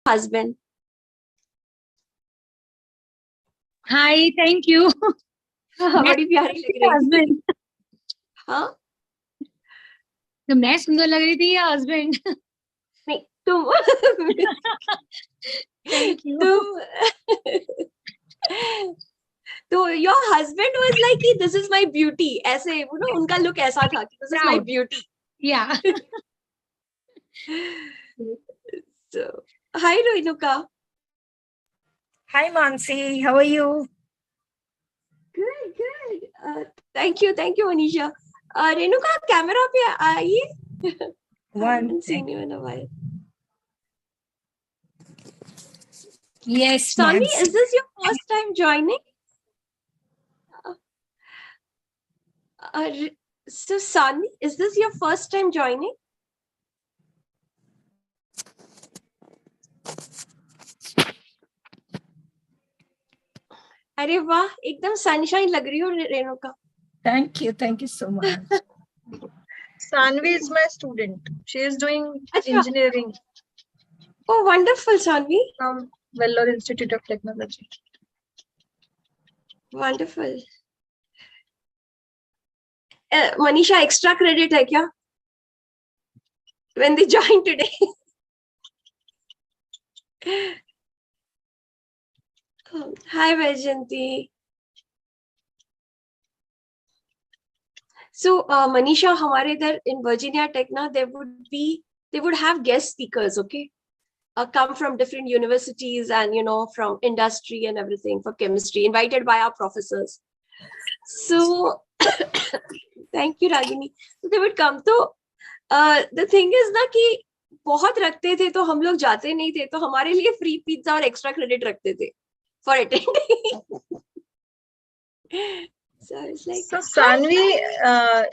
husband. Hi, thank you. बड़ी प्यारी लग रही husband. हाँ तो मैं सुंदर लग रही थी या हस्बैंड? नहीं तुम Thank you. तो your husband was like कि this is my beauty ऐसे वो ना उनका look ऐसा था कि this is my Proud. beauty. Yeah. So hi Renuka. Hi Mansi, how are you? Good. Thank you Manisha. Renuka camera पे आइए. I haven't seen you in a while. Yes, Sanvi, Mansi. is this your first time joining? So Sanvi, is this your first time joining? अरे वाह एकदम sunshine लग रही हो Renuka. Thank you so much. Sanvi is my student. She is doing engineering Oh, wonderful, Sanvi. from Vellore Institute of Technology. Wonderful. Manisha, extra credit hai kya? When they joined today. Hi, Vaijanti. So, Manisha, हमारे इधर in Virginia Tech ना, they would have guest speakers, okay? Come from different universities and from industry and everything for chemistry, invited by our professors. So, thank you, Ragini. So they would come. So, the thing is ना कि बहुत रखते थे तो हम लोग जाते नहीं थे तो हमारे लिए फ्री पिज्जा और एक्स्ट्रा क्रेडिट रखते थे for attending. So it's like. So Sanvi,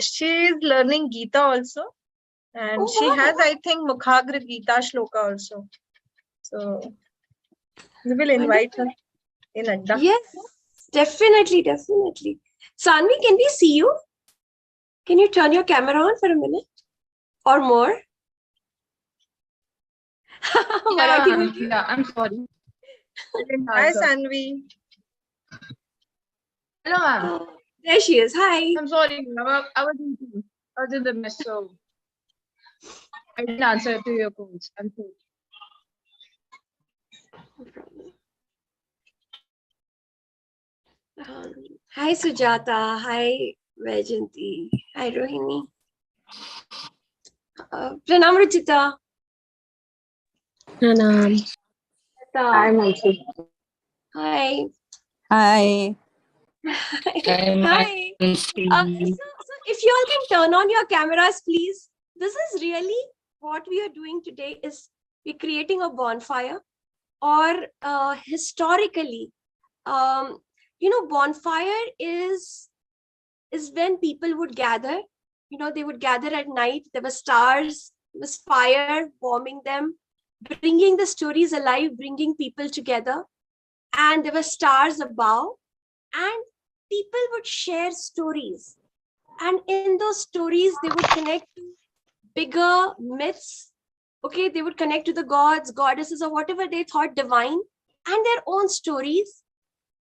she is learning Gita also, and she has, I think, Mukhagra Gita Shloka also. So we will invite her in Adda. Yes, definitely. Sanvi, can we see you? Can you turn your camera on for a minute or more? Yeah, I'm sorry. Hi Sanvi. Hello, ma'am. Oh, there she is. Hi. I'm sorry, ma'am. I was in the mess, so I didn't answer to your calls. I'm sorry. Hi Sujata. Hi Vaijanti. Hi Rohini. Pranam Ruchita. Pranam. Hi, Mansi. Hi. Hi. Hi. So if you all can turn on your cameras, please. This is really what we are doing today is we're creating a bonfire or historically, bonfire is when people would gather, they would gather at night. There were stars, there was fire warming them, bringing the stories alive, bringing people together. And there were stars above and people would share stories. And in those stories, they would connect to bigger myths. Okay, they would connect to the gods, goddesses, or whatever they thought divine, and their own stories.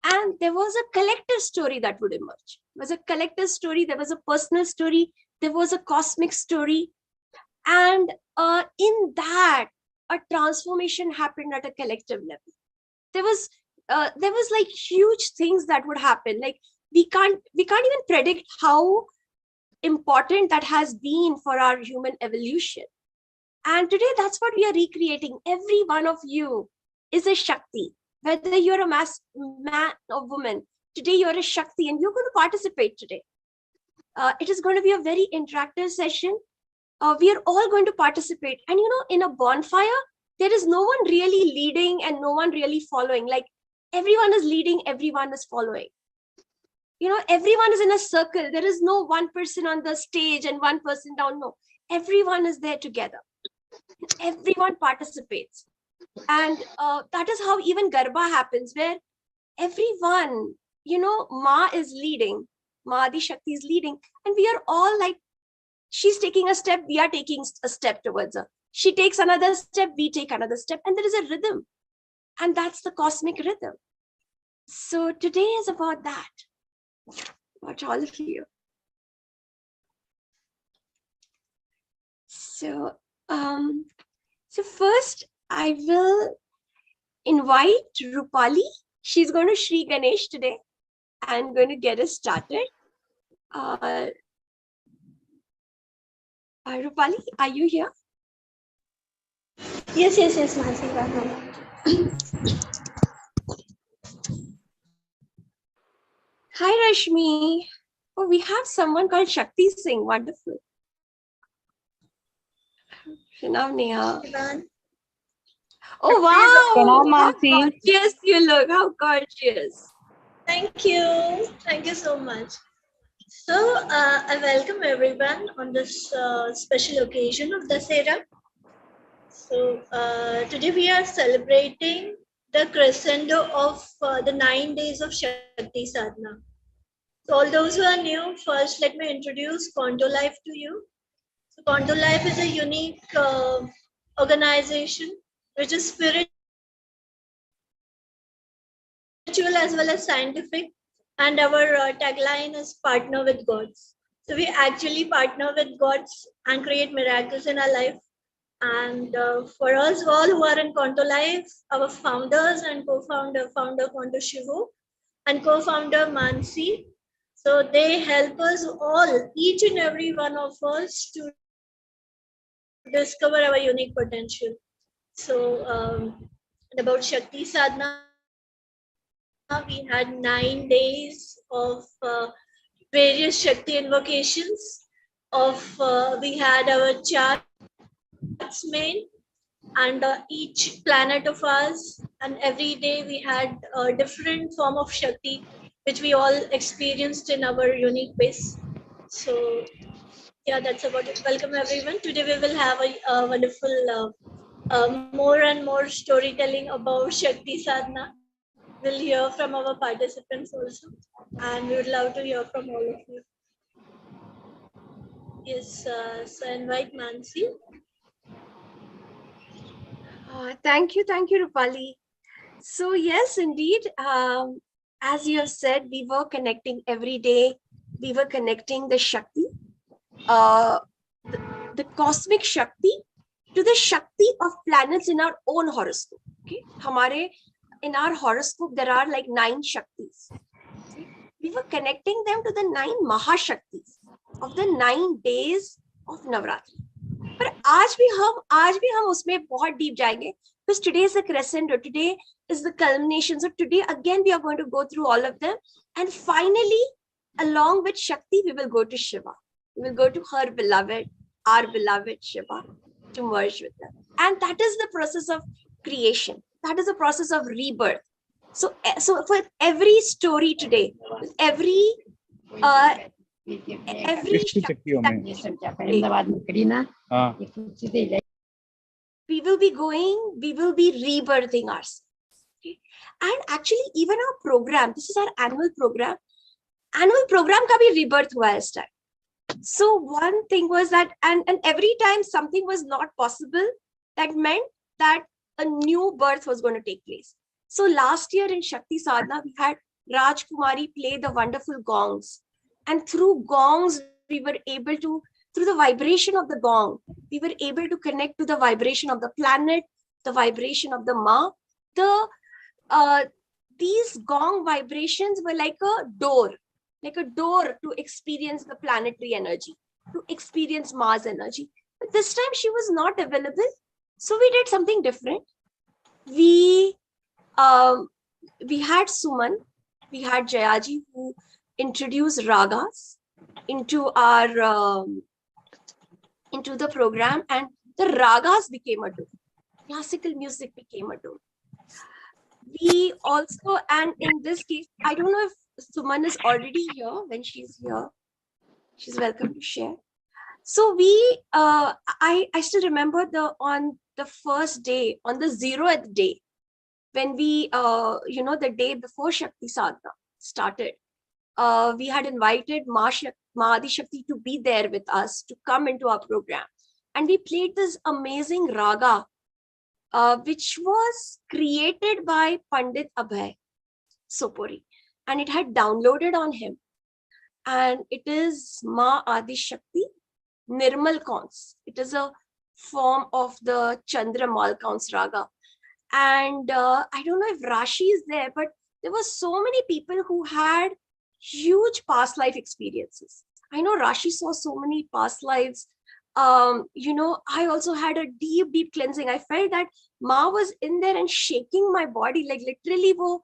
And there was a collective story that would emerge. There was a collective story, there was a personal story, there was a cosmic story. And in that, a transformation happened at a collective level. There was like huge things that would happen. Like we can't even predict how important that has been for our human evolution. And today, that's what we are recreating. Every one of you is a Shakti. Whether you're a man or woman, today you're a Shakti and you're going to participate today. It is going to be a very interactive session. We are all going to participate. And in a bonfire, there is no one really leading and no one really following. Like everyone is leading, everyone is following. Everyone is in a circle. There is no one person on the stage and one person down. No, everyone is there together. Everyone participates. And that is how even Garba happens, where everyone, Ma is leading, Ma Adi Shakti is leading, and we are all like, she's taking a step, we are taking a step towards her. She takes another step, we take another step, and there is a rhythm. And that's the cosmic rhythm. So today is about that, about all of you. So, first I will invite Rupali. She's going to Shri Ganesh today and going to get us started. Rupali, are you here? Yes, Mansi. Hi, Rashmi. Oh, we have someone called Shakti Singh. Wonderful. Pranav Neha. Oh, wow. How gorgeous you look. How gorgeous. Thank you. Thank you so much. So, I welcome everyone on this special occasion of Dasera. So, today we are celebrating the crescendo of the 9 days of Shakti Sadhana. So, all those who are new, first let me introduce Quanto Life to you. So, Quanto Life is a unique organization which is spiritual as well as scientific, and our tagline is partner with gods. So we actually partner with gods and create miracles in our life. And for us all who are in Quanto Life, our founders and founder Quanto Shivo and co-founder Mansi, so they help us all, each and every one of us, to discover our unique potential. So about Shakti Sadhana, we had 9 days of various Shakti invocations. We had our charts made, and each planet of ours, and every day we had a different form of Shakti, which we all experienced in our unique ways. So yeah, that's about it. Welcome everyone. Today we will have a wonderful more and more storytelling about Shakti Sadhana. We'll hear from our participants also, and we would love to hear from all of you. Yes, so I invite Mansi. Thank you, Rupali. So yes, indeed, as you have said, we were connecting every day. We were connecting the Shakti, the cosmic Shakti, to the Shakti of planets in our own horoscope. Okay, in our horoscope there are like 9 Shaktis. We were connecting them to the 9 Mahashaktis of the 9 days of Navratri. पर आज भी हम उसमें बहुत deep जाएंगे, because today is the crescendo, today is the culmination. So today again we are going to go through all of them, and finally along with Shakti we will go to Shiva. We will go to her beloved, our beloved Shiva, to merge with them. And that is the process of creation. That is the process of rebirth. So for every story today, every we will be rebirthing ourselves. Okay? And actually even our program, this is our annual program का भी rebirth हुआ है इस time. So one thing was that, and every time something was not possible, that meant that a new birth was going to take place. So last year in Shakti Sadhana, we had Rajkumari play the wonderful gongs. And through gongs, we were able to, through the vibration of the gong, we were able to connect to the vibration of the planet, the vibration of the Ma. These gong vibrations were like a door to experience the planetary energy, to experience Mars energy. But this time she was not available. So we did something different. We had Suman, we had Jayaji, who introduced ragas into our into the program, and the ragas became a door. Classical music became a door. We also, and in this case, I don't know if Suman is already here. When she's here, she's welcome to share. So we, I still remember on the first day, on the 0th day, when we, the day before Shakti Sadhana started, we had invited Ma Adi Shakti to be there with us, to come into our program and we played this amazing raga, which was created by Pandit Abhay Sopori, and it had downloaded on him. And it is Ma Adi Shakti Nirmal Kaunts. It is a form of the Chandra Mal Kaunts raga. And I don't know if Rashi is there, but there were so many people who had huge past life experiences. I know Rashi saw so many past lives. I also had a deep cleansing. I felt that Ma was in there and shaking my body, like literally wo,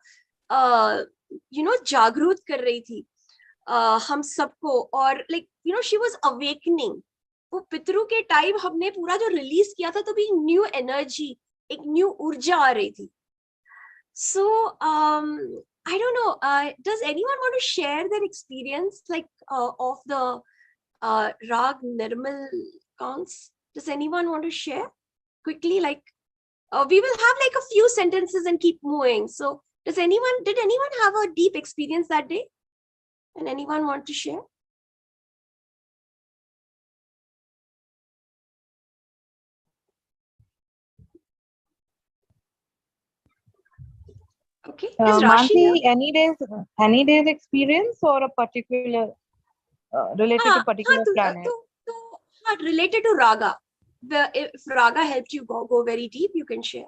जागरूक कर रही थी हम सबको, और like she was awakening. वो पितरों के टाइम हमने पूरा जो रिलीज किया था, तो भी न्यू एनर्जी, एक न्यू ऊर्जा आ रही थी. So I don't know, does anyone want to share their experience like of the Rag Nirmal Kaunts? Does anyone want to share quickly? Like we will have like a few sentences and keep moving. So did anyone have a deep experience that day? And anyone want to share? Okay. Is Rashi Mansi, any days experience or a particular related to particular planet? Related to Raga. If Raga helped you go very deep, you can share.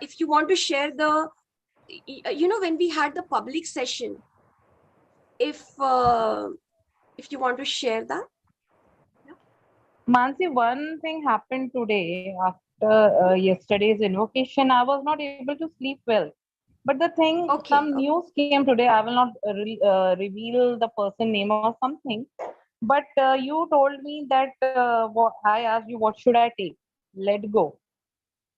If you want to share the, when we had the public session, if you want to share that. Mansi, one thing happened today after yesterday's invocation. I was not able to sleep well. But the thing, some news came today. I will not reveal the person name or something. But you told me that I asked you, what should I take? Let go.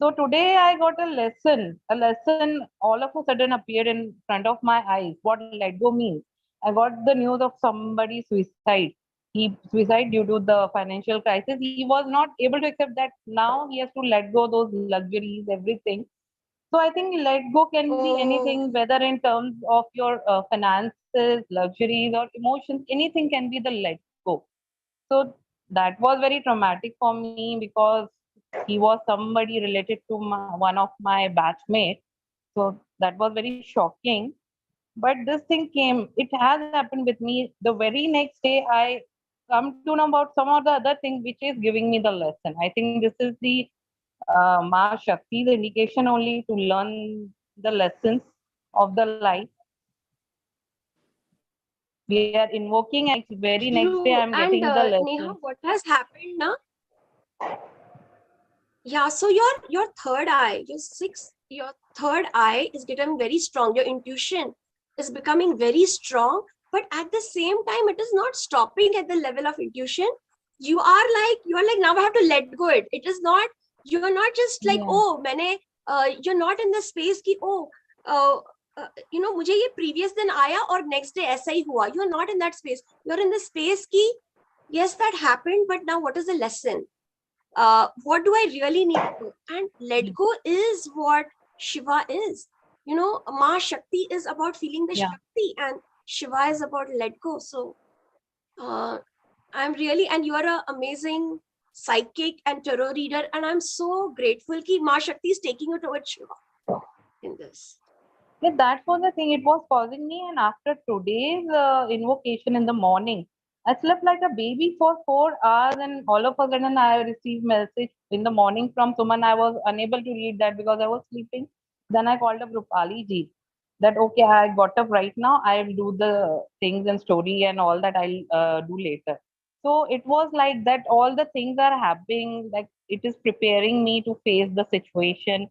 So today I got a lesson. A lesson all of a sudden appeared in front of my eyes. What let go means. I got the news of somebody's suicide. He suicide due to the financial crisis. He was not able to accept that now he has to let go those luxuries, everything. So I think let go can be anything, whether in terms of your finances, luxuries, or emotions. Anything can be the let go. So that was very traumatic for me because he was somebody related to one of my batchmates. So that was very shocking. But this thing came, it has happened with me. The very next day, I come to know about some of the other things which is giving me the lesson. I think this is the Ma Shakti, the indication only to learn the lessons of the life. We are invoking, and very next day I'm getting the lesson. Neha, what has happened now? Yeah, so your third eye, your third eye is getting very strong. Your intuition is becoming very strong, but at the same time, it is not stopping at the level of intuition. You are like now I have to let go it. It is not, you're not just like, you're not in the space ki, मुझे ये previous दिन आया और next day ऐसा ही हुआ. You're not in that space. You're in the space ki, yes, that happened, but now what is the lesson? What do I really need to do? And let go is what Shiva is. Ma Shakti is about feeling the Shakti, and Shiva is about let go. So I'm really, and you are an amazing psychic and tarot reader, and I'm so grateful that Ma Shakti is taking you towards Shiva in this. Yeah, that was the thing. It was causing me, and after today's invocation in the morning, I slept like a baby for 4 hours, and all of a sudden I received message in the morning from Suman. I was unable to read that because I was sleeping. Then I called up Rupali ji that okay, I got up right now. I'll do the things and story and all that I'll do later. So it was like that. All the things are happening. Like it is preparing me to face the situation,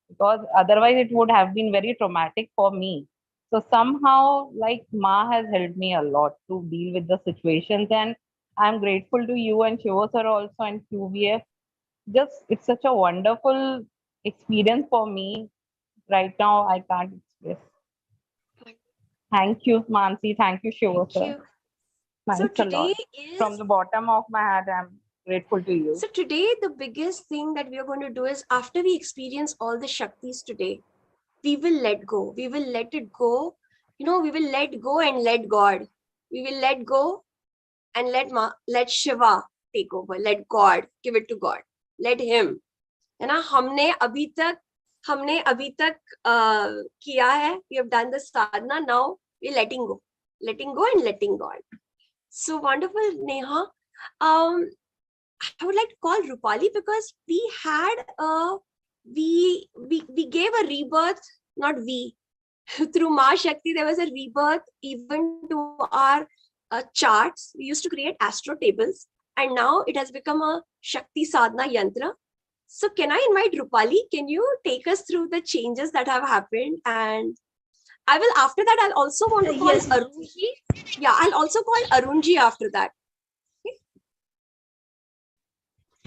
because otherwise it would have been very traumatic for me. So somehow, like Ma has helped me a lot to deal with the situations, and I'm grateful to you and Shivo sir also and QVF. Just it's such a wonderful experience for me right now. I can't express. Thank you, Mansi. Thank you, Shivo sir. Thanks So today is from the bottom of my heart. I'm grateful to you. So today, the biggest thing that we are going to do is, after we experience all the Shaktis today, we will let go. We will let it go. We will let go and let God. We will let go and let Shiva. take over, let God, give it to God, let him, है ना. हमने अभी तक किया है, we have done the sadhana, now we're letting go and letting God. So wonderful, Neha. I would like to call Rupali, because we had we gave a rebirth, not we, through Ma Shakti, there was a rebirth even to our charts. We used to create astro tables, and now it has become a Shakti Sadhna Yantra. So can I invite Rupali? Can you take us through the changes that have happened? And I will, after that, I'll also want to call Arunji. Yeah, I'll also call Arunji after that.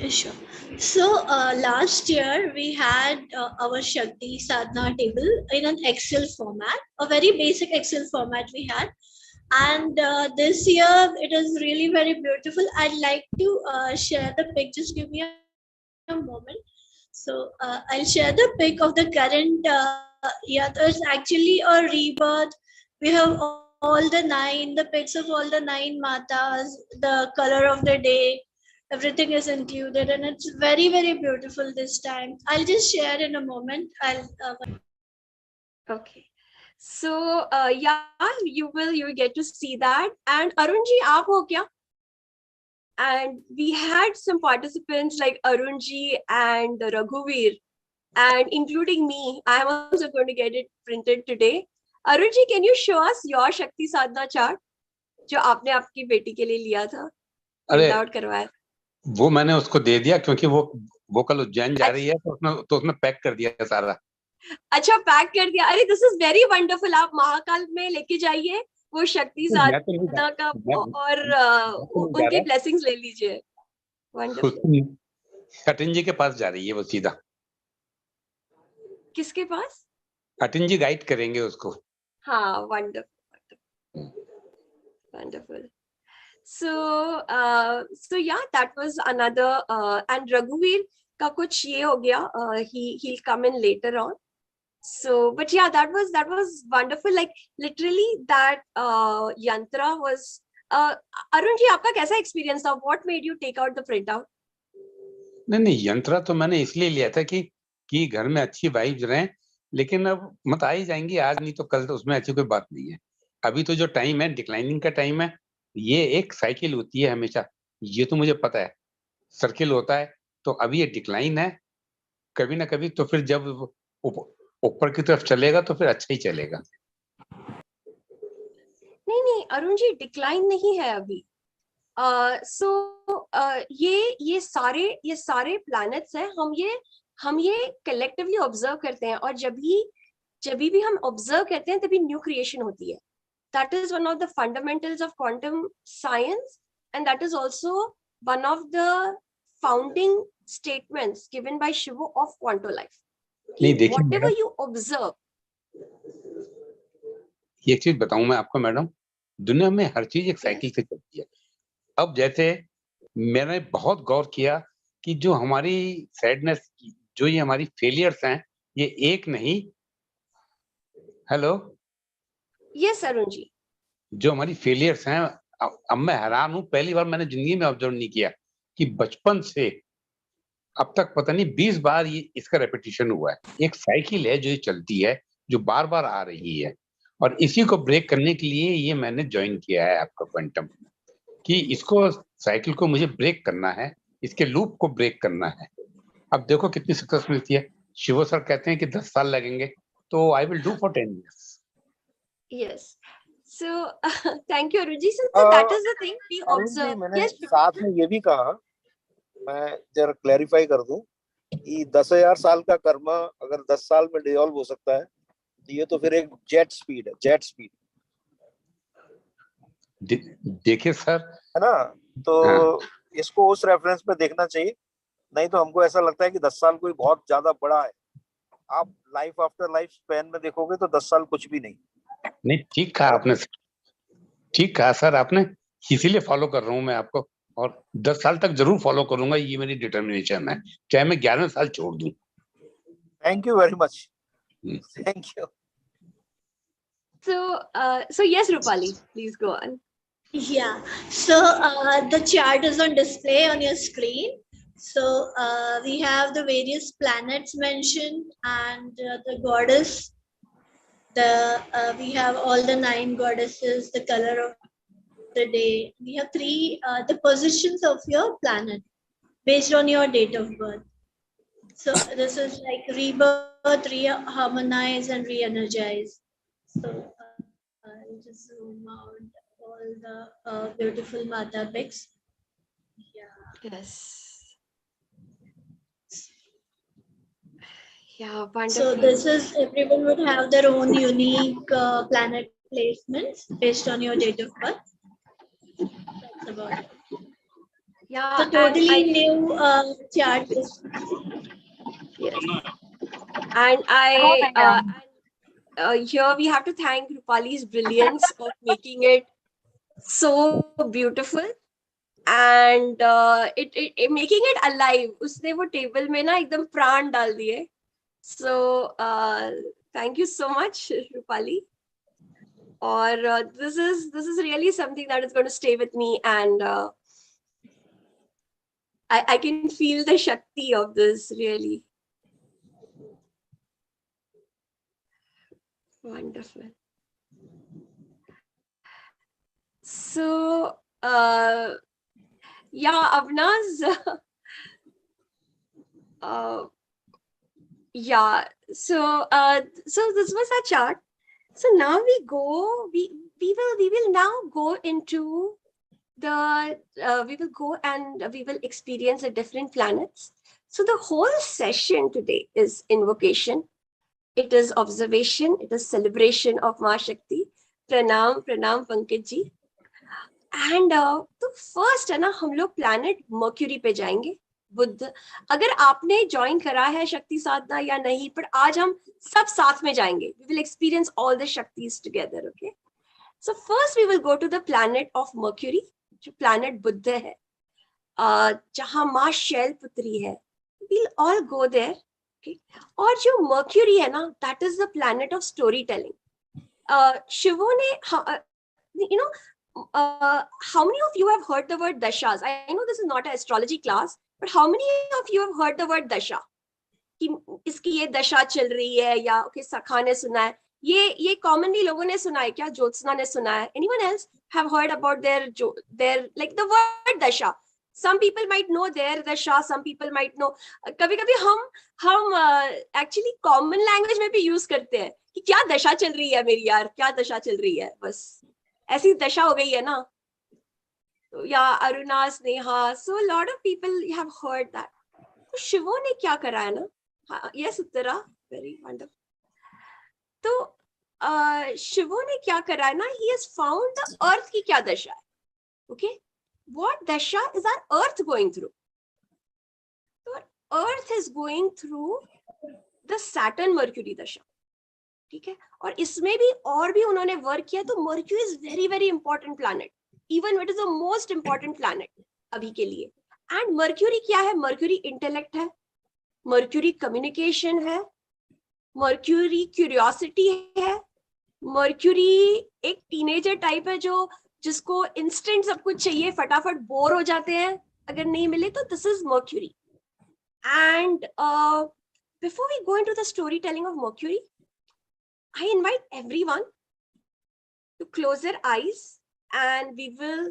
Sure. So last year we had our Shakti Sadhana table in an Excel format, a very basic Excel format we had. And this year it is really very beautiful. I'd like to share the pic. Just give me a moment. So I'll share the pic of the current year. There's actually a rebirth. We have all the pics of all the 9 matas, the color of the day. Everything is included, and it's very, very beautiful this time. I'll just share in a moment. Okay. So yeah, you will get to see that. And Arunji, aap ho kya? And we had some participants like Arunji and Raghuveer, and including me. I am also going to get it printed today. Arunji, can you show us your Shakti Sadhana chart, जो आपने आपकी बेटी के लिए लिया था, print out करवाया? वो मैंने उसको दे दिया, क्योंकि वो कल उज्जैन जा रही है, तो उसने पैक कर दिया सारा. अच्छा, पैक कर दिया. अरे दिस इज वेरी वंडरफुल. आप महाकाल में लेके जाइए वो शक्ति साधना का, और उनकी ब्लेसिंग्स ले लीजिए. वंडरफुल. अटिन जी के पास जा रही है वो सीधा. किसके पास? अटिन जी गाइड करेंगे उसको. हाँ, wonderful. Wonderful. So yeah, that was another. And Raghuveer का कुछ ये हो गया. He'll come in later on. So, but yeah, that was wonderful. Like literally that yantra was. Arun जी, आपका कैसा experience था? What made you take out the printout? नहीं, यंत्रा तो मैंने इसलिए लिया था कि घर में अच्छी वाइब्स रहें, लेकिन अब मत आ ही जाएंगी, आज नहीं तो कल, तो उसमें अच्छी कोई बात नहीं है. अभी तो जो टाइम है, डिक्लाइनिंग का टाइम है. ये एक साइकिल होती है हमेशा, ये तो मुझे पता है. सर्किल होता है, तो अभी ये डिक्लाइन है. कभी ना कभी तो फिर जब ऊपर की तरफ चलेगा तो फिर अच्छा ही चलेगा. नहीं अरुण जी, डिक्लाइन नहीं है अभी. ये सारे प्लैनेट्स हैं. हम ये कलेक्टिवली ऑब्जर्व करते हैं, और जब भी हम ऑब्जर्व करते हैं तभी न्यू क्रिएशन होती है. That is one of the fundamentals of quantum science, and that is also one of the founding statements given by Shivo of Quanto Life. Whatever you observe. एक चीज बताऊं मैं आपको मैडम, दुनिया में हर चीज एक साइकिल से चलती है. अब जैसे मैंने बहुत गौर किया कि जो हमारी सैडनेस, जो ये हमारी फेलियर्स हैं, ये एक नहीं. हेलो. यस अरुण जी. जो हमारी फेलियर्स हैं, अब मैं हैरान हूं, पहली बार मैंने जिंदगी में ऑब्जर्व नहीं किया कि बचपन से अब तक पता नहीं 20 बार ये इसका रेपिटेशन हुआ है. एक साइकिल है जो ये चलती है, जो बार बार आ रही है, और इसी को ब्रेक करने के लिए ये मैंने ज्वाइन किया है आपका क्वांटम, कि इसको साइकिल को मुझे ब्रेक करना है, इसके लूप को ब्रेक करना है. अब देखो कितनी सक्सेस मिलती है. शिवो सर कहते हैं कि 10 साल लगेंगे, तो I will do for 10 years. Yes. So thank you Aruji. So that is the thing we observe. मैंने साथ में ये भी कहा, मैं जरा क्लैरिफाई कर दूं कि 10,000 साल का कर्म अगर 10 साल में डिसॉल्व हो सकता है, तो ये तो फिर एक जेट स्पीड है, जेट स्पीड. देखिए सर, है ना, तो इसको उस रेफरेंस पे देखना चाहिए. नहीं तो हमको ऐसा लगता है कि 10 साल कोई बहुत ज्यादा बड़ा है. आप लाइफ आफ्टर लाइफ स्पैन में देखोगे तो 10 साल कुछ भी नहीं. नहीं, ठीक कहा आपने, ठीक कहा सर आपने. इसीलिए फॉलो कर रहा हूं मैं आपको, और 10 साल तक जरूर फॉलो करूंगा. ये मेरी डिटर्मिनेशन है, चाहे मैं 11 साल छोड़ दूं. Thank you very much. Thank you. So yes Rupali, please go on. Yeah, so the chart is on display on your screen. So we have the various planets mentioned and the goddess. We have all the 9 goddesses, the color of the day. We have 3 the positions of your planet based on your date of birth. So this is like rebirth, re-harmonize, and re-energize. So I'll just zoom out all the beautiful Mata pics. Yeah. Yes. Yeah, wonderful. So this is, everyone would have their own unique planet placements based on your date of birth. That's about it. Yeah, So totally new chart. Yes. And here we have to thank Rupali's brilliance of making it so beautiful and it making it alive. उसने वो table में ना एकदम प्राण डाल दिए. So thank you so much, Rupali. Or this is really something that is going to stay with me, and I can feel the Shakti of this really. Wonderful. So yeah, Avnaz. Yeah. So this was our chart. So now we will now go into the we will go and we will experience the different planets. So the whole session today is invocation. It is observation. It is celebration of Ma Shakti. Pranam, pranam, Pankaj ji. And तो first है ना हम लोग planet mercury पे जाएंगे. बुध, अगर आपने join करा है शक्ति साधना या नहीं, पर आज हम सब साथ में जाएंगे. We will experience all the Shaktis together. Okay. So first we will go to the planet of Mercury, जो planet बुध है, जहाँ माँ शैलपुत्री है. We'll all go there. Okay. और जो Mercury है ना, that is the planet of storytelling. शिवो ने, you know, how many of you have heard the word dashas? I know this is not an astrology class, but how many of you have heard the word dasha? कि इसकी ये दशा चल रही है, या okay, सखा ने सुना है, ये commonly लोगों ने सुना है क्या? ज्योत्सना ने सुना है? Anyone else have heard about their like the word dasha? Some people might know their dasha, some people might know. कभी-कभी हम actually common language में भी use करते हैं कि क्या दशा चल रही है मेरी यार, क्या दशा चल रही है, बस ऐसी दशा हो गई है ना. तो या Aruna, Sneha, so a lot of people have heard that. तो शिवो ने क्या करा है ना, yes उत्तरा, very wonderful. तो शिवो ने क्या करा है ना, he has found the earth की क्या दशा है. Okay, what dasha is our earth going through? So earth is going through the Saturn Mercury दशा. ठीक है, और इसमें भी और भी उन्होंने वर्क किया. तो mercury is very very important planet, even it is the most important planet अभी के लिए. एंड मर्क्यूरी क्या है? मर्क्यूरी इंटेलेक्ट है, मर्क्यूरी कम्युनिकेशन है, मर्क्यूरी क्यूरियोसिटी है, मर्क्यूरी एक टीनेजर टाइप है जो जिसको इंस्टेंट सब कुछ चाहिए, फटाफट बोर हो जाते हैं अगर नहीं मिले तो. This is Mercury. And before we go into the story telling of Mercury, I invite everyone to close their eyes and we will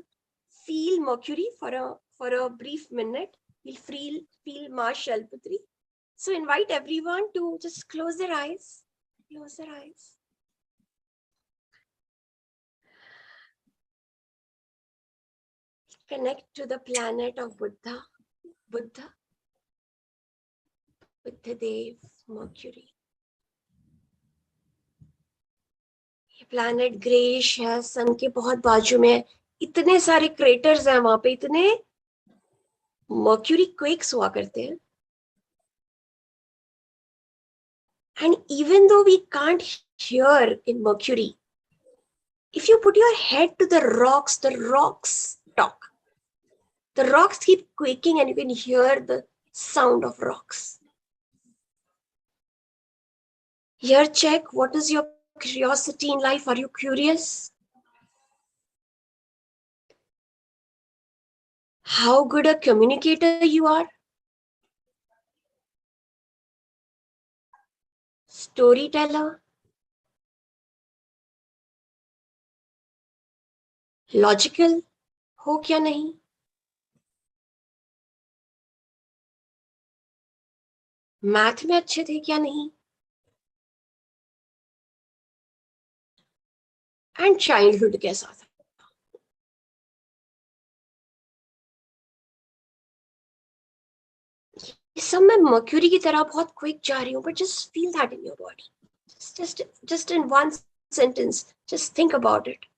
feel Mercury for a brief minute. We'll feel Ma Shalputri. So invite everyone to just close their eyes. Close their eyes. Connect to the planet of Buddha. Buddha Dev, Mercury. Planet greyish है, सन के बहुत बाजू में. इतने सारे craters हैं वहां पे, इतने मर्क्यूरी क्वेक्स हुआ करते हैं. And even though we can't hear in Mercury, if you put your head to the rocks talk. The rocks keep quaking and you can hear the sound of rocks. Here, check, what is your curiosity in life? Are you curious? how good a communicator you are, storyteller, logical हो क्या नहीं, math में अच्छे थे क्या नहीं, and childhood कैसा था. ये सब मैं मर्क्यूरी की तरह बहुत क्विक जा रही हूँ, but just feel that in your body, just in one sentence, just think about it.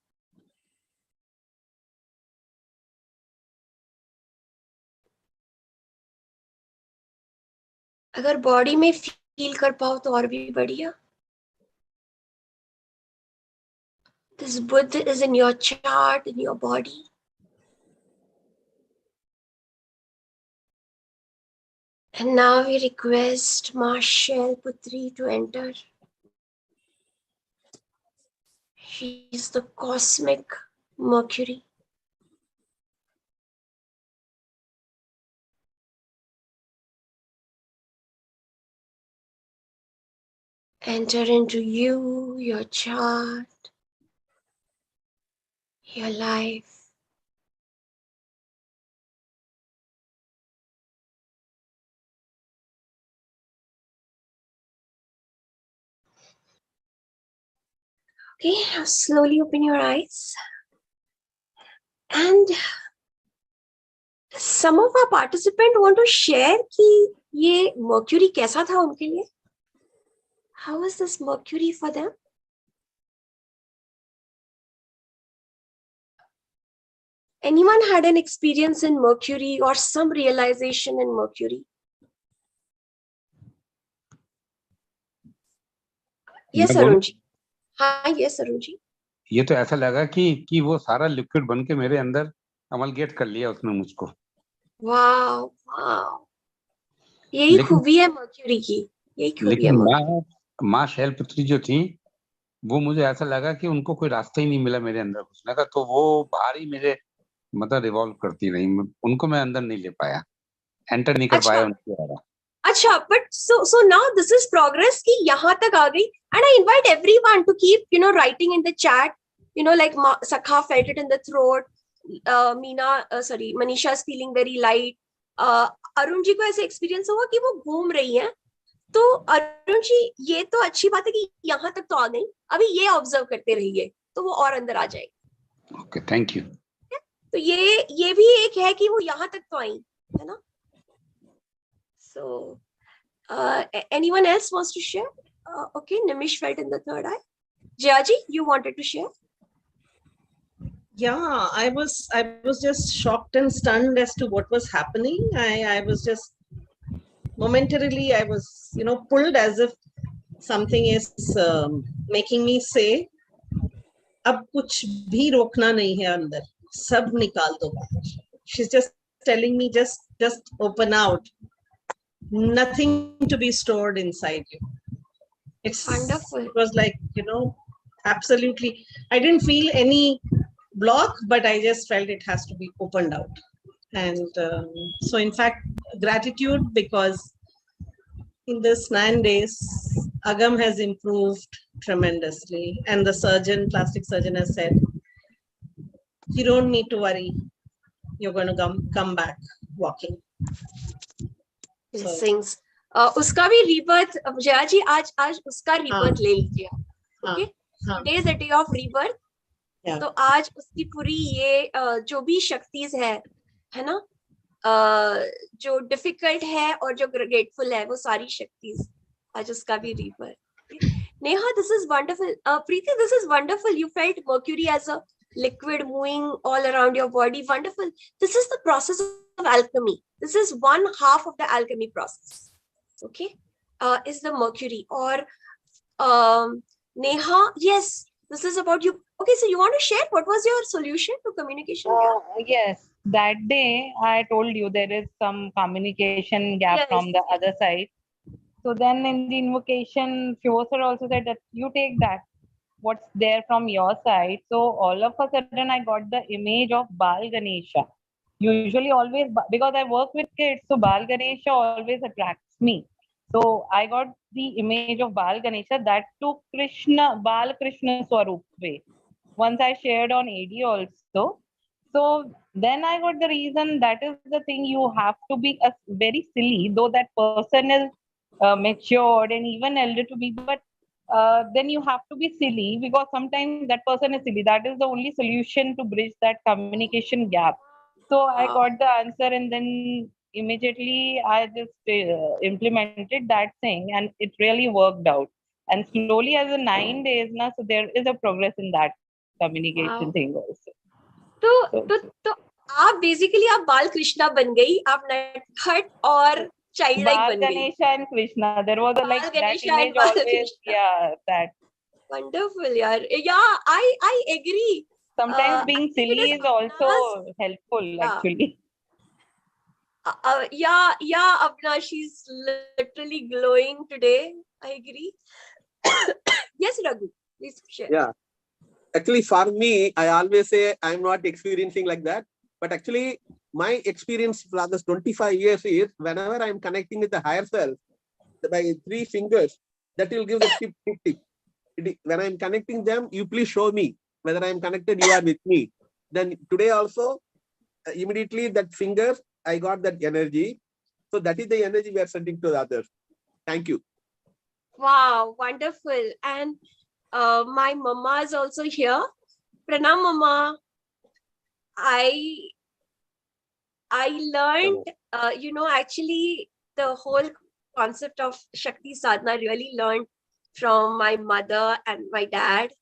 अगर बॉडी में फील कर पाओ तो और भी बढ़िया. This Buddha is in your chart, in your body. And now we request Ma Shailputri to enter. She is the cosmic Mercury. Enter into you, your chart, your life. Okay, now slowly open your eyes. And some of our participants want to share कि ये Mercury कैसा था उनके लिए. How is this Mercury for them? Anyone had an experience in Mercury or some realization in Mercury? Yes, Arun ji. हाँ, yes, Arun ji. ये तो ऐसा लगा कि वो सारा लिक्विड बन के मेरे अंदर अमलगेट कर लिया उसने मुझको. वाव, वाव. यही खूबी है मर्क्यूरी की. यही खूबी है. लेकिन माँ शैलपुत्री जो थी, वो मुझे ऐसा लगा कि उनको कोई रास्ता ही नहीं मिला मेरे अंदर घुसने का, तो वो बाहर ही मेरे मतलब रिवॉल्व करती रही. उनको मैं अंदर नहीं ले पाया, एंटर नहीं कर पाया उनके द्वारा. अच्छा, but so now this is progress कि यहाँ तक आ गई. And I invite everyone to keep writing in the chat, like Sakha felt it in the throat, Manisha is feeling very light. Arun ji को ऐसे एक्सपीरियंस हुआ कि वो घूम रही हैं. तो अरुण जी, ये तो अच्छी बात है कि यहाँ तक तो आ गई, अभी ये ऑब्जर्व करते रहिए तो वो और अंदर आ जाएगी. Okay, thank you. तो ये भी एक है कि वो यहाँ तक तो आई है ना. So anyone else wants to share? Okay, Nimish felt in the third eye. Jayaji, you wanted to share? Yeah, I was just shocked and stunned as to what was happening. I was just momentarily, I was pulled as if something is making me say, अब कुछ भी रोकना नहीं है अंदर, सब निकाल दो बाहर. She's just telling me, just open out. Nothing to be stored inside you. It's wonderful. It was like, absolutely. I didn't feel any block, but I just felt it has to be opened out. And so in fact, gratitude, because in this 9 days, Agam has improved tremendously. And the plastic surgeon has said, you don't need to worry. You're going to come back walking. Blessings. उसका भी rebirth, Jaya जी आज उसका rebirth ले लीजिए. Okay? Today is the day of rebirth. तो आज उसकी पूरी ये जो भी शक्तिज है ना, जो डिफिकल्ट है और जो ग्रेटफुल है, वो सारी शक्तिज आज उसका भी rebirth. Neha, this is wonderful. Preeti, this is wonderful. You felt Mercury as a liquid moving all around your body. Wonderful. This is the process of alchemy. This is one half of the alchemy process. Okay, is the Mercury. Or Neha, yes, this is about you. Okay, so you want to share what was your solution to communication gap? Yes, that day I told you there is some communication gap from the other side. So then in the invocation, Shivo sir also said that you take that, what's there from your side. So all of a sudden I got the image of Bal Ganesha. usually always, because I work with kids, so Bal Ganesha always attracts me. So I got the image of Bal Ganesha that took Bal Krishna Swarup way. Once I shared on AD also. So then I got the reason, that is the thing, you have to be very silly, though that person is matured and even elder to me, but then you have to be silly, because sometimes that person is silly. That is the only solution to bridge that communication gap. So I got the answer, and then immediately I just implemented that thing, and it really worked out. And slowly, as a 9 days now, so there is a progress in that communication thing also. तो आप basically आप बाल कृष्णा बन गई, आप नटखट और child like Bal बन गई. Ganesha and Krishna, there was a like Bal that Ganesha image and Bal always. Krishna. Yeah, that. Wonderful, yaar. Yeah, I agree. Sometimes being I think it silly is also helpful, actually. Yeah, Apna, she's literally glowing today. I agree. Yes, Raghu, please share. Yeah. Actually, for me, I always say I'm not experiencing like that. But actually, my experience for this 25 years is whenever I'm connecting with the higher self by 3 fingers, that will give the tip. When I'm connecting them, you please show me whether I'm connected, you are with me. Then today also, immediately that fingers, I got that energy. So that is the energy we are sending to the others. Thank you. Wow, wonderful. And my mama is also here. Pranam, Mama. I learned, actually the whole concept of Shakti Sadhana really learned from my mother and my dad.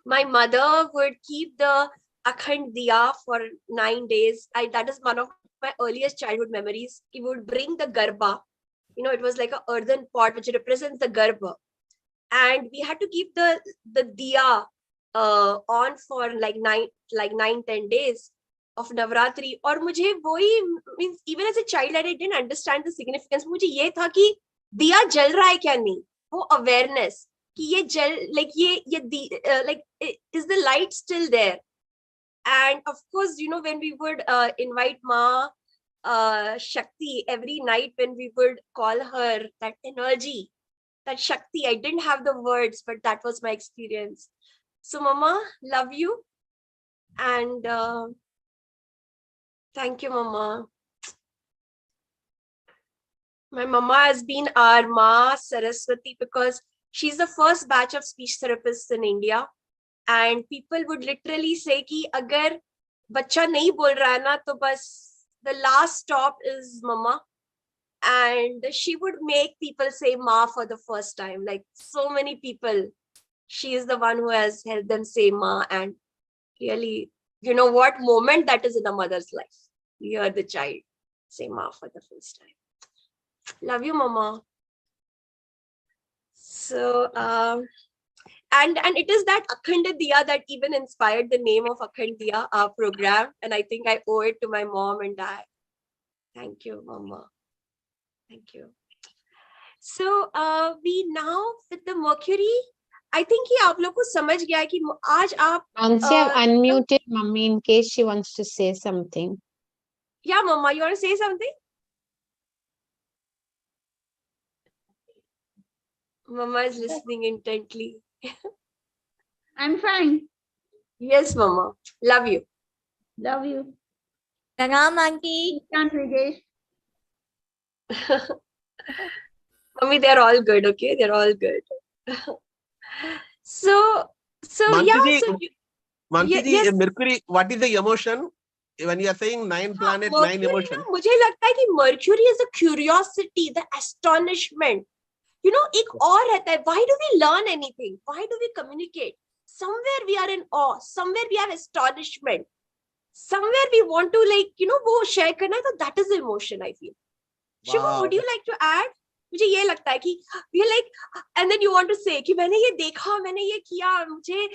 My mother would keep the Akhand Diya for 9 days. That is one of my earliest childhood memories. He would bring the garba. It was like an earthen pot which represents the garba. And we had to keep the diya on for like 9-10 days of Navratri. और मुझे वही, means even as a child I didn't understand the significance. मुझे ये था कि दिया जल रहा है क्या नहीं, वो awareness कि ये जल, like like is the light still there? And of course, when we would invite Ma Shakti every night, when we would call her, that energy, that Shakti, I didn't have the words, but that was my experience. So Mama, love you. And thank you, Mama. My Mama has been our Ma Saraswati because she's the first batch of speech therapists in India. And people would literally say कि अगर बच्चा नहीं बोल रहा है ना, तो बस the last stop is Mama. And she would make people say Ma for the first time. Like so many people, she is the one who has helped them say Ma. And really, what moment that is in a mother's life. You hear the child say Ma for the first time. Love you, Mama. So, and it is that Akhand Diya that even inspired the name of Akhand Diya, our program. And I think I owe it to my mom and dad. Thank you, Mama. Thank you. So we now with the Mercury, I think कि आप लोग को समझ गया कि आज आप Nancy, I've unmuted Mummy in case she wants to say something. Yeah, Mama, you want to say something? Mama is listening intently. I'm fine. Yes, Mama. Love you. Love you. Pranam, Auntie. Mummy, they're all good, okay? They're all good. So Mansi yeah. Mansi ji, yes. Mercury, what is the emotion? When you are saying 9 planets, 9 emotions. मुझे लगता है कि Mercury is the curiosity, the astonishment. एक और रहता है. Why do we learn anything? Why do we communicate? Somewhere we are in awe. Somewhere we have astonishment. Somewhere we want to वो share करना है. So that is the emotion, I feel. Wow. Shivo, would you like to add? मुझे ये लगता है कि we are like, and then you want to say कि मैंने ये देखा, मैंने ये किया, मुझे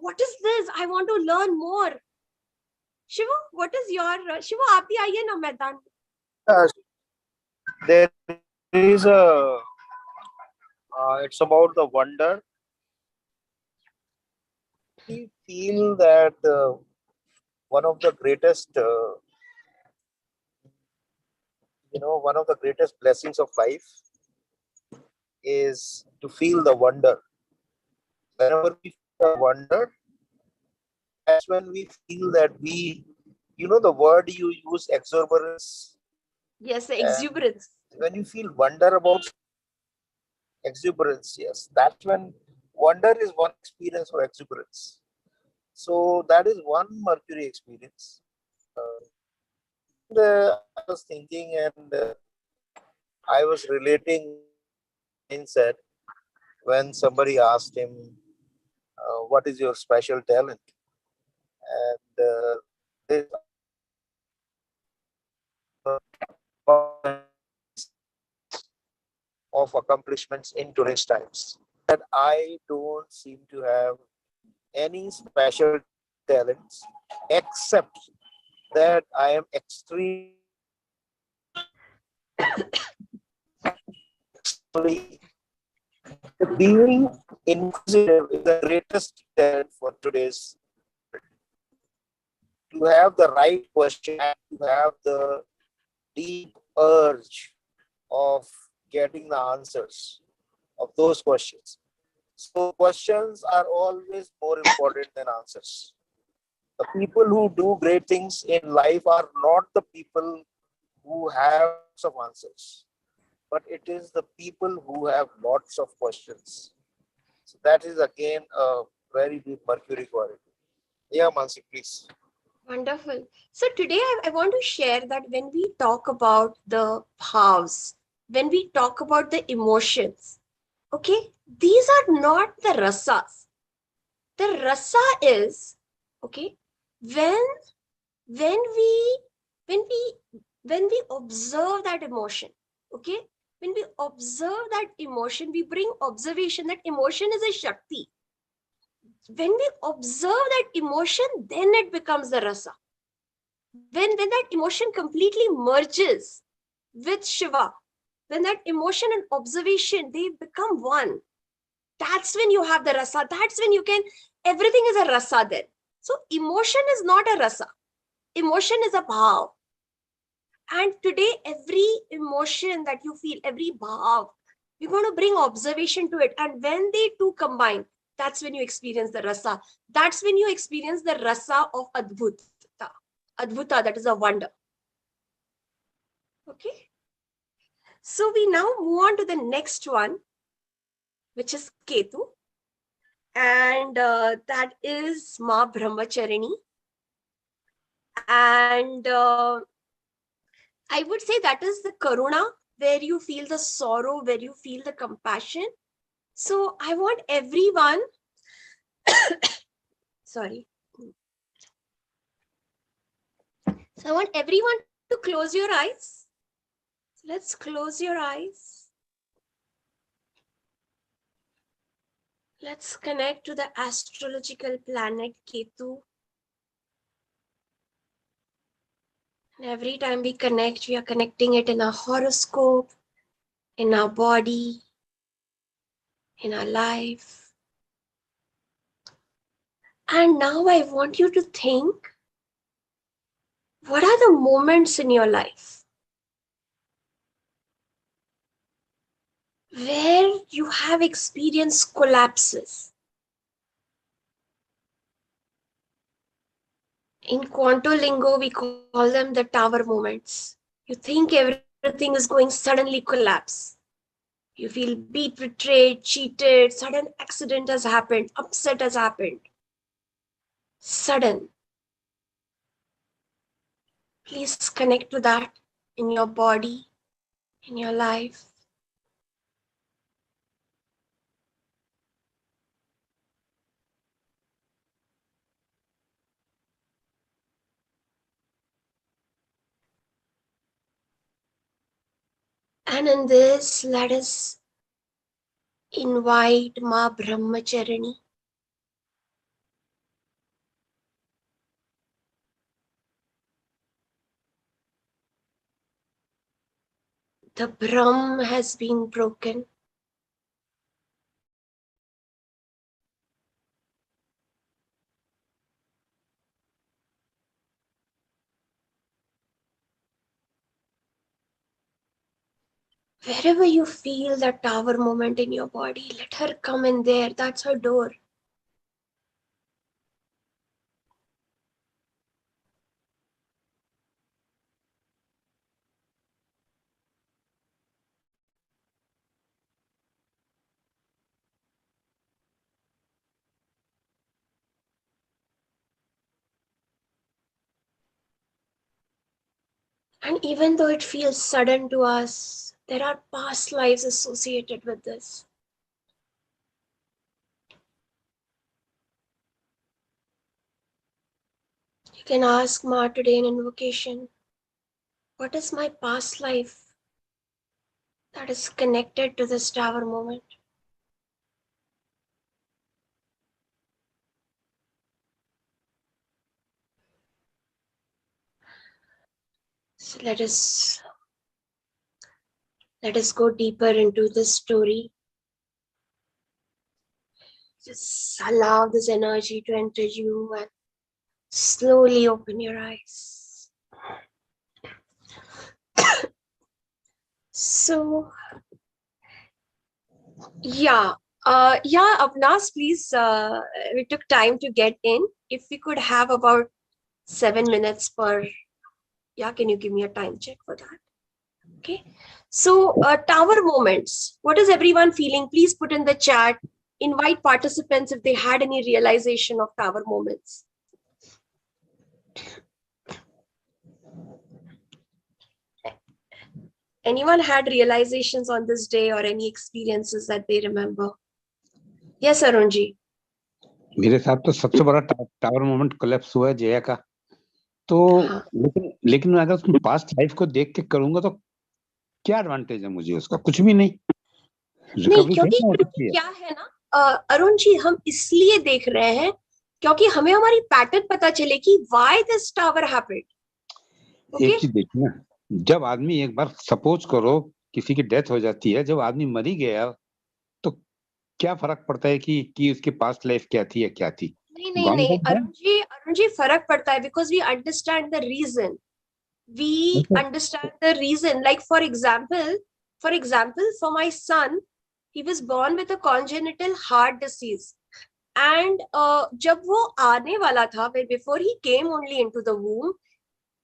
what is this? I want to learn more. Shivo, what is your Shivo? आप भी आइए ना मैदान. There is a. It's about the wonder. We feel that one of the greatest one of the greatest blessings of life is to feel the wonder. Whenever we feel the wonder, that's when we feel that the word you use, exuberance. Yes, the exuberance. When you feel wonder about exuberance, yes, that's when wonder is one experience for exuberance. So that is one Mercury experience. I was thinking and I was relating mindset when somebody asked him, what is your special talent? And this of accomplishments in today's times, that I don't seem to have any special talents except that I am extremely being inquisitive is the greatest talent for today's. To have the right question, to have the deep urge of getting the answers of those questions. So questions are always more important than answers. The people who do great things in life are not the people who have lots of answers, but it is the people who have lots of questions. So that is again a very deep Mercury quality. Yeah, Mansi, please. Wonderful. So today I want to share that when we talk about the bhavs, when we talk about the emotions, okay, these are not the rasas. The rasa is, okay, when when we when we when we observe that emotion, okay, when we observe that emotion, we bring observation that emotion is a Shakti. When we observe that emotion, then it becomes the rasa. When that emotion completely merges with Shiva, when that emotion and observation, they become one, that's when you have the rasa. That's when you can, everything is a rasa then. So emotion is not a rasa. Emotion is a bhav. And today, every emotion that you feel, every bhav, you're going to bring observation to it. And when they two combine, that's when you experience the rasa. That's when you experience the rasa of Adbhuta. Adbhuta, that is a wonder. Okay. So we now move on to the next one, which is Ketu. And that is Ma Brahmacharini. And I would say that is the Karuna, where you feel the sorrow, where you feel the compassion. So I want everyone, sorry. So I want everyone to close your eyes. So let's close your eyes. Let's connect to the astrological planet Ketu. And every time we connect, we are connecting it in our horoscope, in our body, in our life. And now I want you to think, what are the moments in your life where you have experienced collapses? In Quanto lingo, we call them the tower moments. You think everything is going suddenly collapse. You feel betrayed, cheated, sudden accident has happened, upset has happened. Sudden. Please connect to that in your body, in your life. And in this, let us invite Ma Brahmacharini. The Brahm has been broken. Wherever you feel that tower moment in your body, let her come in there. That's her door. And even though it feels sudden to us, there are past lives associated with this. You can ask Ma today in invocation, what is my past life that is connected to this tower moment? So let us go deeper into this story. Just allow this energy to enter you and slowly open your eyes. So, Avnas, please, we took time to get in. If we could have about 7 minutes per, can you give me a time check for that? Okay. So, tower moments. What is everyone feeling? Please put in the chat. Invite participants if they had any realization of tower moments. Anyone had realizations on this day or any experiences that they remember? Yes, Arunji. मेरे साथ तो सबसे बड़ा tower moment collapse हुआ है जया का। तो लेकिन अगर उसमें पास्ट लाइफ को देख के करूंगा तो क्या एडवांटेज है मुझे उसका? कुछ भी नहीं। क्योंकि क्या है ना अरुण जी, हम इसलिए देख रहे हैं क्योंकि हमें हमारी पैटर्न पता चले कि व्हाई दिस टावर हैपेंड। एक चीज देखिए ना, जब आदमी एक बार सपोज करो किसी की डेथ हो जाती है, जब आदमी मरी गया तो क्या फर्क पड़ता है कि उसकी पास्ट लाइफ क्या थी या क्या थी? नहीं अरुण जी फर्क पड़ता है, because we understand the reason. We understand the reason. Like for example, for my son, he was born with a congenital heart disease, and जब वो आने वाला था, before he came only into the womb,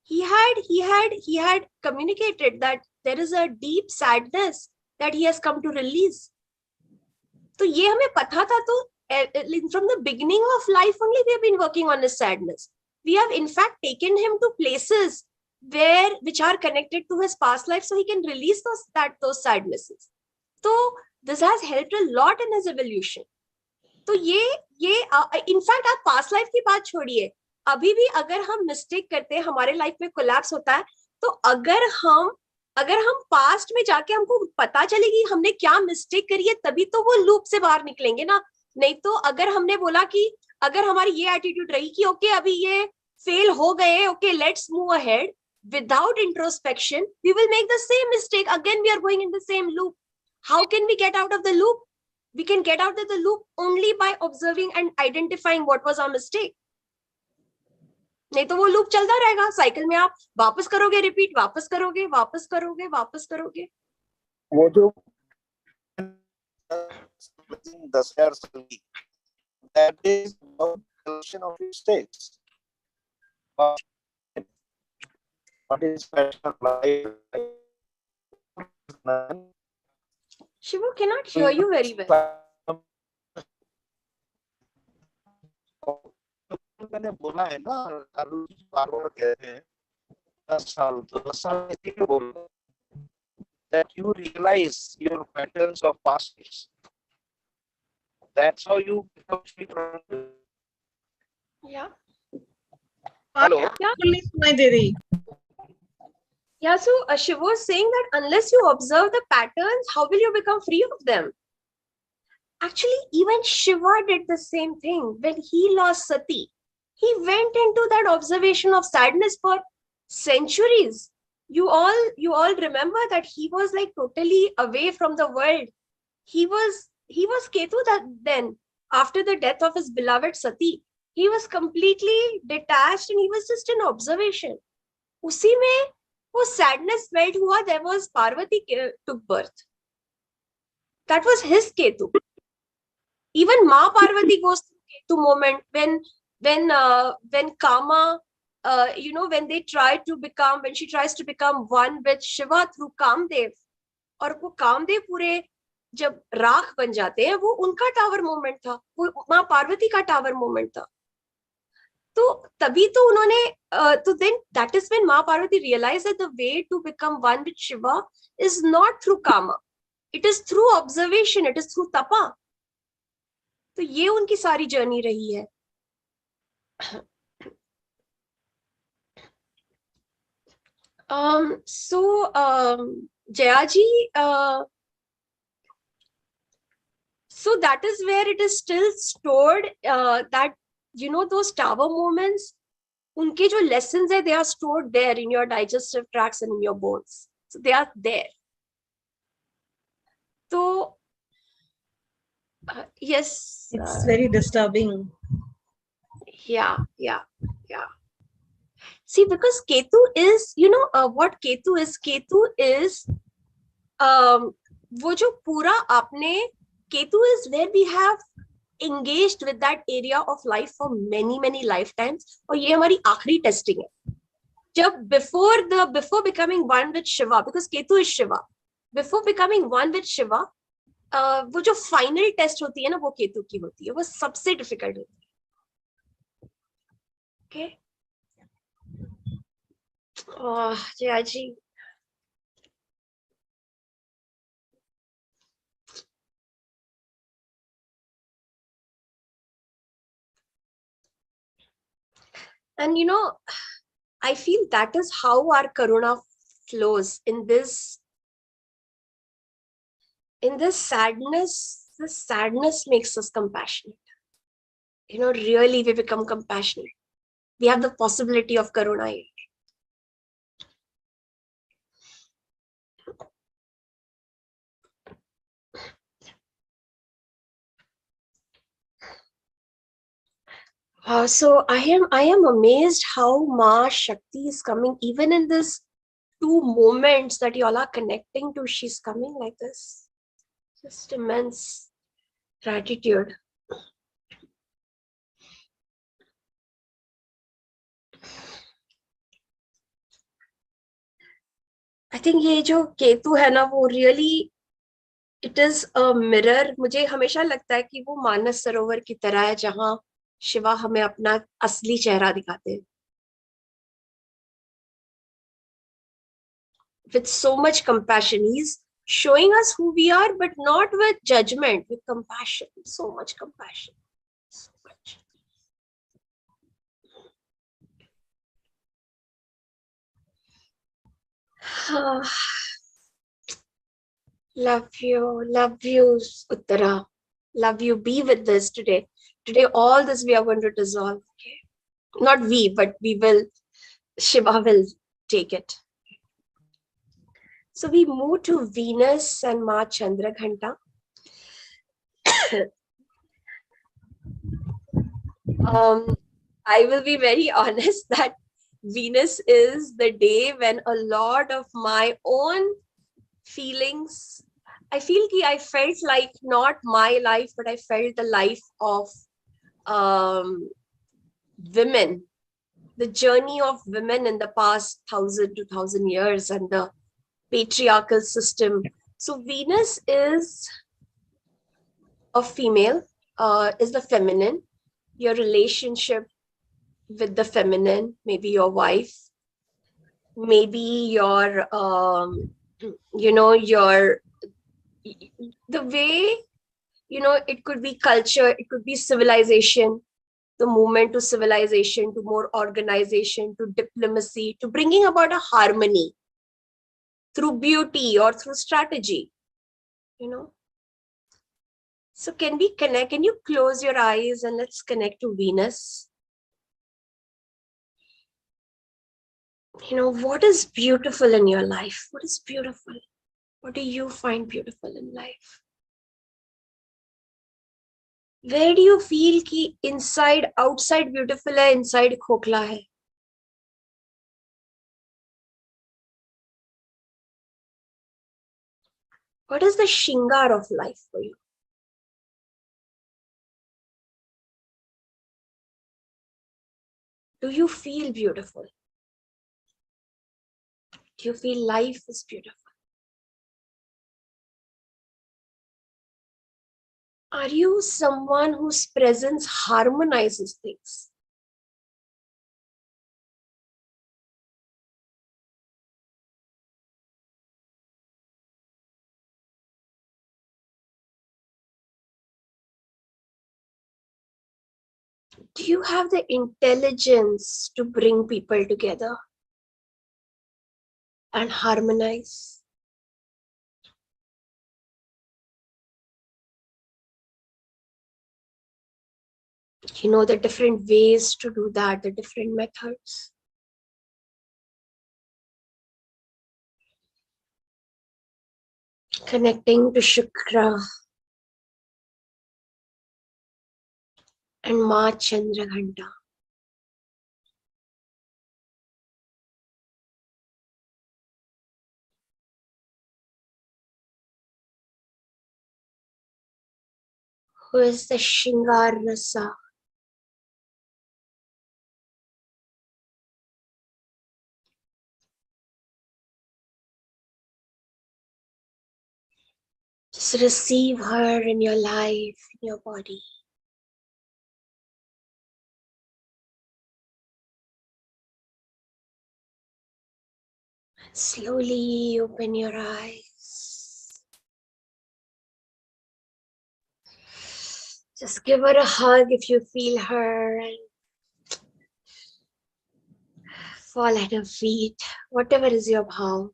he had communicated that there is a deep sadness that he has come to release. तो ये हमें पता था, तो from the beginning of life only we have been working on his sadness. We have in fact taken him to places which are connected to his past life, so he can release those sadnesses. So this has helped a lot in his evolution. तो ये in fact आप past life की बात छोड़िए, अभी भी अगर हम मिस्टेक करते हैं, हमारे लाइफ में कोलैप्स होता है, तो अगर हम पास्ट में जाके हमको पता चले कि हमने क्या मिस्टेक करी है, तभी तो वो लूप से बाहर निकलेंगे ना। नहीं तो अगर हमने बोला कि अगर हमारी ये एटीट्यूड रही कि ओके अभी ये फेल हो गए, okay let's move ahead, without introspection we will make the same mistake again. We are going in the same loop. How can we get out of the loop? We can get out of the loop only by observing and identifying what was our mistake. नहीं तो वो loop चलता रहेगा, cycle में आप वापस करोगे, repeat, वापस करोगे, वापस करोगे, वापस करोगे। वो जो 10,000 साल, that is about collection of mistakes. What is special life? Shivo cannot hear you very well. मैंने बोला है ना, बार-बार कहते हैं 10 साल इसीलिए बोल, that you realize your patterns of past lives. That's how you become free from it. Yeah. Hello. Yeah, so Shivo was saying that unless you observe the patterns, how will you become free of them? Actually, even Shiva did the same thing. When he lost Sati, he went into that observation of sadness for centuries. You all remember that he was like totally away from the world. He was Ketu that then, after the death of his beloved Sati, he was completely detached and he was just in observation. उसी में वो sadness felt हुआ, there was Parvati took birth. That was his Ketu. Even Ma Parvati goes through Ketu moment when Kama, when they try to become, when she tries to become one with Shiva through Kamdev, और वो कामदेव पूरे जब राख बन जाते हैं, वो उनका टावर मोमेंट था, वो माँ पार्वती का टावर मोमेंट था. तो तभी तो उन्होंने तो then that is when माँ Parvati realized that the way to become one with Shiva is not through Kama, it is through observation, it is through tapa. तो ये उनकी सारी जर्नी रही है. Jaya ji, so that is where it is still stored, that those tower moments, unke jo lessons hai, they are stored there in your digestive tracts and in your bones, so they are there. So yes, it's very disturbing. Yeah. See, because Ketu is, what Ketu is वो जो पूरा आपने, Ketu is where we have engaged with that area of life for many lifetimes, और ये हमारी आखिरी testing है. जब before becoming one with Shiva, because Ketu is Shiva, before becoming one with Shiva, वो जो final test होती है ना, वो Ketu की होती है, वो सबसे difficult होती है. Okay. Jaya ji. And I feel that is how our karuna flows in this sadness. This sadness makes us compassionate. Really we become compassionate. We have the possibility of karuna here. So I am amazed how Ma Shakti is coming, even in this 2 moments that you all are connecting to. She's coming like this. Just immense gratitude. I think ये जो केतु है ना, वो really it is a mirror. मुझे हमेशा लगता है कि वो मानस सरोवर की तरह है, जहां शिवा हमें अपना असली चेहरा दिखाते हैं. With so much compassion, he's showing us who we are, but not with judgment, with compassion. So much compassion. So much. Love you, Uttara. Love you. Be with this today. Today, all this we are going to dissolve. Okay? Not we, but we will. Shiva will take it. So we move to Venus and Ma Chandra Ghanta. I will be very honest that Venus is the day when a lot of my own feelings, I felt like not my life, but I felt the life of women, the journey of women in the past 1,000 to 2,000 years, and the patriarchal system. So Venus is a female, is the feminine. Your relationship with the feminine, maybe your wife, maybe your the way, it could be culture, it could be civilization, the movement to civilization, to more organization, to diplomacy, to bringing about a harmony through beauty or through strategy. So can we connect? Can you close your eyes and let's connect to Venus? What is beautiful in your life? What is beautiful? What do you find beautiful in life? Where do you feel ki inside, outside beautiful hai, inside खोखला hai? What is the shingar of life for you? Do you feel beautiful? Do you feel life is beautiful? Are you someone whose presence harmonizes things? Do you have the intelligence to bring people together and harmonize? You know the different ways to do that, the different methods. Connecting to Shukra and Ma Chandraghanta. Who is the Shingar Rasa? Just receive her in your life, in your body. Slowly open your eyes. Just give her a hug if you feel her and fall at her feet, whatever is your bhav.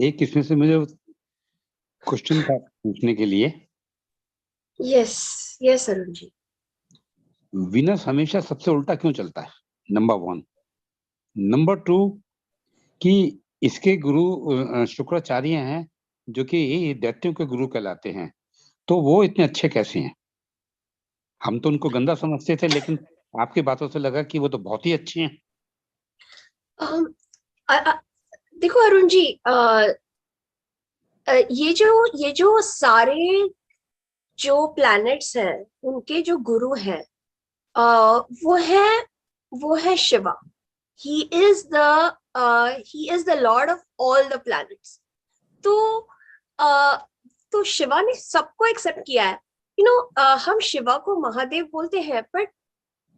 एक इसमें से मुझे question था पूछने के लिए। Yes, yes, Arun ji. Venus हमेशा सबसे उल्टा क्यों चलता है? नंबर 1। नंबर 2 कि इसके गुरु शुक्राचार्य हैं जो कि दैत्यों के गुरु कहलाते हैं, तो वो इतने अच्छे कैसे हैं? हम तो उनको गंदा समझते थे, लेकिन आपकी बातों से लगा कि वो तो बहुत ही अच्छे हैं। देखो अरुण जी, ये जो सारे जो प्लैनेट्स हैं उनके जो गुरु हैं वो है Shiva. He is the Lord of all the planets. तो शिवा ने सबको एक्सेप्ट किया है। हम शिवा को महादेव बोलते हैं, but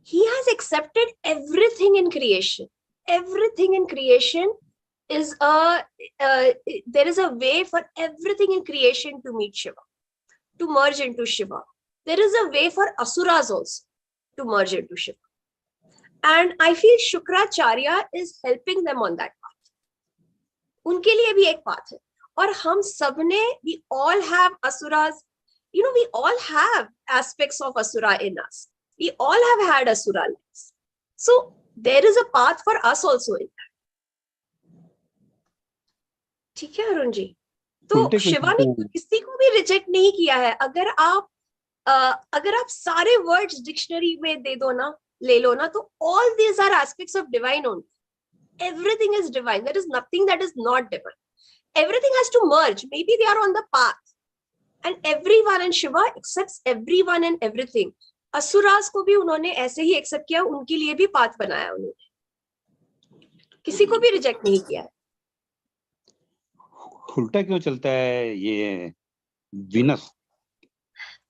he has accepted everything in creation. Everything in creation is there is a way for everything in creation to meet Shiva, to merge into Shiva. There is a way for asuras also to merge into Shiva. And I feel Shukracharya is helping them on that path. उनके लिए भी एक path है, और हम सबने, we all have asuras. We all have aspects of asura in us. We all have had asura lives. So there is a path for us also in that. ठीक है अरुण जी? तो शिवा ने किसी को भी रिजेक्ट नहीं किया है। अगर आप सारे वर्ड्स डिक्शनरी में दे दो ना, ले लो ना, तो all these are aspects of divine only. Everything is divine. There is nothing that is not divine. Everything has to merge. Maybe they are on the path. And everyone, and Shiva accepts everyone and everything. Asuras को भी उन्होंने ऐसे ही accept किया, उनके लिए भी path बनाया उन्होंने, किसी को भी रिजेक्ट नहीं किया है। उल्टा क्यों चलता है ये विनस?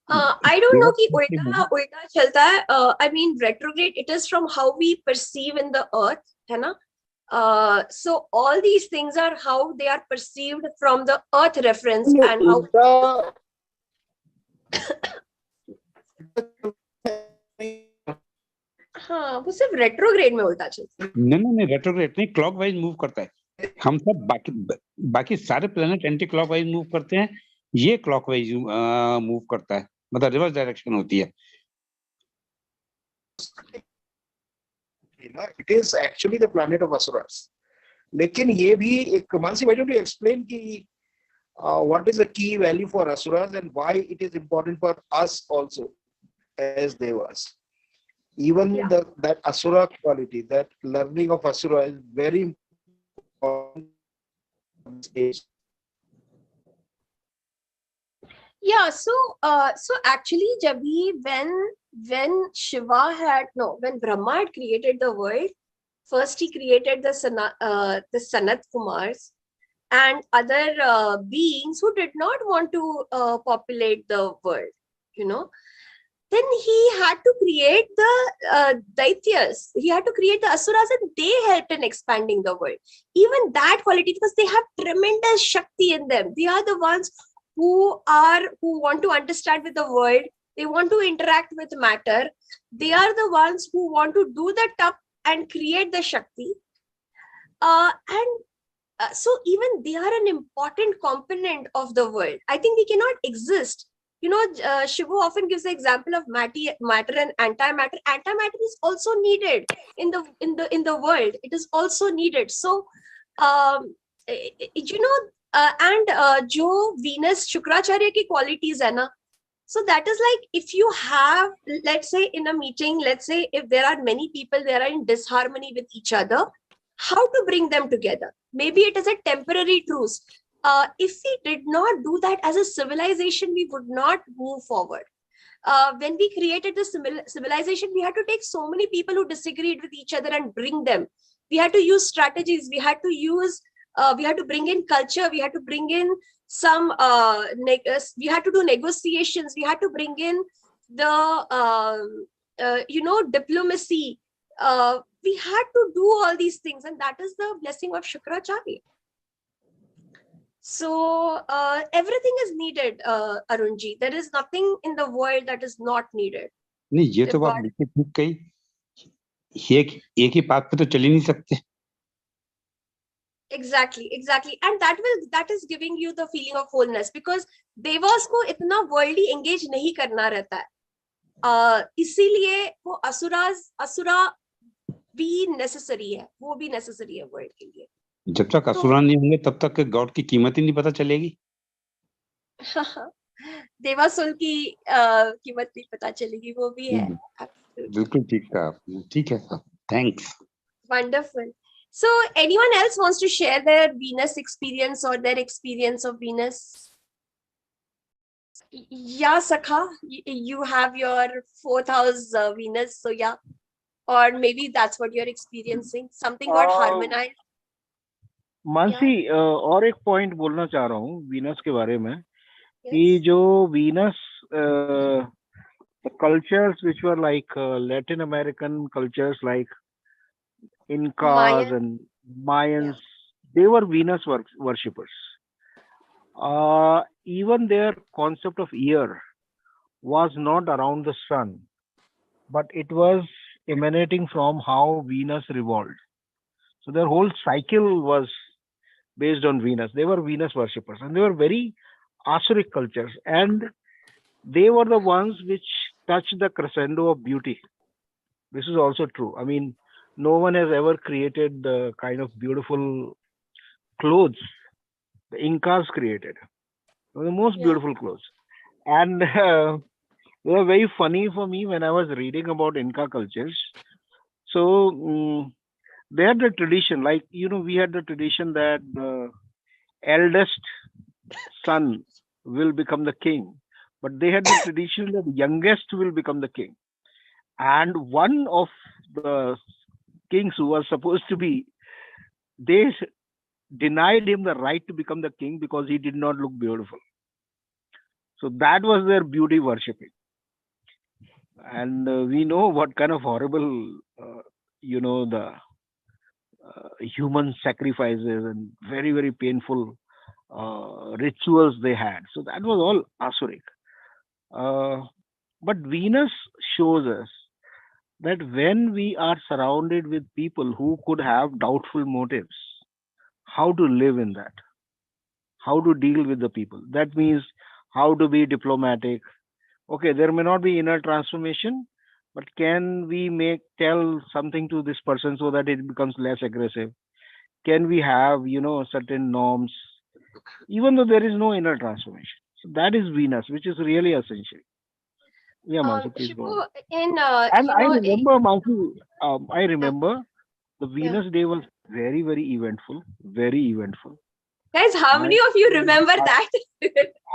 I don't know कि उल्टा चलता है। I mean retrograde, it is from how we perceive in the earth, है ना? So all these things are how they are perceived from the earth reference and how. हाँ, वो सिर्फ retrograde में उल्टा चलता है। नहीं, रेट्रोग्रेड नहीं, क्लॉकवाइज मूव करता है। हम सब बाकी सारे प्लैनेट एंटी क्लॉकवाइज मूव करते हैं, ये क्लॉकवाइज मूव करता है, मतलब रिवर्स डायरेक्शन होती है। It is actually the planet of asuras. लेकिन ये भी एक, Mansi, why don't you explain कि what is the key value for asuras and why it is important for us also as devas? Even Yeah. that Asura quality, that learning of Asura is very important at this age. Yeah, so actually, Jabhi, when Shiva had no, when Brahma had created the world, first he created the Sanat Kumars and other beings who did not want to populate the world, you know. Then he had to create the Daityas. He had to create the Asuras, and they helped in expanding the world. Even that quality, because they have tremendous Shakti in them. They are the ones who want to understand with the world. They want to interact with matter. They are the ones who want to do the tap and create the Shakti. And so even they are an important component of the world. I think we cannot exist. You know, Shivo often gives the example of matter and antimatter. Antimatter is also needed in the world. It is also needed. So, you know, and jo Venus Shukracharya ki qualities hai na. So that is like, if you have, let's say in a meeting, let's say if there are many people, they are in disharmony with each other, how to bring them together? Maybe it is a temporary truce. If we did not do that as a civilization, we would not move forward. When we created the civilization, we had to take so many people who disagreed with each other and bring them. We had to use strategies. We had to bring in culture. We had to bring in some, we had to do negotiations. We had to bring in the, diplomacy. We had to do all these things, and that is the blessing of Shukracharya. So everything is needed, Arunji. There is nothing in the world that is not needed. नहीं, ये तो बात बिल्कुल ठीक कही। एक ही बात पे तो चल ही नहीं सकते। Exactly, and that is giving you the feeling of wholeness, because devas को इतना worldly engage नहीं करना रहता है। इसीलिए वो असुरा भी necessary है, वो भी necessary है world के लिए। जब तक असुरा नहीं होंगे तब तक गॉड की कीमत ही नहीं पता चलेगी। देवासुर की कीमत नहीं पता चलेगी, वो भी है। बिल्कुल ठीक कहा। ठीक है sir, thanks. Wonderful. So anyone else wants to share their Venus experience or their experience of Venus? Yeah, Sakha, you have your 4th house Venus, so yeah. Or maybe that's what you're experiencing. Something got harmonized. Mansi, और एक point बोलना चाह रहा हूँ Venus के बारे में, कि जो Venus cultures which were like Latin American cultures like Incas and Mayans, they were Venus worshippers. Even their concept of year was not around the sun, but it was emanating from how Venus revolved. So their whole cycle was based on Venus. They were Venus worshippers, and they were very Asuric cultures, and they were the ones which touched the crescendo of beauty. This is also true. I mean, no one has ever created the kind of beautiful clothes the Incas created. They were the most beautiful clothes. And they were very funny for me when I was reading about Inca cultures. So they had the tradition, like, we had the tradition that the eldest son will become the king, but they had the tradition that the youngest will become the king. And one of the kings who was supposed to be, they denied him the right to become the king because he did not look beautiful. So that was their beauty worshipping. And we know what kind of horrible, the human sacrifices and very, very painful rituals they had. So that was all Asuric. But Venus shows us that when we are surrounded with people who could have doubtful motives, how to live in that, how to deal with the people. That means how to be diplomatic. Okay, there may not be inner transformation, but can we tell something to this person so that it becomes less aggressive? Can we have, certain norms, even though there is no inner transformation? So that is Venus, which is really essential. Yeah, Mansi, please go Shivu, on. in And you I know, remember, Mansi, I yeah, remember the yeah. Venus Day was very, very eventful. Very eventful. Guys, how I many of you remember I, that?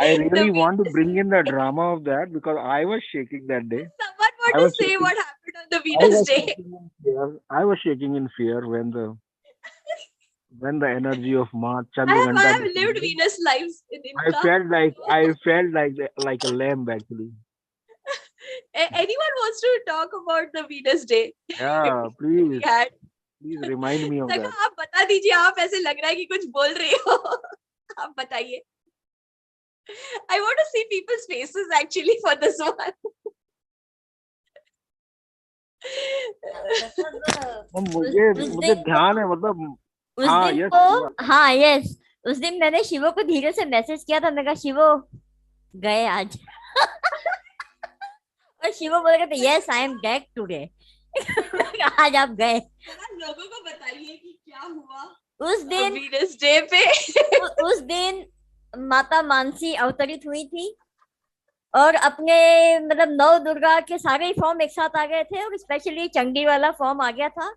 I The really want to Venus bring in the Day. drama of that because I was shaking that day. Someone want I to was say shaking. what happened on the I Venus was Day? shaking in fear. I was shaking in fear when the energy of Ma I Chandaganta have lived descended. Venus lives in I Inca. felt like a lamb actually. Anyone wants to talk about the Venus Day Yeah, we had? please remind me of सका that. आप बता दीजिए, आप ऐसे लग रहा है कि कुछ बोल रहे हो. आप बताइए. I want to see people's faces actually for this one. मुझे ध्यान है मतलब. उस हाँ दिन यस को हाँ यस उस दिन मैंने शिवो को धीरे से मैसेज किया था. मैं कहा शिवो गए आज. और शिवो बोल रहे थे yes I am back today. आज आप गए. लोगों को बताइए कि क्या हुआ उस दिन वीनस डे पे. उस दिन माता मानसी अवतरित हुई थी और अपने मतलब नौ दुर्गा के सारे फॉर्म एक साथ आ गए थे और स्पेशली चंडी वाला फॉर्म आ गया था.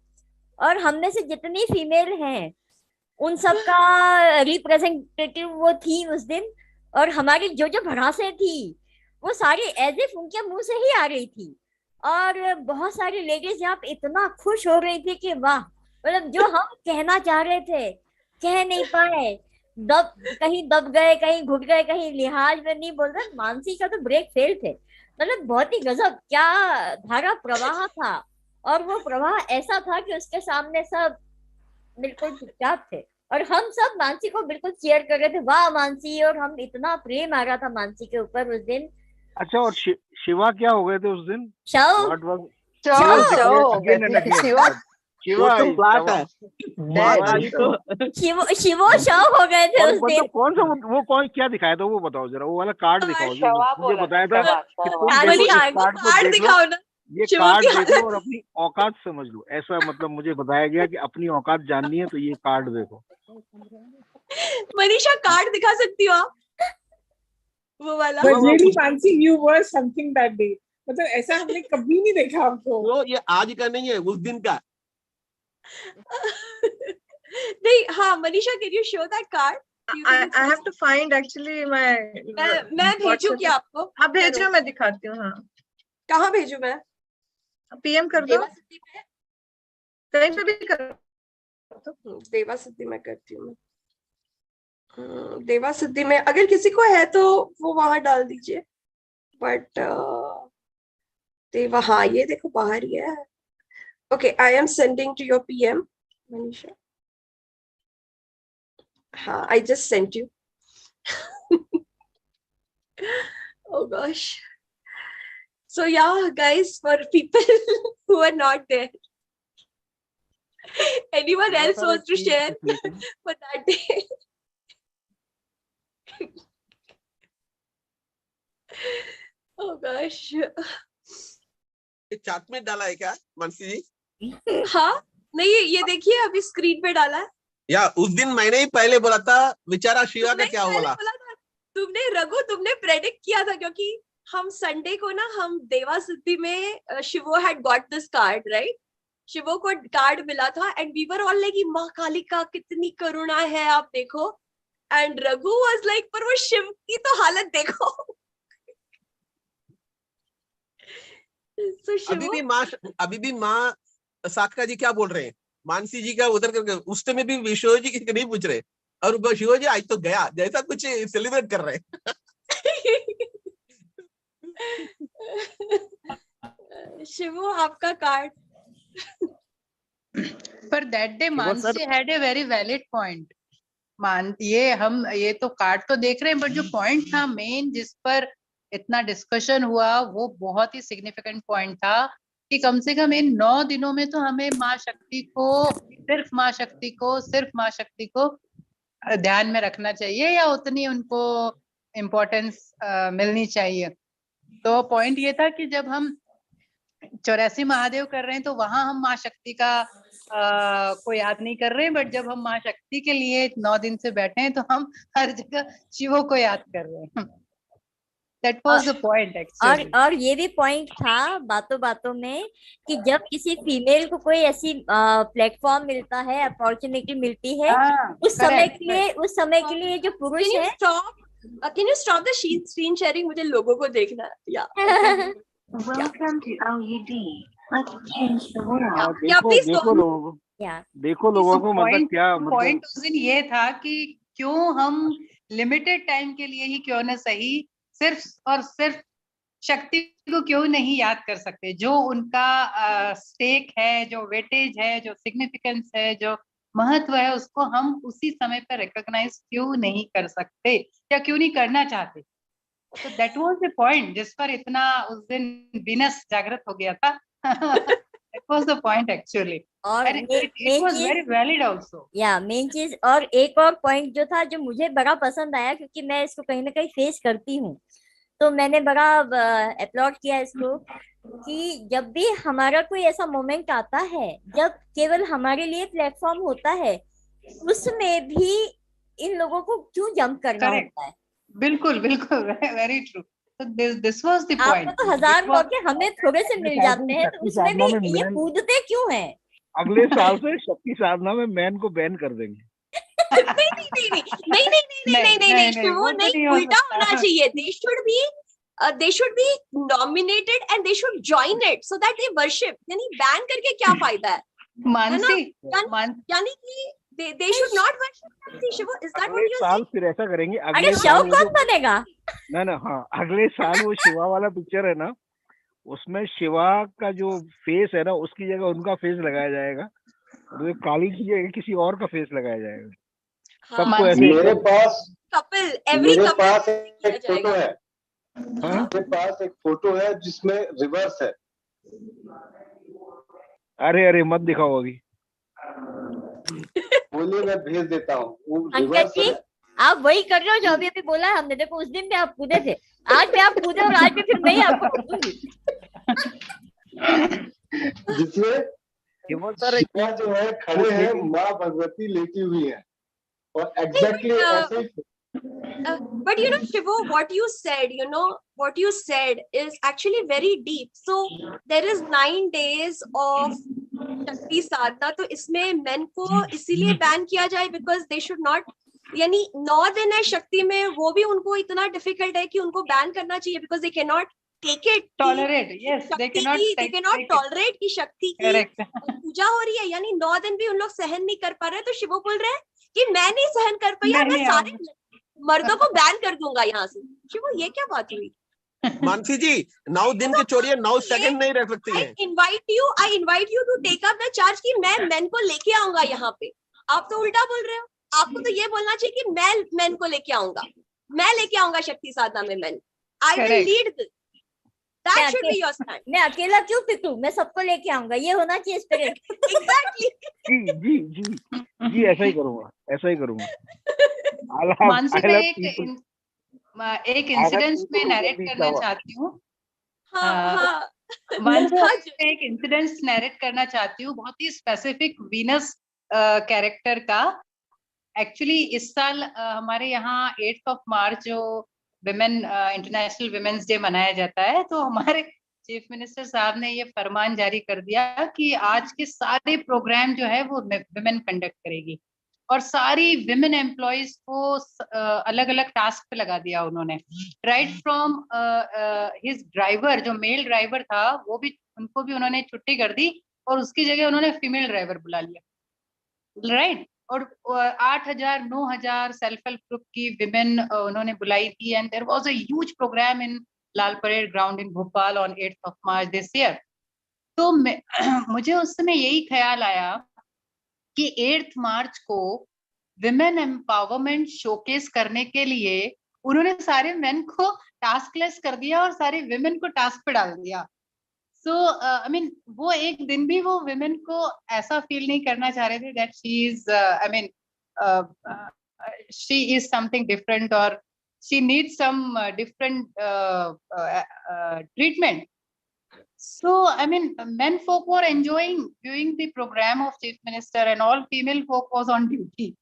और हमने से जितनी फीमेल हैं उन सब का रिप्रेजेंटेटिव वो थी उस दिन. और हमारी जो जो भड़ासें थी वो सारी एज इफ उनके मुंह से ही आ रही थी. और बहुत सारी लेडीज यहाँ पे इतना खुश हो रही थी कि वाह, मतलब जो हम कहना चाह रहे थे कह नहीं पाए. कहीं दब गए, कहीं घुट गए, कहीं लिहाज में नहीं बोल रहे. मानसी का तो ब्रेक फेल थे. मतलब बहुत ही गजब क्या धारा प्रवाह था. और वो प्रवाह ऐसा था कि उसके सामने सब बिल्कुल चुपचाप थे और हम सब मानसी को बिल्कुल चीयर कर रहे थे. वाह मानसी. और हम इतना प्रेम आ रहा था मानसी के ऊपर उस दिन. अच्छा और शिवा क्या हो गए थे उस दिन? शव What was शव हो गए again and थे. again. शिवा शिवा तो प्लाट है. शिवो शव हो गए थे उस दिन. मतलब कौन सा वो कौन क्या दिखाया था वो बताओ जरा. वो वाला कार्ड दिखाओ. मुझे बताया था कि तुम देखो इस कार्ड को कार्ड देख लो. दिखाओ ना. ये शिवो कार्ड की देखो हालत. और अपनी औकात समझ लो. ऐसा मतलब मुझे बताया गया कि अपनी औकात जाननी है तो ये कार्ड देखो. मनीषा कार्ड दिखा सकती हो आप? वो वाला. But really fancy you were something that day. मतलब ऐसा हमने कभी नहीं देखा आपको. वो ये आज का नहीं है, उस दिन का. नहीं, हाँ Manisha, can you show that card? I have to find actually my. मैं भेजूं क्या आपको? आप भेजो, मैं दिखाती हूँ. हाँ कहाँ भेजूं मैं? पीएम कर दो. कहीं पे भी करो. देवा सिद्धि में करती हूँ. देवा सिद्धि में अगर किसी को है तो वो वहां डाल दीजिए. बट देवा, हाँ ये देखो बाहर ही है. Okay, I am sending to your PM Manisha. हाँ, I just sent you. Oh gosh. So yeah, guys, for people who are not there, anyone else wants to share for that day? Oh gosh. ये chart में डाला है क्या मानसी जी? हाँ, नहीं ये देखिए अभी स्क्रीन पे डाला है. या उस दिन मैंने ही पहले बोला था बेचारा शिवा का क्या बोला. तुमने रघु, तुमने प्रेडिक्ट किया था क्योंकि हम संडे को ना हम देवा सिद्धि में Shivo had got this card, right? Shivo को कार्ड मिला था and we were all like माँ कालिका कितनी करुणा है, आप देखो. एंड रघु वाज लाइक पर वो शिव की तो हालत देखो. So, अभी भी माँ साका जी क्या बोल रहे हैं मानसी जी का उधर करके. उस समय भी विश्व जी की नहीं पूछ रहे और शिव जी आज तो गया जैसा कुछ सेलिब्रेट कर रहे हैं. शिवो आपका कार्ड. पर that day Mansi had a very valid point. ये तो कार्ड तो देख रहे हैं बट जो पॉइंट था मेन जिस पर इतना डिस्कशन हुआ वो बहुत ही सिग्निफिकेंट पॉइंट था कि कम से कम इन 9 दिनों में तो हमें माँ शक्ति को सिर्फ माँ शक्ति को ध्यान में रखना चाहिए या उतनी उनको इम्पोर्टेंस मिलनी चाहिए. तो पॉइंट ये था कि जब हम 84 महादेव कर रहे हैं तो वहां हम माँ शक्ति का को याद नहीं कर रहे हैं. बट जब हम माँ शक्ति के लिए 9 दिन से बैठे हैं तो हम हर जगह शिवो को याद कर रहे हैं. That was the point actually. और ये भी पॉइंट था बातों बातों में कि जब किसी फीमेल को कोई ऐसी प्लेटफॉर्म मिलता है, अपॉर्चुनिटी मिलती है, उस समय के लिए जो पुरुष है, Can you stop the screen sharing? मुझे लोगों को देखना है. Yeah. Welcome to LED. Let's change the world. देखो लोगों को मतलब क्या पॉइंट उस दिन ये था कि क्यों हम लिमिटेड टाइम के लिए ही क्यों न सही सिर्फ और सिर्फ शक्ति को क्यों नहीं याद कर सकते, जो उनका स्टेक है, जो वेटेज है, जो सिग्निफिकेंस है, जो महत्व है, उसको हम उसी समय पर रिकॉग्नाइज क्यों नहीं कर सकते या क्यों नहीं करना चाहते. तो दैट वाज द पॉइंट जिस पर इतना उस दिन वीनस जागृत हो गया था. That was the point actually. और it was very valid also. Main चीज. और एक और पॉइंट जो था, जो मुझे बड़ा पसंद आया, क्योंकि मैं इसको कहीं ना कहीं फेस करती हूँ, तो मैंने बड़ा अपलॉड किया इसको, कि जब भी हमारा कोई ऐसा मोमेंट आता है जब केवल हमारे लिए प्लेटफॉर्म होता है, उसमें भी इन लोगों को क्यों जंप करना होता है. बिल्कुल बिल्कुल, very true. So this was the point. आपको तो 1000 मौके हमें थोड़े से मिल जाते हैं, तो उसमें भी ये कूदते क्यों हैं? अगले साल से शक्ति साधना में मैन को बैन कर देंगे. नहीं, शिवो, नहीं, उल्टा होना चाहिए. They should be nominated and they should join it so that they worship. यानी बैन करके क्या फायदा है? मानसी, यानी कि they should not worship. Shivo, is that what you're saying? फिर ऐसा करेंगे, अगले साल कौन बनेगा? ना हाँ, अगले साल वो शिवा वाला पिक्चर है ना, उसमें शिवा का जो फेस है ना, उसकी जगह उनका फेस लगाया जाएगा, और काली की जगह किसी और का फेस लगाया जाएगा. सबको ऐसे. मेरे पास एक फोटो है. मेरे पास एक फोटो है जिसमें रिवर्स है. अरे मत दिखाओ अभी. बोलिए, मैं भेज देता हूँ. अंकल जी, आप वही कर रहे हो जो अभी बोला है हमने. देखो, उस दिन भी आप कूदे थे, आज भी आप कूदे, और आज भी फिर नहीं आपको रोकूंगी. जिसमें शिवा जो है खड़े हैं, माँ भगवती लेटी हुई है, और एग्जैक्टली ऐसे ही. But Shivo, what you said is actually very deep. So there is 9 days of Shakti Sadhana. तो इसमें men को इसीलिए बैन किया जाए because they should not, यानी 9 दिन है शक्ति में, वो भी उनको इतना डिफिकल्ट है कि उनको बैन करना चाहिए because they cannot take it. Tolerate, yes, they cannot tolerate कि शक्ति की पूजा हो रही है, यानी 9 दिन भी उन लोग सहन नहीं कर पा रहे. तो शिवो बोल रहे हैं कि मैं नहीं सहन कर पाई, मैं सारे मर्दों को बैन कर दूंगा यहाँ से. शिवो, ये क्या बात हुई? मानसी जी, 9 दिन के छोड़िए, 9 सेकंड नहीं रह सकती है. I invite you to take up the charge कि मैं मैन को लेके आऊंगा यहाँ पे. आप तो उल्टा बोल रहे हो. आपको तो ये बोलना चाहिए कि मैं मैन को लेके आऊंगा, मैं लेके आऊंगा शक्ति साधना में man. I will lead this. That should be your stand. मैं अकेला क्यों फिकूं, मैं सबको लेके आऊंगा, ये होना चाहिए स्पिरिट. Exactly. जी, ऐसा ही करूंगा. मानसी, मैं एक इंसिडेंस में नैरेट करना चाहती हूँ. मानसी, एक इंसिडेंस नैरेट करना चाहती हूँ, बहुत ही स्पेसिफिक वीनस कैरेक्टर का. एक्चुअली इस साल हमारे यहाँ 8 मार्च जो इंटरनेशनल विमेन्स डे मनाया जाता है, तो हमारे चीफ मिनिस्टर साहब ने ये फरमान जारी कर दिया कि आज के सारे प्रोग्राम जो है वो विमेन कंडक्ट करेगी, और सारी विमेन एम्प्लॉयज को अलग अलग टास्क पे लगा दिया उन्होंने. राइट फ्रॉम हिज ड्राइवर, जो मेल ड्राइवर था, उनको भी उन्होंने छुट्टी कर दी, और उसकी जगह उन्होंने फीमेल ड्राइवर बुला लिया. राइट. और 8,000 9,000 सेल्फ हेल्प ग्रुप की विमेन उन्होंने बुलाई थी, and there was a huge programme in Lal parade ground in Bhopal on 8 March this year. तो मुझे उस समय यही ख्याल आया कि 8 मार्च को विमेन एम्पावरमेंट शोकेस करने के लिए उन्होंने सारे मेन को टास्कलेस कर दिया और सारे विमेन को टास्क पे डाल दिया. सो आई मीन, वो एक दिन भी वो विमेन को ऐसा फील नहीं करना चाह रहे थे that she is, I mean, she is something different, और she needs some different treatment. So, I mean, men folk were enjoying viewing the program of Chief Minister, and all female folk was on duty.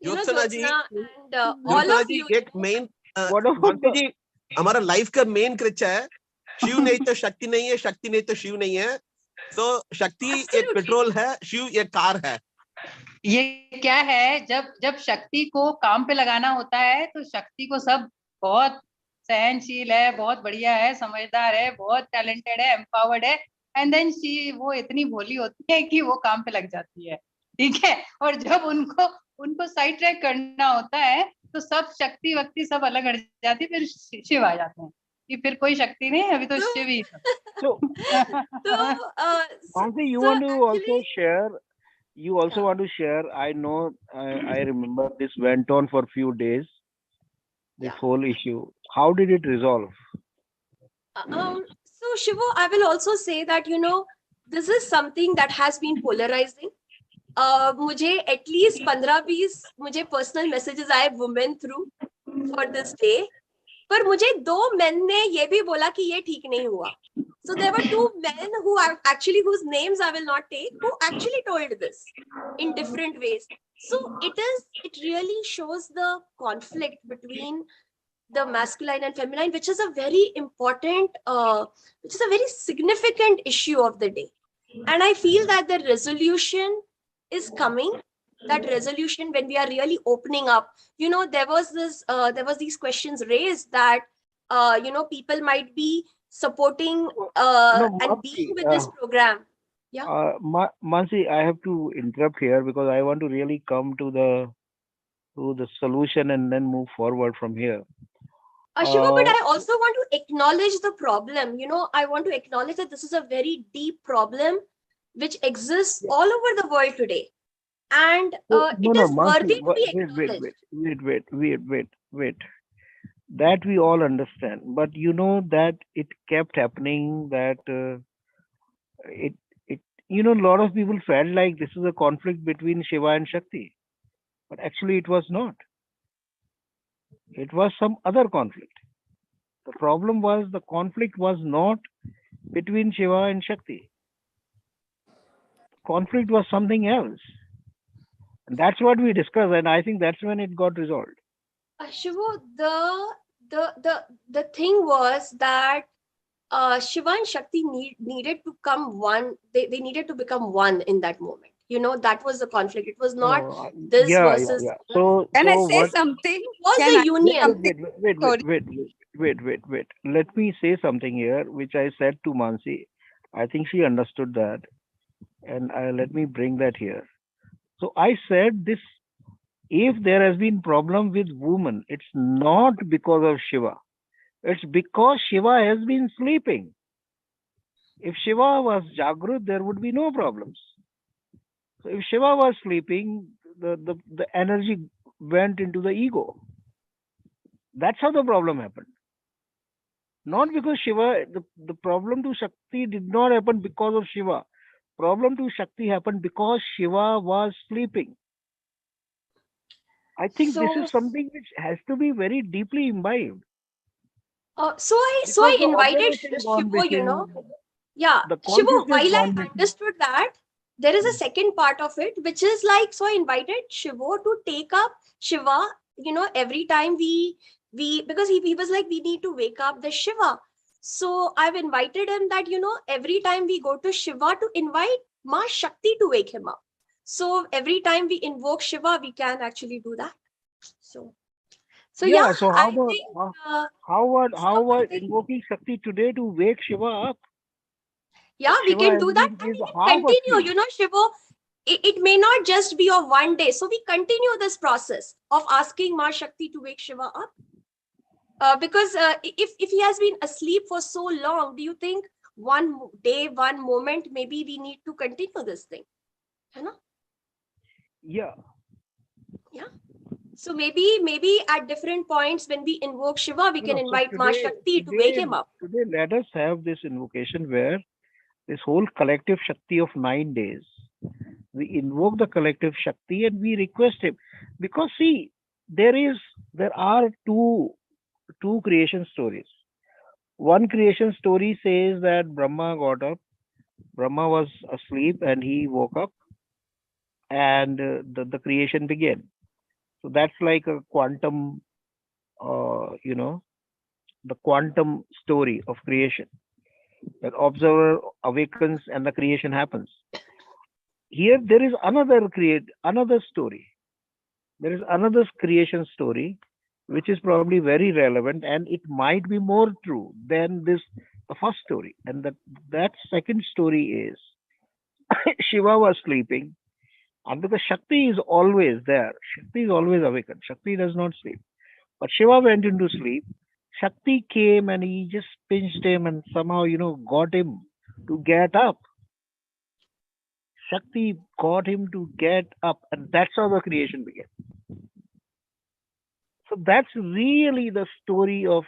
Jyotsna ji, and all Jyotsna of ji, you. एक main What about Mansi ji, हमारा life का main क्रिचा है, शिव नहीं तो शक्ति नहीं है, शक्ति नहीं तो शिव नहीं है। तो शक्ति एक पेट्रोल है, शिव एक कार है। ये क्या है, जब शक्ति को काम पे लगाना होता है तो शक्ति को सब बहुत सहनशील है, बहुत बढ़िया है, समझदार है, बहुत टैलेंटेड है, एम्पावर्ड है, एंड देन वो इतनी भोली होती है कि वो काम पे लग जाती है, ठीक है। और जब उनको साइड ट्रैक करना होता है तो सब शक्ति वक्ति सब अलग हट जाती है, फिर शिव आ जाते हैं कि फिर कोई शक्ति नहीं, अभी तो शिव ही है। So, Mansi, you want to also share? You also want to share? I know. I remember this went on for a few days. This whole issue. How did it resolve? So Shivo, I will also say that this is something that has been polarizing. मुझे at least 15-20 मुझे personal messages आए women through for this day. पर मुझे 2 men ने ये भी बोला कि ये ठीक नहीं हुआ. So there were 2 men who are actually, whose names I will not take, who actually told this in different ways. So it really shows the conflict between the masculine and feminine, which is a very important, which is a very significant issue of the day. And I feel that the resolution is coming. That resolution, when we are really opening up, there was these questions raised that people might be supporting and being with this program. Yeah. Mansi, I have to interrupt here because I want to really come to the solution and then move forward from here. Shiva, but I also want to acknowledge the problem. I want to acknowledge that this is a very deep problem which exists all over the world today. And it is worthy to be acknowledged. Wait. That we all understand, but that it kept happening, that a lot of people felt like this is a conflict between Shiva and Shakti, but actually it was not. It was some other conflict. The problem was the conflict was not between Shiva and Shakti. Conflict was something else. And that's what we discussed, and I think that's when it got resolved. Shiva, the thing was that Shiva and Shakti needed to come one. They needed to become one in that moment. That was the conflict. It was not this versus. Yeah. So, Can I say what, something? It was a union. Wait. Let me say something here, which I said to Mansi. I think she understood that, and let me bring that here. So I said this: if there has been problem with women, it's not because of Shiva. It's because Shiva has been sleeping. If Shiva was Jagrut, there would be no problems. So if Shiva was sleeping, the energy went into the ego. That's how the problem happened. Not because Shiva, the problem to Shakti did not happen because of Shiva. Problem to Shakti happened because Shiva was sleeping. I think this is something which has to be very deeply imbibed. So I invited Shivo, Yeah, Shivo, while I understood that, there is a second part of it, which is like, so I invited Shivo to take up Shiva, every time because he was like, we need to wake up the Shiva. So I've invited him that, every time we go to Shiva, to invite Ma Shakti to wake him up. So every time we invoke Shiva, we can actually do that. So how about invoking Shakti today to wake Shiva up? Yeah, we can do that. Continue, Shivo. It may not just be of one day. So we continue this process of asking Ma Shakti to wake Shiva up. Because if he has been asleep for so long, do you think one day, one moment, maybe we need to continue this thing? Yeah. So maybe at different points when we invoke Shiva, we can invite Ma Shakti to wake him up. Today, let us have this invocation where this whole collective Shakti of 9 days, we invoke the collective Shakti and we request him. Because see, there are two creation stories. One creation story says that Brahma got up, Brahma was asleep and he woke up and the creation began. So that's like a quantum, the quantum story of creation. That observer awakens and the creation happens. Here there is another story. There is another creation story, which is probably very relevant, and it might be more true than the first story. And that second story is Shiva was sleeping, and because Shakti is always there, Shakti is always awakened. Shakti does not sleep. But Shiva went into sleep. Shakti came and he just pinched him and somehow, got him to get up. Shakti got him to get up, and that's how the creation began. So that's really the story of,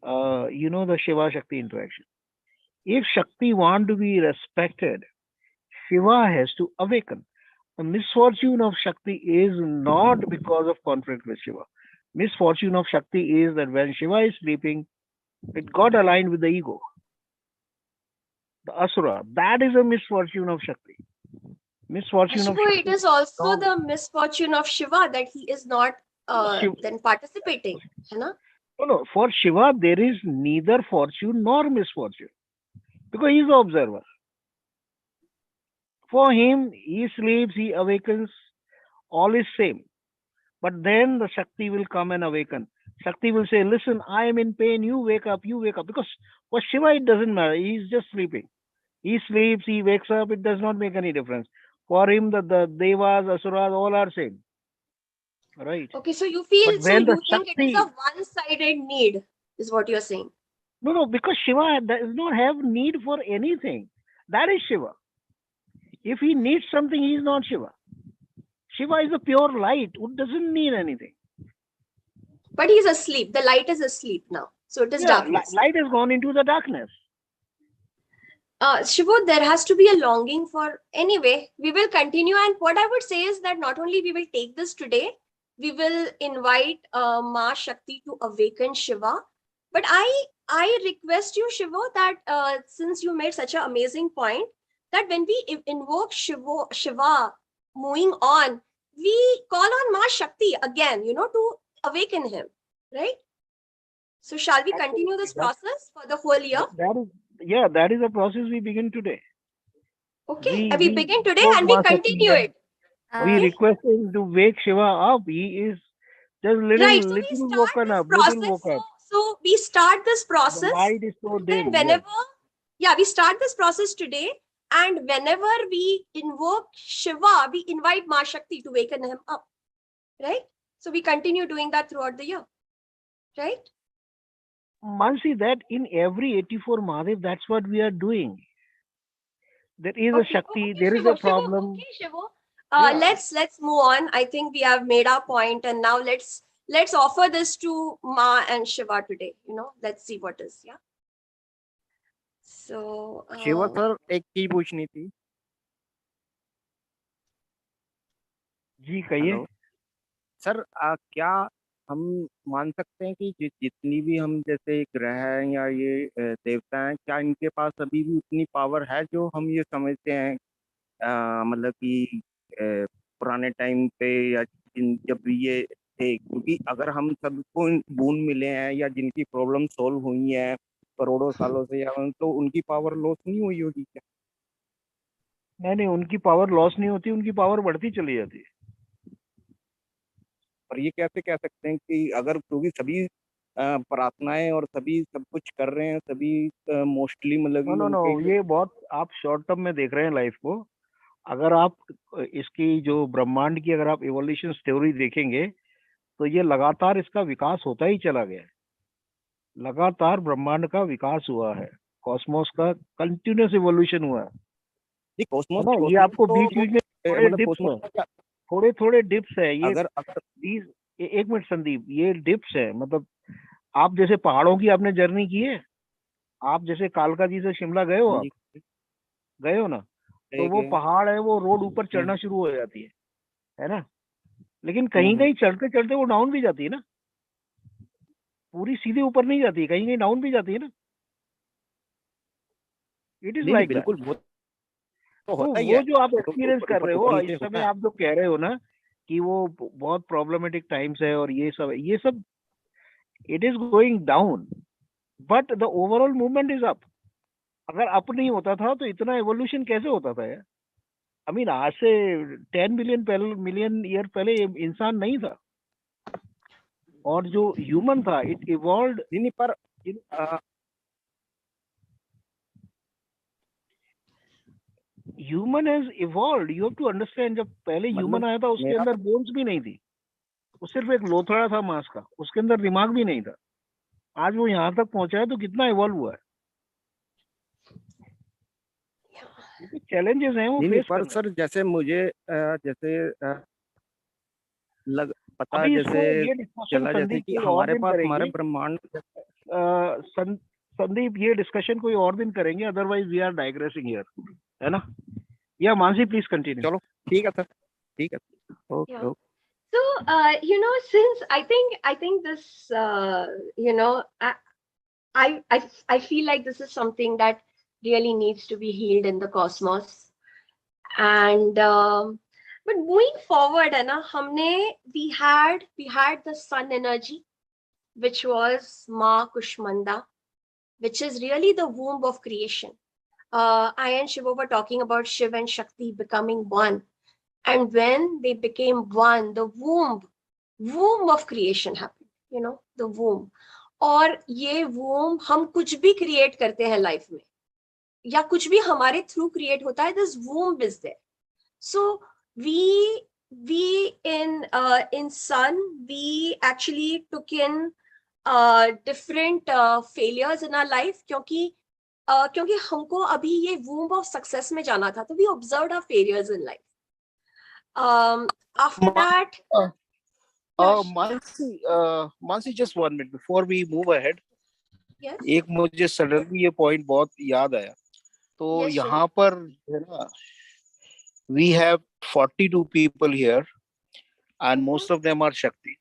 the Shiva Shakti interaction. If Shakti want to be respected, Shiva has to awaken. The misfortune of Shakti is not because of conflict with Shiva. Misfortune of Shakti is that when Shiva is sleeping, it got aligned with the ego, the Asura. That is a misfortune of Shakti. Misfortune of Shiva, Shakti. it is also the misfortune of Shiva that he is not then participating. No. For Shiva, there is neither fortune nor misfortune because he is the observer. For him, he sleeps, he awakens, all is same. But then the Shakti will come and awaken. Shakti will say, listen, I am in pain, you wake up. Because for Shiva, it doesn't matter. He is just sleeping. He sleeps, he wakes up, it does not make any difference. For him, the Devas, Asuras, all are same. Right? Okay, so you feel, but when you think it is a one-sided need, is what you're saying? No, because Shiva does not have need for anything. That is Shiva. If he needs something, he is not Shiva. Shiva is a pure light. It doesn't need anything. But he's asleep. The light is asleep now. So it is darkness. Light has gone into the darkness. Shivo, there has to be a longing for... Anyway, we will continue. And what I would say is that not only we will take this today, we will invite Ma Shakti to awaken Shiva. But I request you, Shivo, that since you made such an amazing point, that when we invoke Shiva moving on, we call on Ma Shakti again, to awaken him, right? So shall we continue this process for the whole year? That is a process we begin today. Okay, we begin today and we continue it. We request him to wake Shiva up. He is just little woken up, little woke up. So we start this process. The light is so dim. Whenever, we start this process today. And whenever we invoke Shiva, we invite Ma Shakti to waken him up, right? So we continue doing that throughout the year, right? Mansi, that in every 84 Mahadev, that's what we are doing. There is a Shakti, there is a problem. Shivo. Let's move on. I think we have made our point, and now let's offer this to Ma and Shiva today. Let's see what is, So, Shiva sir एक चीज पूछनी थी जी कहिए sir क्या हम मान सकते हैं कि जितनी भी हम जैसे ग्रह हैं या ये देवता हैं क्या इनके पास अभी भी उतनी पावर है जो हम ये समझते हैं मतलब कि पुराने टाइम पे या जब ये थे क्योंकि अगर हम सबको बून मिले हैं या जिनकी प्रॉब्लम सॉल्व हुई है करोड़ों सालों से या तो उनकी पावर लॉस नहीं हुई होगी क्या? नहीं उनकी पावर लॉस नहीं होती, उनकी पावर बढ़ती चली जाती है। और ये कैसे कह सकते हैं कि अगर क्योंकि सभी प्रार्थनाएं और सभी सब कुछ कर रहे हैं सभी मोस्टली मतलब नो ये बहुत आप शॉर्ट टर्म में देख रहे हैं लाइफ को। अगर आप इसकी जो ब्रह्मांड की अगर आप इवोल्यूशन थ्योरी देखेंगे तो ये लगातार इसका विकास होता ही चला गया है। लगातार ब्रह्मांड का विकास हुआ है, कॉस्मोस का कंटिन्यूअस इवोल्यूशन हुआ है। ये आपको बीच में थोड़े डिप्स है ये अगर एक मिनट संदीप, ये डिप्स है मतलब आप जैसे पहाड़ों की आपने जर्नी की है, आप जैसे कालका जी से शिमला गए हो, आप गए हो ना, तो वो पहाड़ है वो रोड ऊपर चढ़ना शुरू हो जाती है ना, लेकिन कहीं कहीं चढ़ते चढ़ते वो डाउन भी जाती है ना, पूरी सीधे ऊपर नहीं जाती है, कहीं कहीं डाउन भी जाती है ना। इट इज लाइक बिल्कुल वो जो आप एक्सपीरियंस कर रहे हो इस समय, आप जो कह रहे हो ना कि वो बहुत प्रॉब्लमेटिक टाइम्स है और ये सब it is going down, but the overall movement is up. अगर अप नहीं होता था तो इतना एवोल्यूशन कैसे होता था यार? आई मीन आज से 10 मिलियन ईयर पहले ये इंसान नहीं था, और जो ह्यूमन था इट इवॉल्व्ड. नहीं पर human has evolved. You have to understand. जब पहले ह्यूमन आया था उसके अंदर बोन्स भी नहीं थी, वो सिर्फ एक लोथड़ा था मांस का, उसके अंदर दिमाग भी नहीं था. आज वो यहाँ तक पहुंचा है तो कितना इवॉल्व हुआ है. चैलेंजेस हैं वो फेस पर करने. सर जैसे मुझे जैसे पता अभी जैसे ये डिस्कशन चला जैसे संदीप कि कोई और हमारे दिन पास हमारे करेंगे. ब्रह्मांड संदीप ये डिस्कशन कोई और दिन करेंगे, otherwise we are digressing here, है ना? या मानसी प्लीज कंटिन्यू. चलो ठीक है सर, ठीक है. Okay Yeah. So, since I think this, I feel like this is something that really needs to be healed in the cosmos. And but moving forward, है ना, we had the sun energy, which was Ma Kushmanda, which is really the womb of creation. I and Shivo were talking about Shiv and Shakti becoming one. And when they became one, the womb of creation happened, the womb. और ये womb हम कुछ भी create करते हैं life में, या कुछ भी हमारे through create होता है, this womb is there. So we in sun, we actually took in different failures in our life, क्योंकि हमको अभी ये womb of success में जाना था, तो we observed our failures in life. After that, Mansi, just 1 minute before we move ahead. Yes. एक मुझे सडनली ये पॉइंट बहुत याद आया. तो Yes, यहाँ पर है ना, we have 42 people here and most of them are Shakti.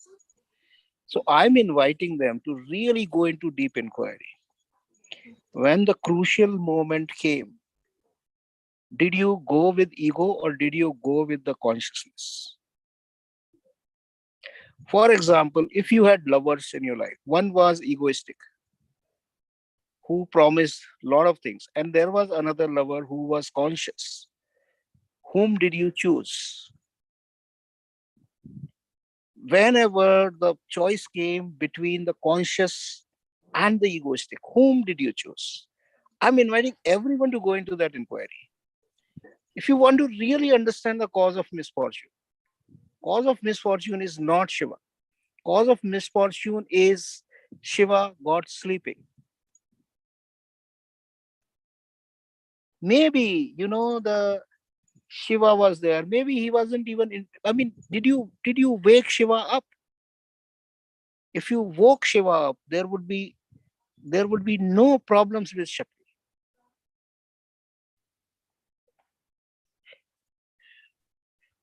So I'm inviting them to really go into deep inquiry. When the crucial moment came, did you go with ego or did you go with the consciousness? For example, if you had lovers in your life, one was egoistic, who promised a lot of things, and there was another lover who was conscious. Whom did you choose? Whenever the choice came between the conscious and the egoistic, whom did you choose? I'm inviting everyone to go into that inquiry. If you want to really understand the cause of misfortune is not Shiva. Cause of misfortune is Shiva got sleeping. Maybe, the Shiva was there. Maybe he wasn't even did you wake Shiva up? If you woke Shiva up, there would be no problems with Shakti.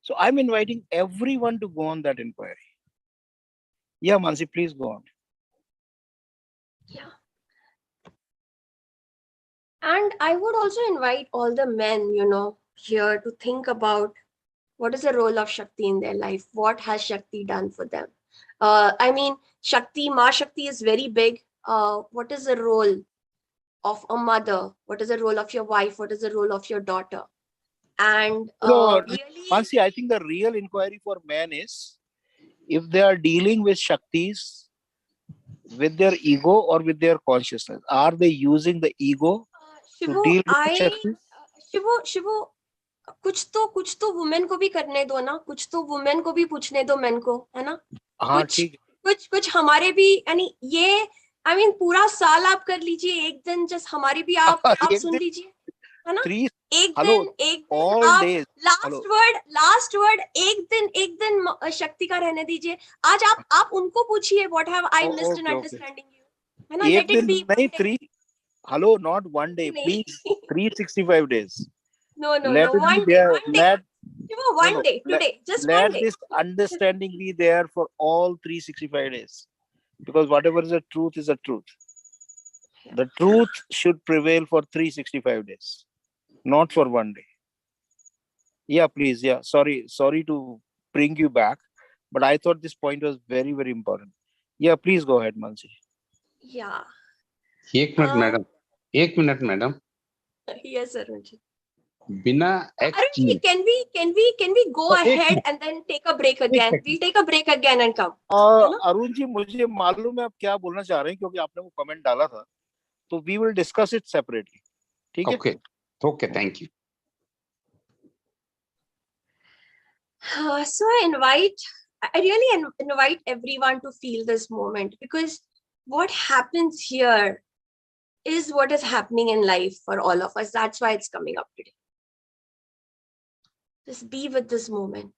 So I'm inviting everyone to go on that inquiry. Yeah, Mansi, please go on. Yeah. And I would also invite all the men, here to think about what is the role of Shakti in their life. What has Shakti done for them? Shakti, Ma Shakti is very big. What is the role of a mother? What is the role of your wife? What is the role of your daughter? And really, Mansi, I think the real inquiry for men is if they are dealing with Shaktis with their ego or with their consciousness. Are they using the ego to deal with Shaktis? Shivo, कुछ तो women को भी करने दो ना, कुछ तो women को भी पूछने दो मेन को, है ना? हाँ, ठीक है. कुछ हमारे भी, ये पूरा साल आप कर लीजिए, एक दिन जस्ट हमारी भी आप सुन लीजिए, है ना? एक दिन आप लास्ट वर्ड एक दिन शक्ति का रहने दीजिए. आज आप उनको पूछिए, what have I missed in understanding you, है ना? लेट इट बी नहीं 3. Hello, not 1 day, please. 365 days. No. One day. Today, just let 1 day. This understanding be there for all 365 days. Because whatever is the truth is the truth. The truth should prevail for 365 days, not for 1 day. Yeah, please. Yeah, sorry to bring you back, but I thought this point was very, very important. Yeah, please go ahead, Mansi. Yeah. एक minute madam. Yes, Arunji. बिना Arunji, can we go ahead and then take a break again? We'll take a break again and come. Arun ji, मुझे मालूम है आप क्या बोलना चाह रहे हैं, क्योंकि आपने वो कमेंट डाला था, तो we will discuss it separately. ठीक है? Okay, thank you. So I really invite everyone to feel this moment, because what happens here is what is happening in life for all of us. That's why it's coming up today. Just be with this moment.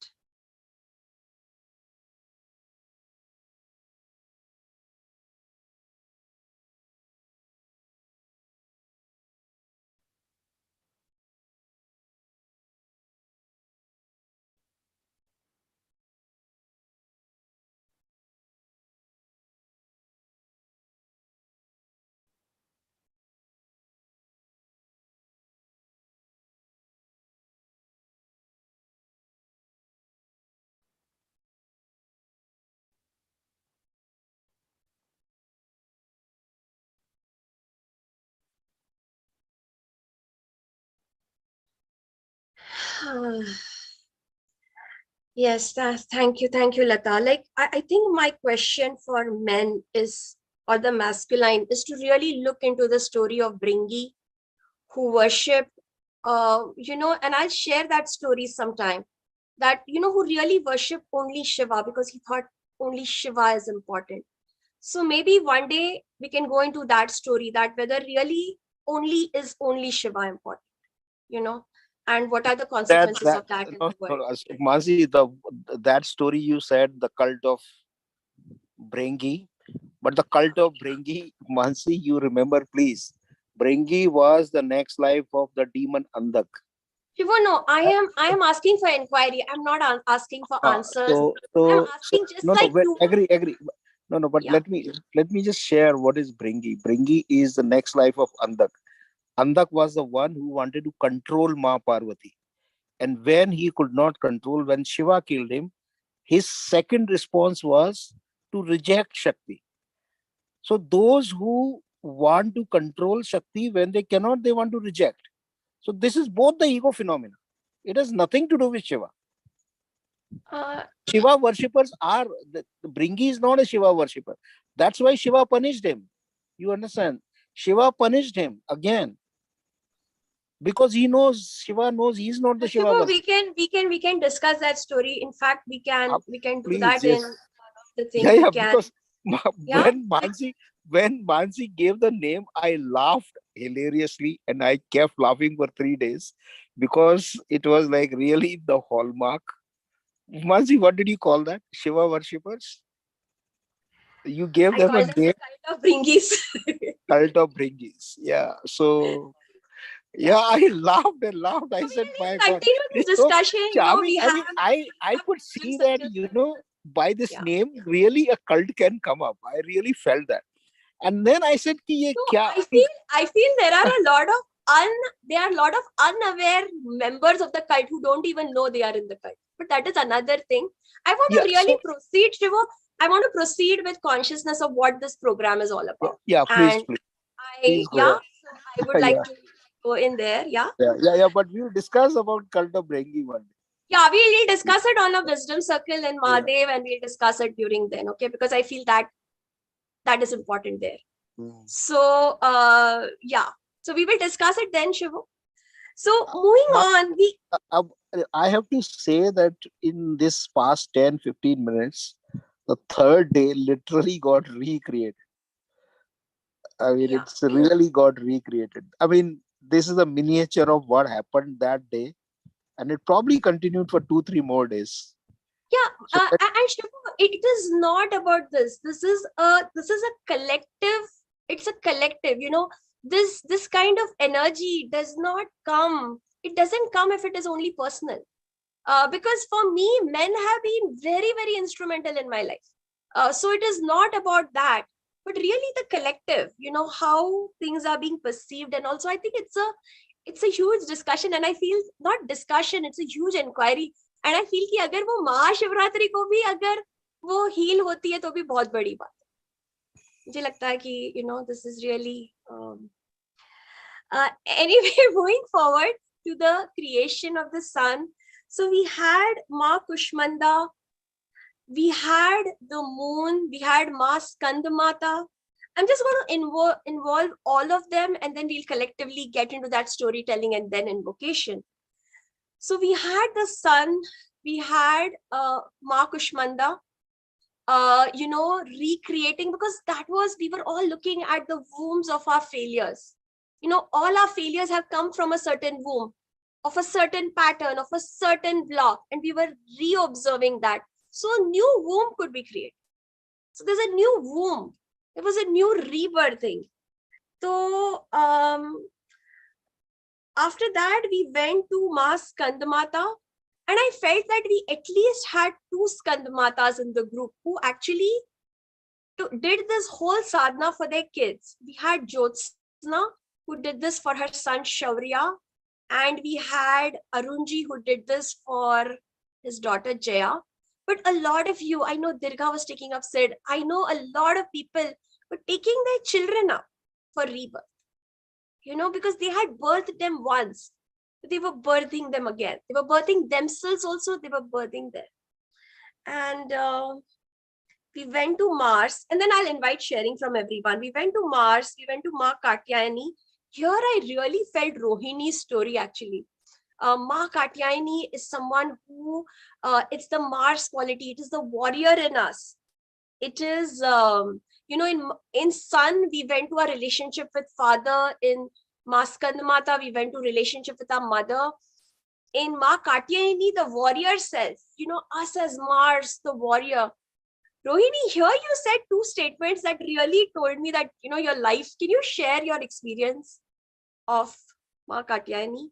Yes, thank you, Lata. Like, I think my question for men is, or the masculine, is to really look into the story of Bringi, who worshipped, and I'll share that story sometime, that, who really worshipped only Shiva because he thought only Shiva is important. So maybe one day we can go into that story, that whether really only Shiva important, and what are the consequences of that in the world. Mansi, that story you said, the cult of Bringi, but the cult of Bringi, Mansi, you remember, please, Bringi was the next life of the demon Andak. Shivo, no, I am asking for inquiry. I'm not asking for answers. I'm asking just you. Agree. No, but let me just share what is Bringi. Bringi is the next life of Andak. Andak was the one who wanted to control Ma Parvati. And when he could not control, when Shiva killed him, his second response was to reject Shakti. So those who want to control Shakti, when they cannot, they want to reject. So this is both the ego phenomena. It has nothing to do with Shiva. Shiva worshippers are, the Bringi is not a Shiva worshipper. That's why Shiva punished him. You understand? Shiva punished him again. Because Shiva knows he's not the Shiva. We can discuss that story. In fact, we can do that in the thing. Yeah, because when Mansi gave the name, I laughed hilariously, and I kept laughing for 3 days because it was like really the hallmark. Mansi, what did you call that? Shiva worshippers? You gave them a name. Cult of Bringis. Cult of Bringis. Yeah. So yeah, I laughed and laughed. I said, my God, this discussion. I could see that, by this name, really a cult can come up. I really felt that. And then I said, I feel there are a lot of unaware members of the cult who don't even know they are in the cult. But that is another thing. I want to really proceed, Shivo. I want to proceed with consciousness of what this program is all about. Yeah, please. I would like to go in there. Yeah, but we'll discuss about cult of Bringi one day. Yeah, we'll discuss it on a wisdom circle in Mahadev, and we'll discuss it during then, okay? Because I feel that is important there. So, so we will discuss it then, Shivo. So moving on, I have to say that in this past 10-15 minutes, the third day literally got recreated. I mean, it's really got recreated. I mean, this is a miniature of what happened that day, and it probably continued for 2-3 more days. Yeah, and Shivu, it is not about this. This is a collective. It's a collective. This kind of energy does not come. It doesn't come if it is only personal. Because for me, men have been very, very instrumental in my life. So it is not about that, but really the collective. How things are being perceived, and also I think it's a huge discussion, and I feel not discussion. It's a huge inquiry. And I feel कि अगर वो महाशिवरात्रि को भी अगर वो heal होती है तो भी बहुत बड़ी बात है. मुझे लगता है कि this is really anyway. Moving forward to the creation of the sun, so we had Ma Kushmanda, we had the moon, we had Ma Skandamata. I'm just going to involve all of them, and then we'll collectively get into that storytelling and then invocation. So we had the sun, we had Ma Kushmanda, recreating, because that was, we were all looking at the wombs of our failures. All our failures have come from a certain womb, of a certain pattern, of a certain block, and we were re-observing that. So a new womb could be created. So there's a new womb. It was a new rebirthing. So after that, we went to Ma Skandamata, and I felt that we at least had 2 Skandamatas in the group who actually did this whole sadhana for their kids. We had Jyotsna, who did this for her son Shaurya, and we had Arunji, who did this for his daughter Jaya. But a lot of you, I know Dirga was taking up Sid, I know a lot of people were taking their children up for rebirth, because they had birthed them once. They were birthing them again. They were birthing themselves also, they were birthing them. And we went to Mars, and then I'll invite sharing from everyone. We went to Mars, we went to Ma Katyayani. Here I really felt Rohini's story actually. Ma Katyayani is someone who, it's the Mars quality, it is the warrior in us. It is, in Sun, we went to our relationship with father. In Ma Skandamata, we went to relationship with our mother. In Ma Katyayani, the warrior self, us as Mars, the warrior. Rohini, here you said 2 statements that really told me that, your life. Can you share your experience of Ma Katyayani?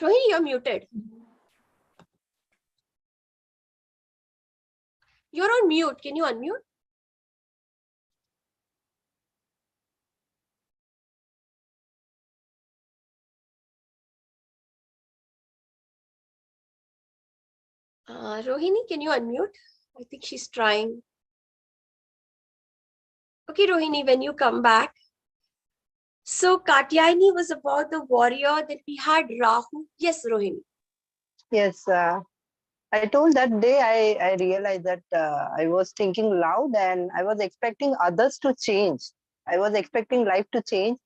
Rohini, you're muted. You're on mute. Can you unmute? Rohini, can you unmute? I think she's trying. Okay, Rohini, when you come back. So Katyayani was about the warrior. Then we had Rahu. Yes, Rohini. Yes, I told that day I realized that I was thinking loud and I was expecting others to change. I was expecting life to change.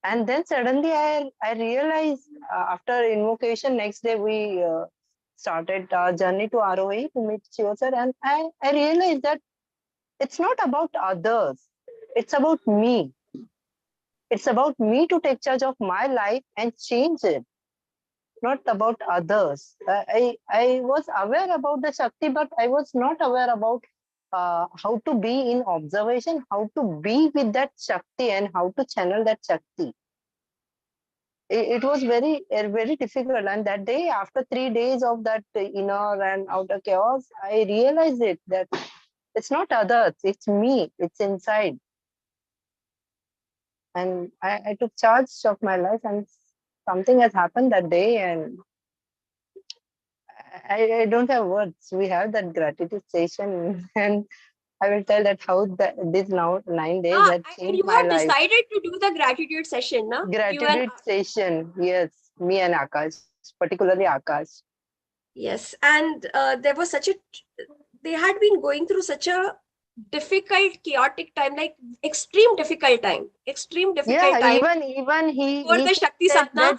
And then suddenly I realized after invocation, next day we started our journey to ROE to meet Shivo sir. And I realized that it's not about others. It's about me. It's about me to take charge of my life and change it. Not about others. I was aware about the Shakti, but I was not aware about how to be in observation, how to be with that Shakti and how to channel that Shakti. It was very, very difficult. And that day, after 3 days of that inner and outer chaos, I realized it that it's not others, it's me, it's inside. And I took charge of my life, and something has happened that day, and I don't have words. We have that gratitude session, and I will tell that how this now 9 days had changed my life. You have decided to do the gratitude session, no? Gratitude session, yes. Me and Akash, particularly Akash. Yes, and there was they had been going through such a difficult, chaotic time, like extreme difficult time. Even he for the Shakti Sadhana.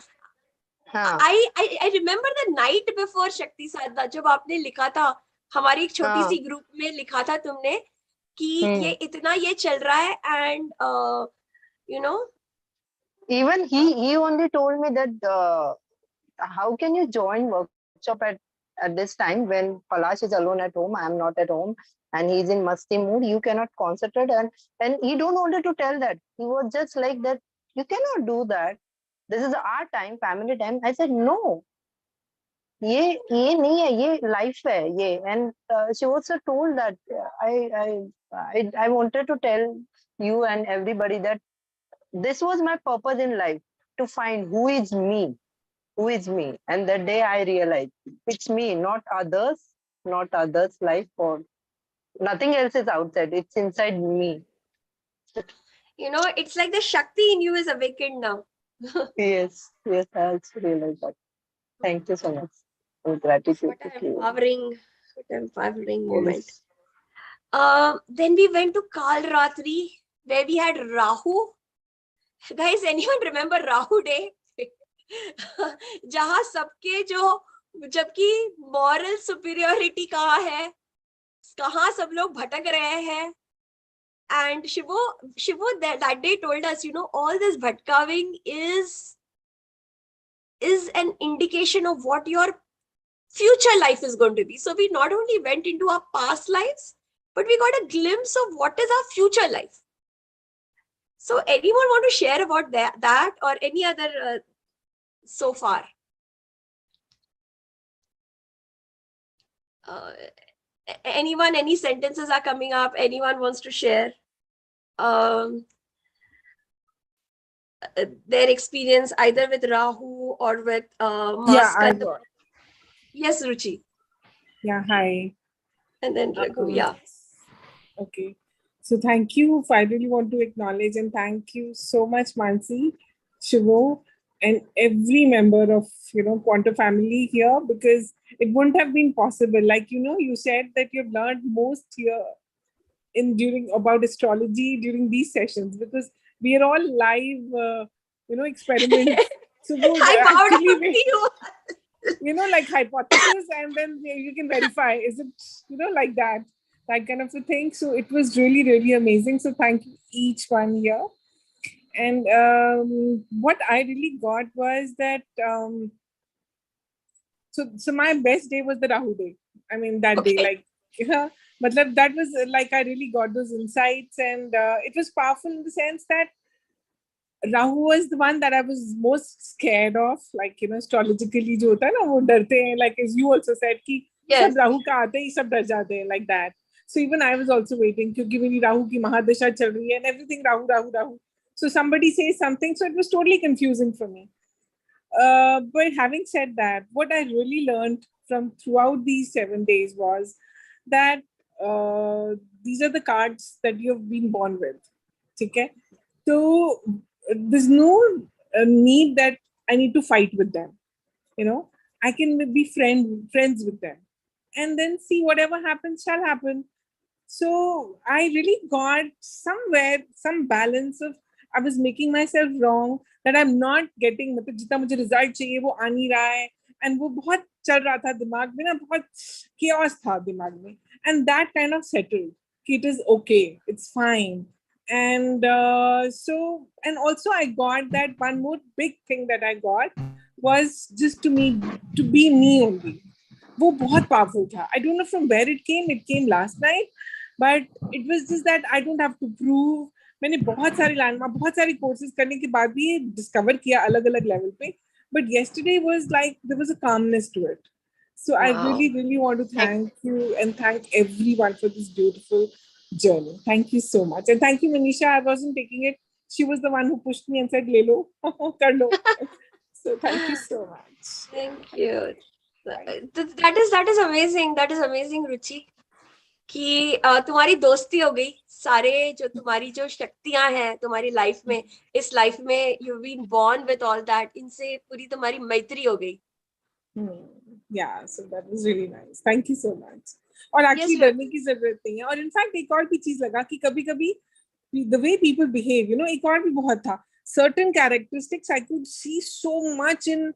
हाँ. I remember the night before Shakti Sadhana, जब आपने लिखा था हमारी एक छोटी सी group में लिखा था तुमने कि ये इतना ये चल रहा है, and even he only told me that how can you join workshop at this time when Palash is alone at home, I am not at home, and he's in musty mood, you cannot concentrate. And he don't wanted to tell that. He was just like that, you cannot do that. This is our time, family time. I said, no, ये नहीं है, ये life है ये. And she also told that I wanted to tell you and everybody that this was my purpose in life, to find who is me. And that day I realized it's me, not others life, or nothing else is outside, it's inside me. It's like the Shakti in you is awakened now. Yes, I also realized that. Thank you so much. Gratitude to you. What an empowering moment. Then we went to Kal Ratri, where we had Rahu. Guys, anyone remember Rahu Day? जहां सबके जबकि moral superiority कहाँ है, कहाँ सब लोग भटक रहे हैं. And Shivo that day told us, all this bhatkaving is an indication of what your future life is going to be. So we not only went into our past lives, but we got a glimpse of what is our future life. So anyone want to share about that or any other so far? Anyone, any sentences are coming up? Anyone wants to share their experience either with Rahu or with Yeah, I got. Yes, Ruchi. Yeah, hi. And then Raghu, yeah. Okay. So thank you. I really want to acknowledge and thank you so much, Mansi, Shivo, and every member of Quanto family here, because it wouldn't have been possible. Like you said that you've learned most here during about astrology during these sessions, because we are all live experiments. So like hypothesis, and then you can verify, is it like that kind of a thing. So it was really, really amazing. So thank you each one here. And what I really got was that so my best day was the Rahu day. I mean, that day, like, but that was like, I really got those insights, and it was powerful in the sense that Rahu was the one that I was most scared of, like, astrologically jo hota hai na, wo darte hain, like as you also said, ki sab Rahu ka aate hi sab dar jate hain, like that. So even I was also waiting, kyunki meri Rahu ki Mahadasha chal rahi hai and everything Rahu. So somebody says something, so it was totally confusing for me. But having said that, what I really learned from throughout these 7 days was that these are the cards that you have been born with. Okay? So there's no need that I need to fight with them. I can be friends with them, and then see whatever happens shall happen. So I really got somewhere some balance of, I was making myself wrong, that I'm not getting, मतलब जितना मुझे result चाहिए वो आ नहीं रहा है, and वो बहुत चल रहा था दिमाग में ना, बहुत chaos था दिमाग में, and that kind of settled. It is okay, it's fine. And so, and also I got that one more big thing that I got was just to be me only. वो बहुत powerful था. I don't know from where it came last night, but it was just that I don't have to prove. मैंने बहुत सारी courses करने के बाद भी ये discover किया अलग-अलग level पे, but yesterday was like there was a calmness to it. So I really want to thank you and thank everyone for this beautiful journey. Thank you so much, and thank you, Manisha. I wasn't taking it. She was the one who pushed me and said, "Le lo, kar lo." So thank you so much. Thank you. That is amazing. That is amazing, Ruchi. कि तुम्हारी दोस्ती हो गई, सारे जो तुम्हारी जो शक्तियां हैं तुम्हारी लाइफ में, इस लाइफ में you been born with all that, इनसे पूरी तुम्हारी मैत्री हो गई. Yeah, so that was really nice. Thank you so much. और actually डरने की जरूरत नहीं है. और इनफैक्ट एक और भी चीज लगा कि कभी-कभी the way people behave, एक और भी बहुत था. Certain characteristics I could see so much in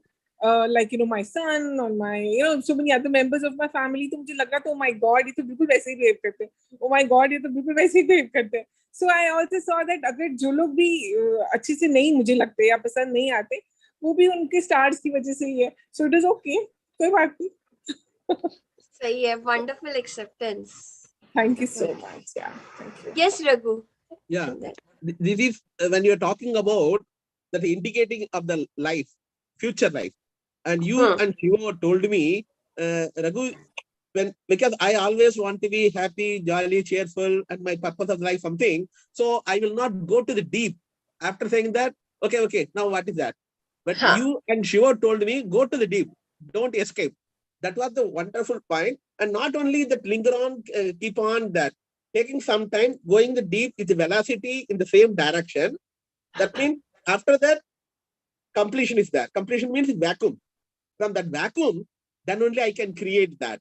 like my son or my so many other members of my family. तो मुझे लगा तो oh my god, ये तो बिल्कुल वैसे ही behave करते हैं. Oh my god, ये तो बिल्कुल वैसे ही behave करते हैं. So I also saw that अगर जो लोग भी अच्छे से नहीं मुझे लगते या पसंद नहीं आते, वो भी उनके stars की वजह से ही है. So it is okay. कोई बात नहीं. सही है. Wonderful acceptance. Thank you so much. Yeah, thank you. Yes, Raghu. Yeah, this is when you're talking about that indicating of the life, future life. And you and Shivo told me, Raghu, because I always want to be happy, jolly, cheerful, and my purpose of life something. So I will not go to the deep. After saying that, okay, now what is that? But you and Shivo told me, go to the deep, don't escape. That was the wonderful point. And not only that, linger on, keep on that. Taking some time, going the deep with the velocity in the same direction. That means after that, completion is there. Completion means vacuum. From that vacuum, then only I can create that.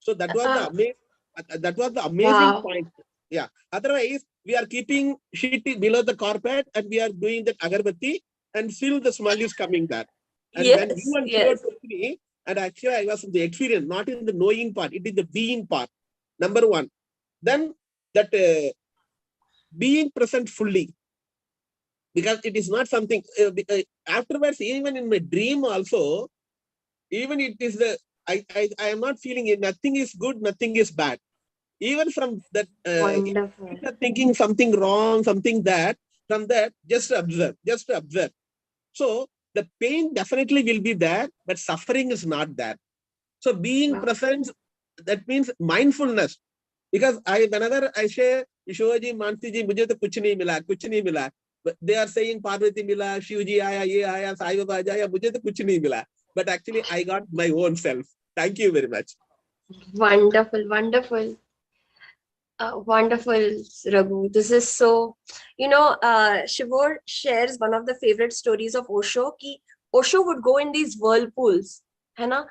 So that was the amazing point. Yeah. Otherwise, we are keeping sheet below the carpet and we are doing that agarbatti and still the smell is coming there. And when you and Shiva told me, and actually I was in the experience, not in the knowing part, it is the being part. Number one. Then that being present fully. Because it is not something, afterwards, even in my dream also, even it is the, I am not feeling it. Nothing is good, nothing is bad. Even from that, thinking something wrong, something that, from that, just observe. So the pain definitely will be there, but suffering is not there. So being present, that means mindfulness. Because whenever I say, Shivaji, Mansi ji, mujhe to kuch nahi mila. But they are saying Parvati mila, Shivji aaya, ye aaya, Sai Baba aaya, mujhe to kuch nahi mila. But actually, I got my own self. Thank you very much. Wonderful. Wonderful, Raghu. This is so, Shivor shares one of the favorite stories of Osho, कि Osho would go in these whirlpools, है ना?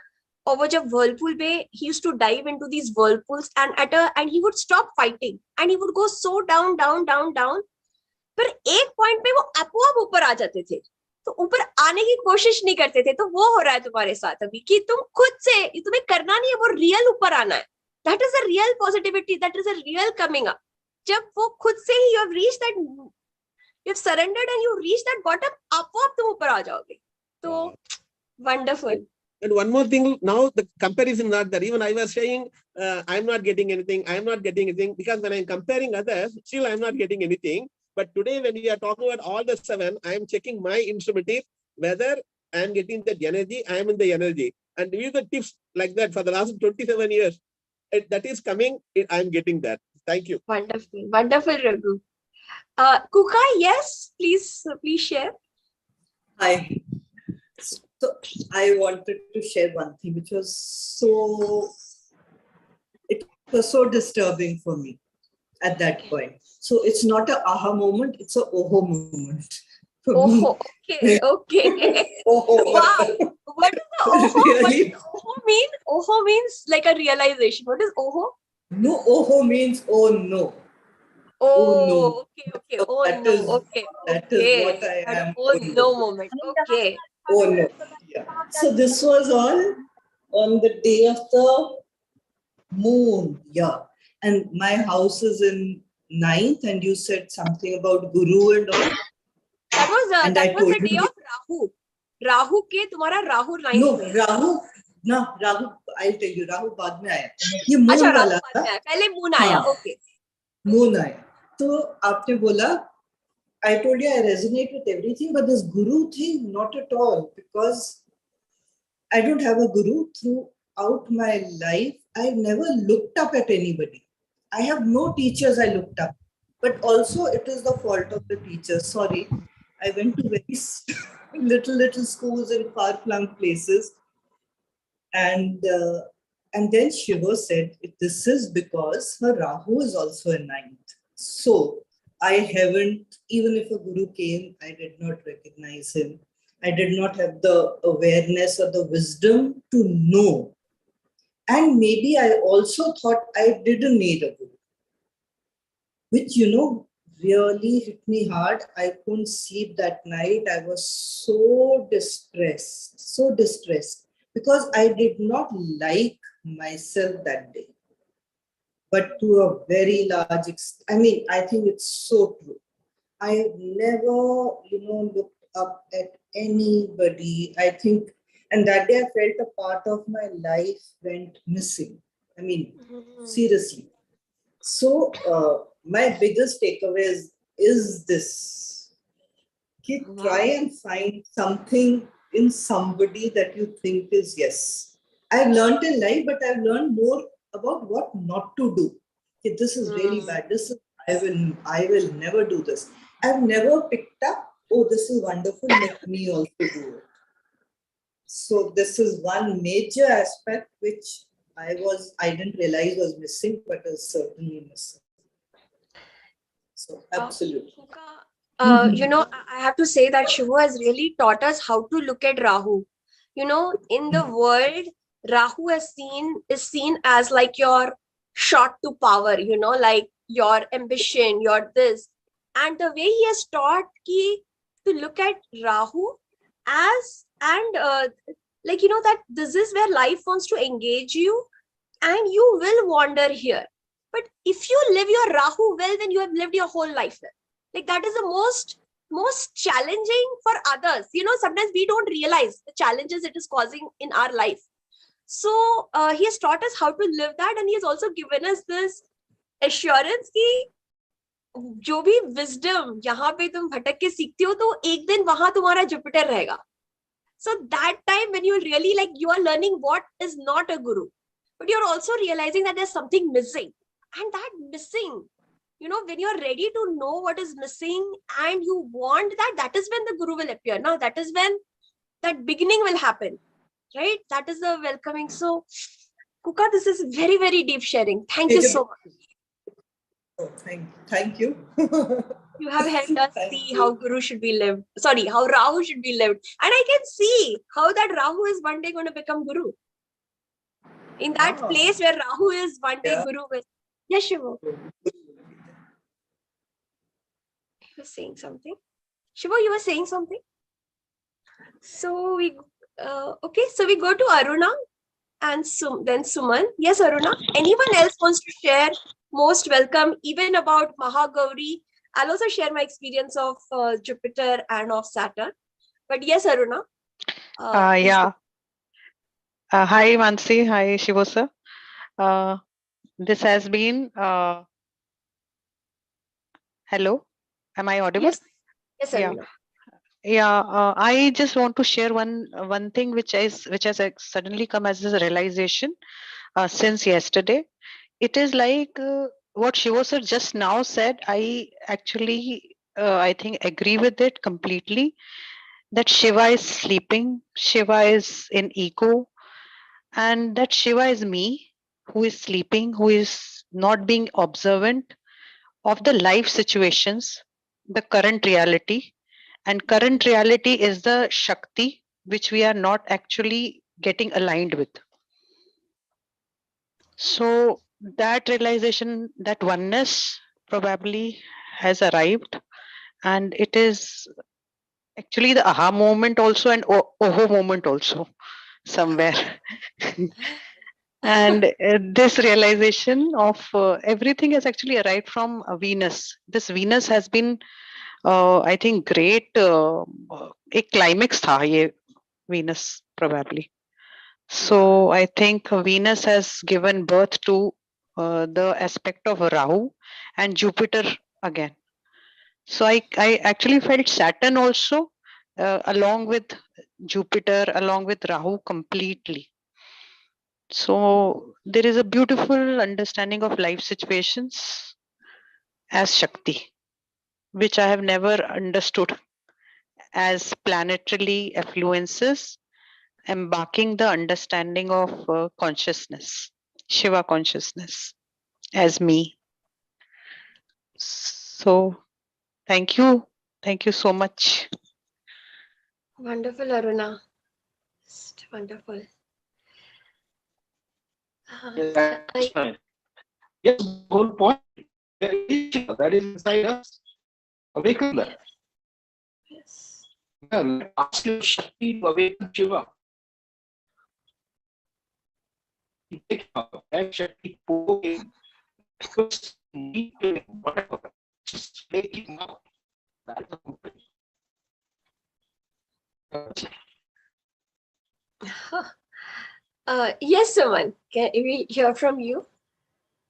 और वो जब whirlpool में, he used to dive into these whirlpools and he would stop fighting and he would go so down. पर एक point पे वो अपोआप ऊपर आ जाते थे. तो ऊपर आने की कोशिश नहीं करते थे. तो वो हो रहा है तुम्हारे साथ अभी कि तुम खुद से, तुम्हें करना नहीं है, वो रियल ऊपर आना है. That is a real positivity. That is a real coming up. जब वो खुद से ही you have reached that, you have surrendered and you reach that bottom, आप तुम ऊपर आ जाओगे. So wonderful. And one more thing, now the comparison not there. Even I was saying, I'm not getting anything. Because when I'm comparing others, still I'm not getting anything. But today when we are talking about all the 7, I am checking my instrument, whether I am getting that energy, I am in the energy. And with the tips like that for the last 27 years, that is coming, I am getting that. Thank you. Wonderful, Raghu. Kuka, yes, please share. Hi. So I wanted to share one thing which was so disturbing for me at that point. So it's not an aha moment, it's an oho moment. Oh, okay. Oho. Wow. What is the oho? Really? What does oho mean? Oho means like a realization. What is oho? No, oho means oh no. Oh no. Okay. Oh that no. is, Okay. That is what I am. Oh no moment. Okay. Oh no. Yeah. So this was all on the day of the moon. Yeah. And my house is in 9th, and you said something about Guru and all. That was the day of Rahu. Rahu के तुम्हारा Rahu 9th. No, Rahu. I'll tell you. Rahu बाद में आया. ये moon वाला था. पहले moon आया. Okay. Moon आया. तो आपने बोला, I told you I resonate with everything, but this guru thing, not at all, because I don't have a guru. Throughout my life, I never looked up at anybody. I have no teachers I looked up, but also it is the fault of the teachers. Sorry, I went to very little schools in far-flung places, and then Shiva said, this is because her Rahu is also in 9th. So I haven't, even if a guru came, I did not recognize him. I did not have the awareness or the wisdom to know. And maybe I also thought I didn't need a guru, which, really hit me hard. I couldn't sleep that night. I was so distressed because I did not like myself that day. But to a very large extent, I think it's so true. I have never, looked up at anybody. I think, and that day I felt a part of my life went missing. Seriously. So my biggest takeaway is this. Try and find something in somebody that you think is yes. I've learned in life, but I've learned more about what not to do. Okay, this is really bad. This is I will never do this. I've never picked up, oh, this is wonderful, let me also do it. So this is one major aspect which I didn't realize was missing, but is certainly missing. So absolutely. I have to say that Shivo has really taught us how to look at Rahu. In the world, Rahu is seen as like your shot to power, like your ambition, your this. And the way he has taught to look at Rahu as, and that this is where life wants to engage you and you will wander here. But if you live your Rahu well, then you have lived your whole life well. Like that is the most challenging for others. Sometimes we don't realize the challenges it is causing in our life. So he has taught us how to live that, and he has also given us this assurance कि जो भी wisdom यहाँ पे तुम भटक के सीखते हो तो एक दिन वहां तुम्हारा Jupiter रहेगा. So that time when you really you are learning what is not a guru, but you're also realizing that there's something missing, and that missing, when you're ready to know what is missing and you want that is when the guru will appear. Now that is when that beginning will happen, right? That is the welcoming. So Kuka, this is very, very deep sharing. Thank you so much. Oh, thank you. You have helped us see how Guru should be lived. Sorry, how Rahu should be lived. And I can see how that Rahu is one day going to become Guru. In that place where Rahu is one day Guru will. Yes, Shivo. You were saying something. Shivo, you were saying something. So we okay. So we go to Aruna and then Suman. Yes, Aruna. Anyone else wants to share? Most welcome. Even about Mahagauri. I'll also share my experience of Jupiter and of Saturn. But yes, Aruna. Yeah. Hi, Mansi. Hi, Shivo sir. This has been. Hello. Am I audible? Yes. Yes, Aruna. Yeah. Yeah, I just want to share one thing which has suddenly come as a realization since yesterday. It is like what Shivo sir just now said. I actually I think agree with it completely. That Shiva is sleeping, Shiva is in ego, and that Shiva is me, who is sleeping, who is not being observant of the life situations, the current reality. And current reality is the Shakti, which we are not actually getting aligned with. So that realization, that oneness probably has arrived, and it is actually the aha moment also and oho moment also somewhere. And this realization of everything has actually arrived from Venus. This Venus has been I think great एक climax था ये Venus probably. So I think Venus has given birth to the aspect of Rahu and Jupiter again. So I actually felt Saturn also along with Jupiter, along with Rahu completely. So there is a beautiful understanding of life situations as Shakti, which I have never understood as planetarily affluences embarking the understanding of consciousness, Shiva consciousness as me. So thank you so much. Wonderful, Aruna. Just wonderful. That's right. Yes, the whole point. There is Shiva that is inside us. Awaken that. Yes. Yeah, ask your Shakti to awaken Shiva. You take out that Shakti, poke him, just need to whatever, just make him out. That's the whole thing. Yes, Suman. Can we hear from you?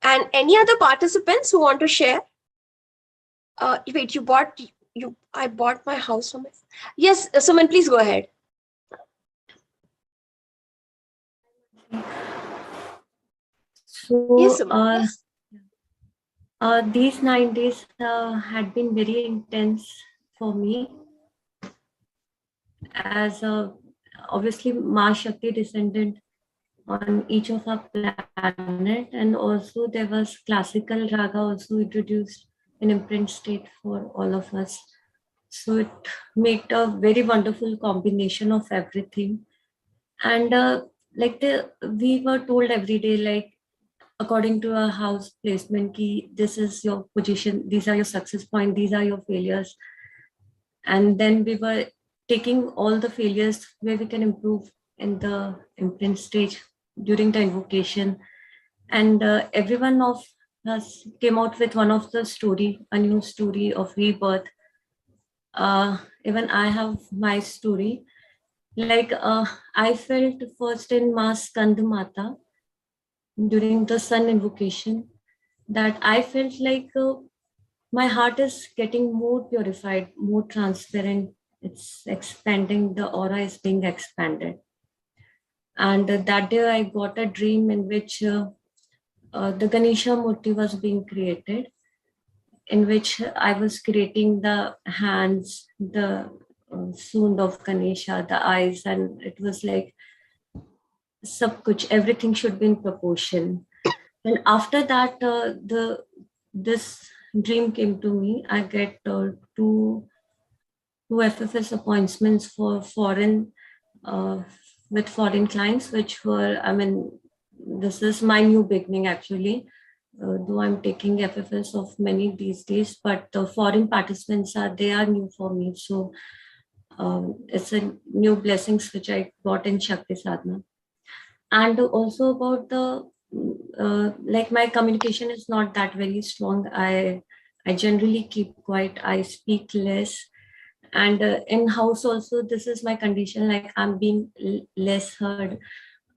And any other participants who want to share? Wait, I bought my house from it. Yes, Suman, please go ahead. So Yes, these 9 days had been very intense for me, as obviously Ma Shakti descended on each of our planet, and also there was classical raga also introduced in imprint state for all of us. So it made a very wonderful combination of everything. And we were told every day, like according to a house placement, key, this is your position, these are your success points, these are your failures. And then we were taking all the failures where we can improve in the imprint stage during the invocation. And every one of us came out with one of the story, a new story of rebirth. Even I have my story. Like I felt first in Ma Skand Mata during the sun invocation, that I felt like my heart is getting more purified, more transparent. It's expanding, the aura is being expanded. And that day I got a dream in which the Ganesha Murti was being created, in which I was creating the hands, the sound of Ganesha, the eyes, and it was like sab kuch, everything should be in proportion. And after that, this dream came to me. I get two FFS appointments for foreign with foreign clients, which were, I mean, this is my new beginning actually. Though I'm taking FFS of many these days, but the foreign participants they are new for me. So it's a new blessings which I got in Shakti Sadhna. And also about the like my communication is not that very strong. I generally keep quiet. I speak less. And in house also, this is my condition. Like I'm being less heard.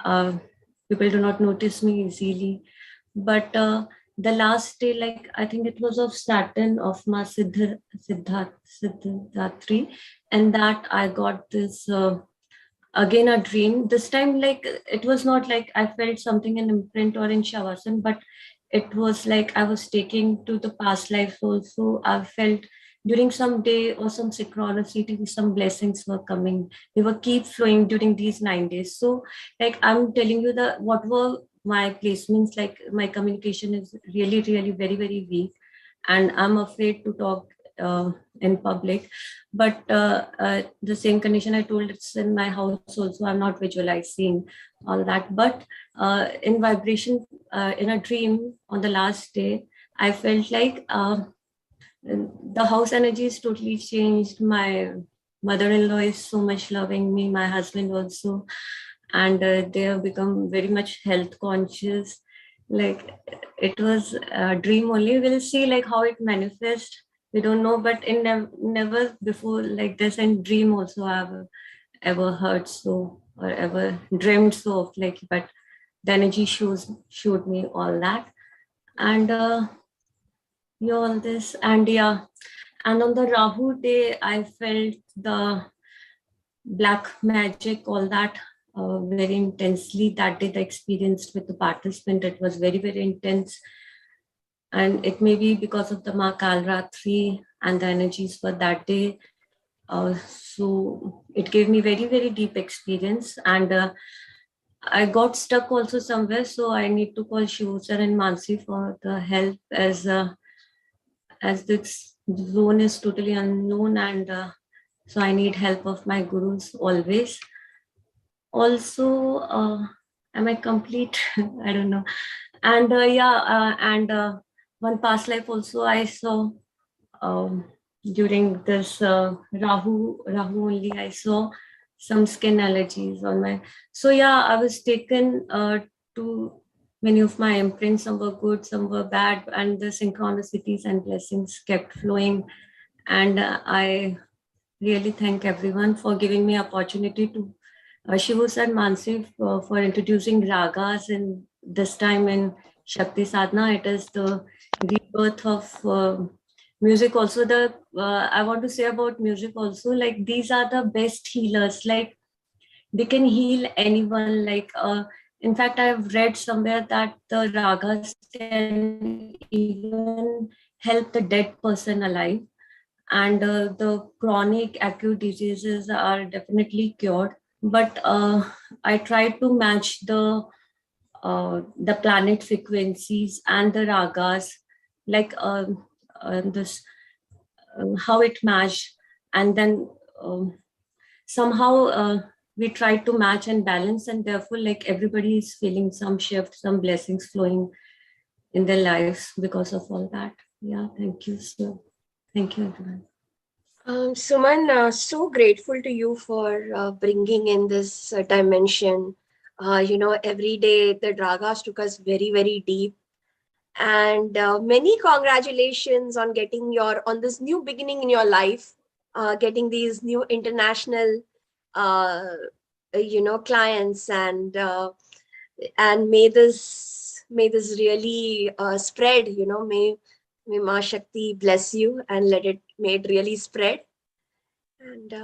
People do not notice me easily. But the last day, like I think it was of Saturn of my Siddhartri, and that I got this. Again a dream, this time like it was not like I felt something in imprint or in Shavasana, but it was like I was taking to the past life also. I felt during some day or some synchronicity, some blessings were coming, they were keep flowing during these 9 days. So like I'm telling you, the what were my placements, like my communication is really very weak, and I'm afraid to talk in public. But the same condition I told, it's in my house also. I'm not visualizing all that. But in vibration, in a dream on the last day, I felt like the house energy is totally changed. My mother-in-law is so much loving me, my husband also, and they have become very much health conscious. Like it was a dream only. We'll see like how it manifests. We don't know, but in never before like this in dream also I've ever heard so or ever dreamed so of like, but the energy showed me all that. And all this, and yeah, and on the Rahu day I felt the black magic, all that very intensely. That day the experience with the participant, it was very intense. And it may be because of the Ma Kalratri and the energies for that day. So it gave me very deep experience. And I got stuck also somewhere. So I need to call Shivo sir and Mansi for the help, as this zone is totally unknown. And so I need help of my gurus always. Also, am I complete? I don't know. And one past life also I saw during this Rahu only. I saw some skin allergies on my. So yeah, I was taken to many of my imprints. Some were good, some were bad, and the synchronicities and blessings kept flowing. And I really thank everyone for giving me opportunity to Shivo sir, Mansi for introducing ragas in this time in Shakti Sadhana. It is the rebirth of music. Also, the I want to say about music also, like these are the best healers. Like they can heal anyone. Like In fact, I've read somewhere that the ragas can even help the dead person alive, and the chronic acute diseases are definitely cured. But I try to match the planet frequencies and the ragas, like this how it matched, and then somehow we try to match and balance, and therefore like everybody is feeling some shift, some blessings flowing in their lives because of all that. Yeah, thank you. So thank you, everyone. Suman, so grateful to you for bringing in this dimension. Every day the dragas took us very, very deep. And many congratulations on getting on this new beginning in your life, getting these new international, clients, and may this really spread. May Ma Shakti bless you and may it really spread. And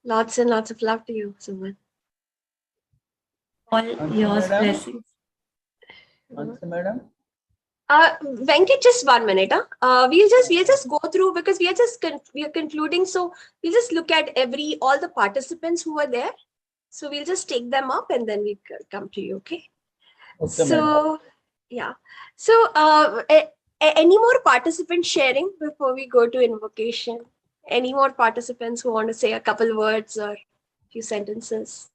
lots and lots of love to you, Suman. All yours blessings. Madam. Venkat, just 1 minute. We'll just go through, because we are concluding. So we'll just look at all the participants who are there. So we'll just take them up and then we come to you. Okay. So, yeah. So any more participants sharing before we go to invocation? Any more participants who want to say a couple words or a few sentences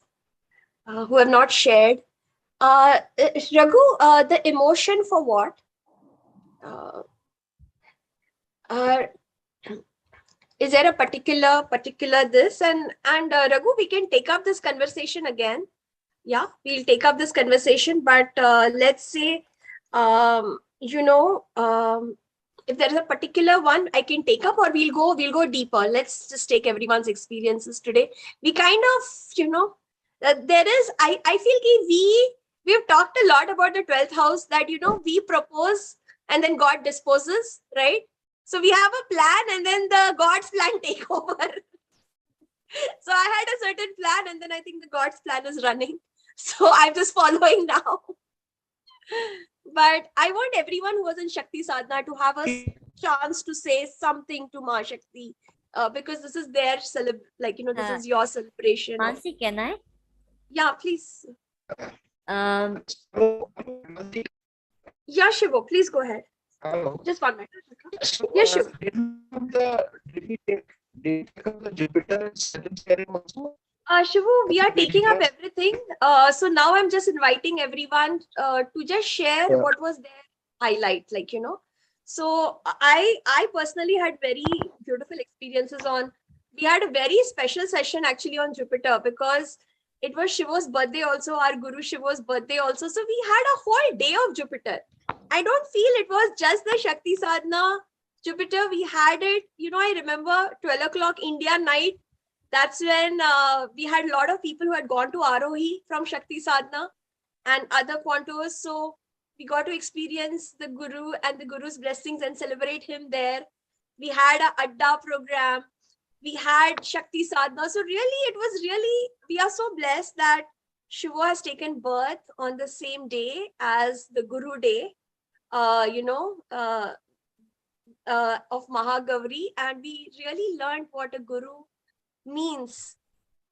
who have not shared? Raghu, the emotion for what? Is there a particular this? And Raghu, we can take up this conversation again. Yeah, we'll take up this conversation, but let's say, if there is a particular one I can take up, or we'll go deeper. Let's just take everyone's experiences today. We kind of, there is, I feel we've talked a lot about the 12th house, that, we propose and then God disposes, right? So we have a plan and then the God's plan take over. So I had a certain plan and then I think the God's plan is running. So I'm just following now. But I want everyone who was in Shakti Sadhana to have a chance to say something to Ma Shakti, because this is their this is your celebration. Mansi, can I? Yeah, please. Yeah, Shivo, please go ahead. Hello. Just 1 minute. So, Yes, Shivo. did we take up the Jupiter and Saturn sharing also? Shivu, we are taking up everything. So now I'm just inviting everyone to just share what was their highlight, So I personally had very beautiful experiences we had a very special session actually on Jupiter, because it was Shivo's birthday also, our Guru Shivo's birthday also. So we had a whole day of Jupiter. I don't feel it was just the Shakti Sadhana Jupiter. We had it, I remember 12 o'clock India night. That's when we had a lot of people who had gone to Arohi from Shakti Sadhana and other Quantos. So we got to experience the Guru and the Guru's blessings and celebrate him there. We had a Adda program. We had Shakti Sadhana. So really, we are so blessed that Shivo has taken birth on the same day as the Guru Day, of Mahagauri. And we really learned what a Guru means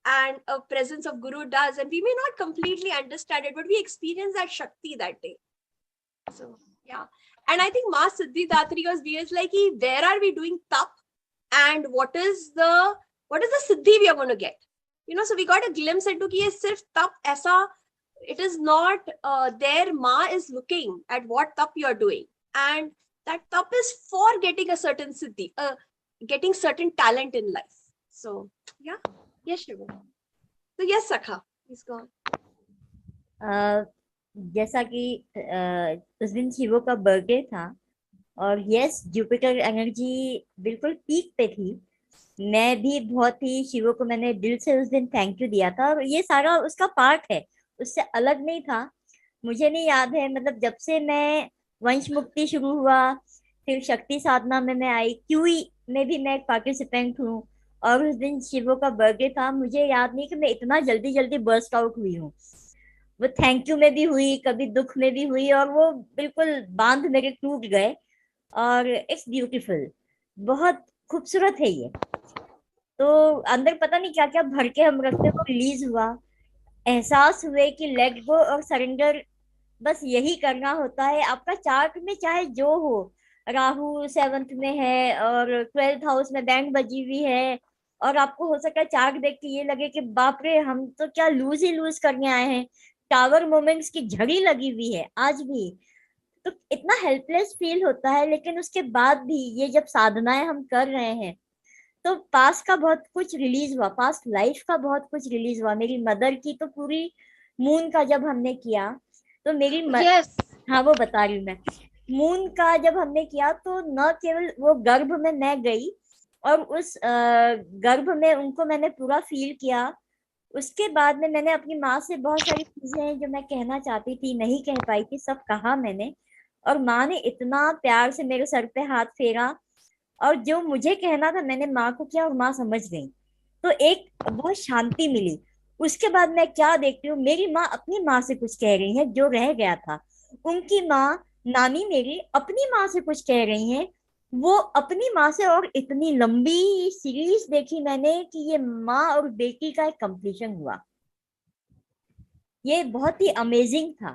and a presence of Guru does. And we may not completely understand it, but we experience that Shakti that day. So, yeah. And I think Ma Siddhi Datri was like, where are we doing tap? And what is the Siddhi we are going to get? So we got a glimpse into ki ye sirf tap aisa, it is not there. Ma is looking at what tap you are doing. And that tap is for getting a certain Siddhi, getting certain talent in life. So, yeah. Yes, Shiva. So, yes, Sakha. Please go on. जैसा कि उस दिन शिवो का birthday था और yes Jupiter energy बिल्कुल peak पे थी. मैं भी बहुत ही शिवो को मैंने दिल से उस दिन थैंक यू दिया था और ये सारा उसका पार्ट है, उससे अलग नहीं था. मुझे नहीं याद है, मतलब जब से मैं वंश मुक्ति शुरू हुआ, फिर शक्ति साधना में मैं आई, क्यूई में भी मैं एक पार्टिसिपेंट हूँ और उस दिन शिवो का बर्थडे था. मुझे याद नहीं कि मैं इतना जल्दी बर्स्ट आउट हुई हूँ. वो थैंक यू में भी हुई, कभी दुख में भी हुई, और वो बिल्कुल बांध मेरे टूट गए। और इट्स ब्यूटीफुल, बहुत खूबसूरत है ये। तो अंदर पता नहीं क्या क्या भर के हम रखते, वो रिलीज हुआ। एहसास हुए कि लेट गो और सरेंडर, बस यही करना होता है। आपका चार्ट में चाहे जो हो, राहु 7th में है और 12th हाउस में बैंड बजी हुई है, और आपको हो सकता है चार्ट देख के ये लगे कि बाप रे, हम तो क्या लूज ही लूज करने आए हैं, टावर मोमेंट्स की झड़ी लगी हुई है आज भी। तो इतना हेल्पलेस फील होता है। लेकिन उसके बाद भी ये जब साधनाएं हम कर रहे हैं, तो पास्ट का बहुत कुछ रिलीज हुआ, पास्ट लाइफ का बहुत कुछ रिलीज हुआ। मेरी मदर की तो पूरी मून का जब हमने किया, तो मेरी yes. हाँ वो बता रही हूँ मैं। मून का जब हमने किया, तो न केवल वो गर्भ में मैं गई और उस गर्भ में उनको मैंने पूरा फील किया। उसके बाद में मैंने अपनी माँ से बहुत सारी चीजें हैं जो मैं कहना चाहती थी, नहीं कह पाई थी, सब कहा मैंने। और माँ ने इतना प्यार से मेरे सर पे हाथ फेरा, और जो मुझे कहना था मैंने माँ को किया, और माँ समझ गई। तो एक बहुत शांति मिली। उसके बाद मैं क्या देखती हूँ, मेरी माँ अपनी माँ से कुछ कह रही है जो रह गया था, उनकी माँ नानी मेरी अपनी माँ से कुछ कह रही है, वो अपनी माँ से। और इतनी लंबी सीरीज देखी मैंने कि ये माँ और बेटी का एक कंप्लीशन हुआ। ये बहुत ही अमेजिंग था।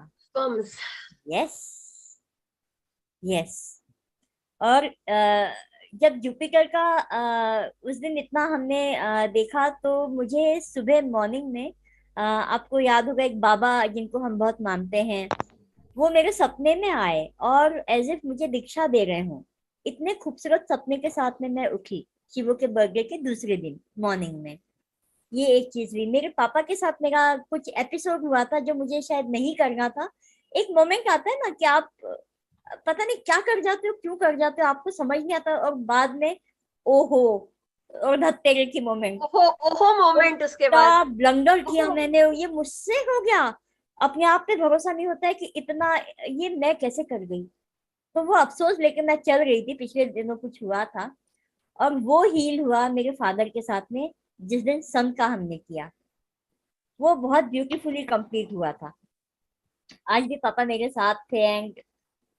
Yes yes. और जब जुपिटर का उस दिन इतना हमने देखा, तो मुझे सुबह मॉर्निंग में आपको याद होगा एक बाबा जिनको हम बहुत मानते हैं, वो मेरे सपने में आए और एज इफ मुझे दीक्षा दे रहे हों। इतने खूबसूरत सपने के साथ में मैं उठी शिवो के बर्थडे के दूसरे दिन मॉर्निंग में। ये एक चीज हुई। मेरे पापा के साथ मेरा कुछ एपिसोड हुआ था जो मुझे शायद नहीं करना था। एक मोमेंट आता है ना कि आप पता नहीं क्या कर जाते हो, क्यों कर जाते हो, आपको समझ नहीं आता, और बाद में ओहो, और धत्तेरे की मोमेंट, ओहो ओहो मोमेंट। उसके बाद ब्लंडर किया मैंने, ये मुझसे हो गया। अपने आप पे भरोसा नहीं होता है कि इतना ये मैं कैसे कर गई। तो वो अफसोस लेके मैं चल रही थी, पिछले दिनों कुछ हुआ था, और वो हील हुआ मेरे फादर के साथ में जिस दिन सन का हमने किया। वो बहुत ब्यूटीफुली कंप्लीट हुआ था। आज भी पापा मेरे साथ थे, एंड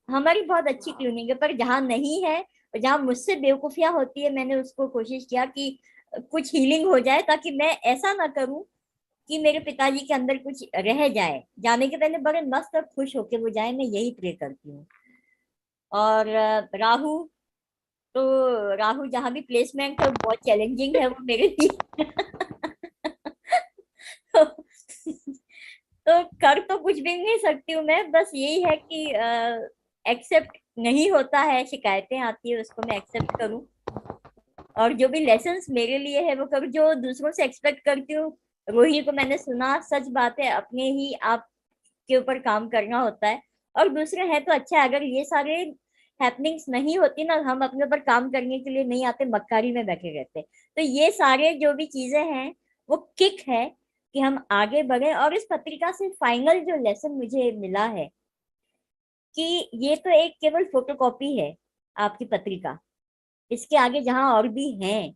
हमारी बहुत अच्छी ट्यूनिंग है। पर जहाँ नहीं है, जहाँ मुझसे बेवकूफियां होती है, मैंने उसको कोशिश किया कि कुछ हीलिंग हो जाए, ताकि मैं ऐसा ना करूं कि मेरे पिताजी के अंदर कुछ रह जाए। जाने के पहले बड़े मस्त और खुश होके वो जाए, मैं यही प्रे करती हूँ। और राहु, तो राहु जहाँ भी प्लेसमेंट है बहुत चैलेंजिंग है वो मेरे लिए। तो कर तो कुछ भी नहीं सकती हूँ मैं, बस यही है कि एक्सेप्ट नहीं होता है, शिकायतें आती है, उसको मैं एक्सेप्ट करूँ, और जो भी लेसन्स मेरे लिए है वो करूँ। जो दूसरों से एक्सपेक्ट करती हूँ, रोही को मैंने सुना, सच बात है, अपने ही आप के ऊपर काम करना होता है। और दूसरे हैं तो अच्छा है, अगर ये सारे हैपनिंग्स नहीं होती ना, हम अपने ऊपर काम करने के लिए नहीं आते, मक्कारी में बैठे रहते। तो ये सारे जो भी चीजें हैं वो किक है कि हम आगे बढ़े। और इस पत्रिका से फाइनल जो लेसन मुझे मिला है कि ये तो एक केवल फोटोकॉपी है आपकी पत्रिका, इसके आगे जहां और भी हैं।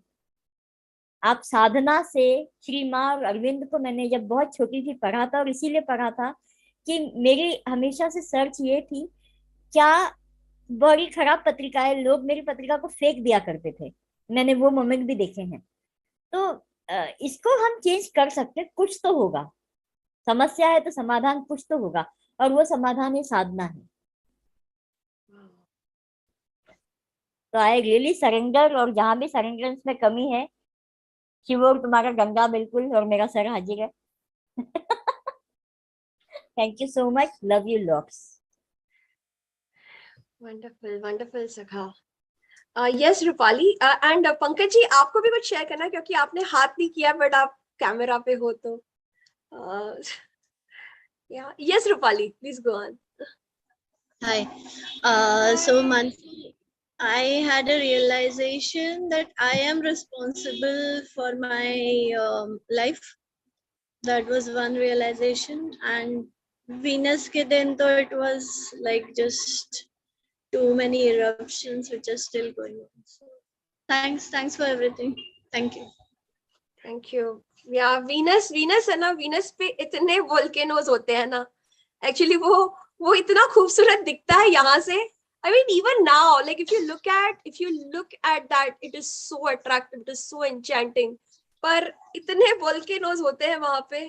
आप साधना से, श्री माँ और अरविंद को मैंने जब बहुत छोटी थी पढ़ा था, और इसीलिए पढ़ा था कि मेरी हमेशा से सर्च ये थी, क्या बड़ी खराब पत्रिका है, लोग मेरी पत्रिका को फेंक दिया करते थे, मैंने वो मोमेंट भी देखे हैं। तो इसको हम चेंज कर सकते, कुछ तो होगा। समस्या है तो समाधान कुछ तो होगा, और वो समाधान ये साधना है। तो आई रियली सरेंडर, और जहां भी सरेंडरेंस में कमी है, शिवो तुम्हारा गंगा बिल्कुल, और मेरा सर हाजिर है। Thank you so much, love you lots. Wonderful wonderful सखा। यस रूपाली एंड पंकज जी, आपको भी कुछ शेयर करना है, क्योंकि आपने हाथ नहीं किया बट आप कैमरा पे हो तो yes Rupali, please go on. Hi. So Mansi, I had a realization that I am responsible for my life. That was one realization. And Venus ke din to it was like just too many eruptions which are still going on. So thanks for everything. Thank you. Thank you. या Venus है ना, Venus पे इतने volcanoes होते हैं ना, actually वो इतना खूबसूरत दिखता है यहाँ से। I mean, even now, like if you look at that, it is so attractive, it is so enchanting. पर इतने volcanoes होते हैं वहां पे,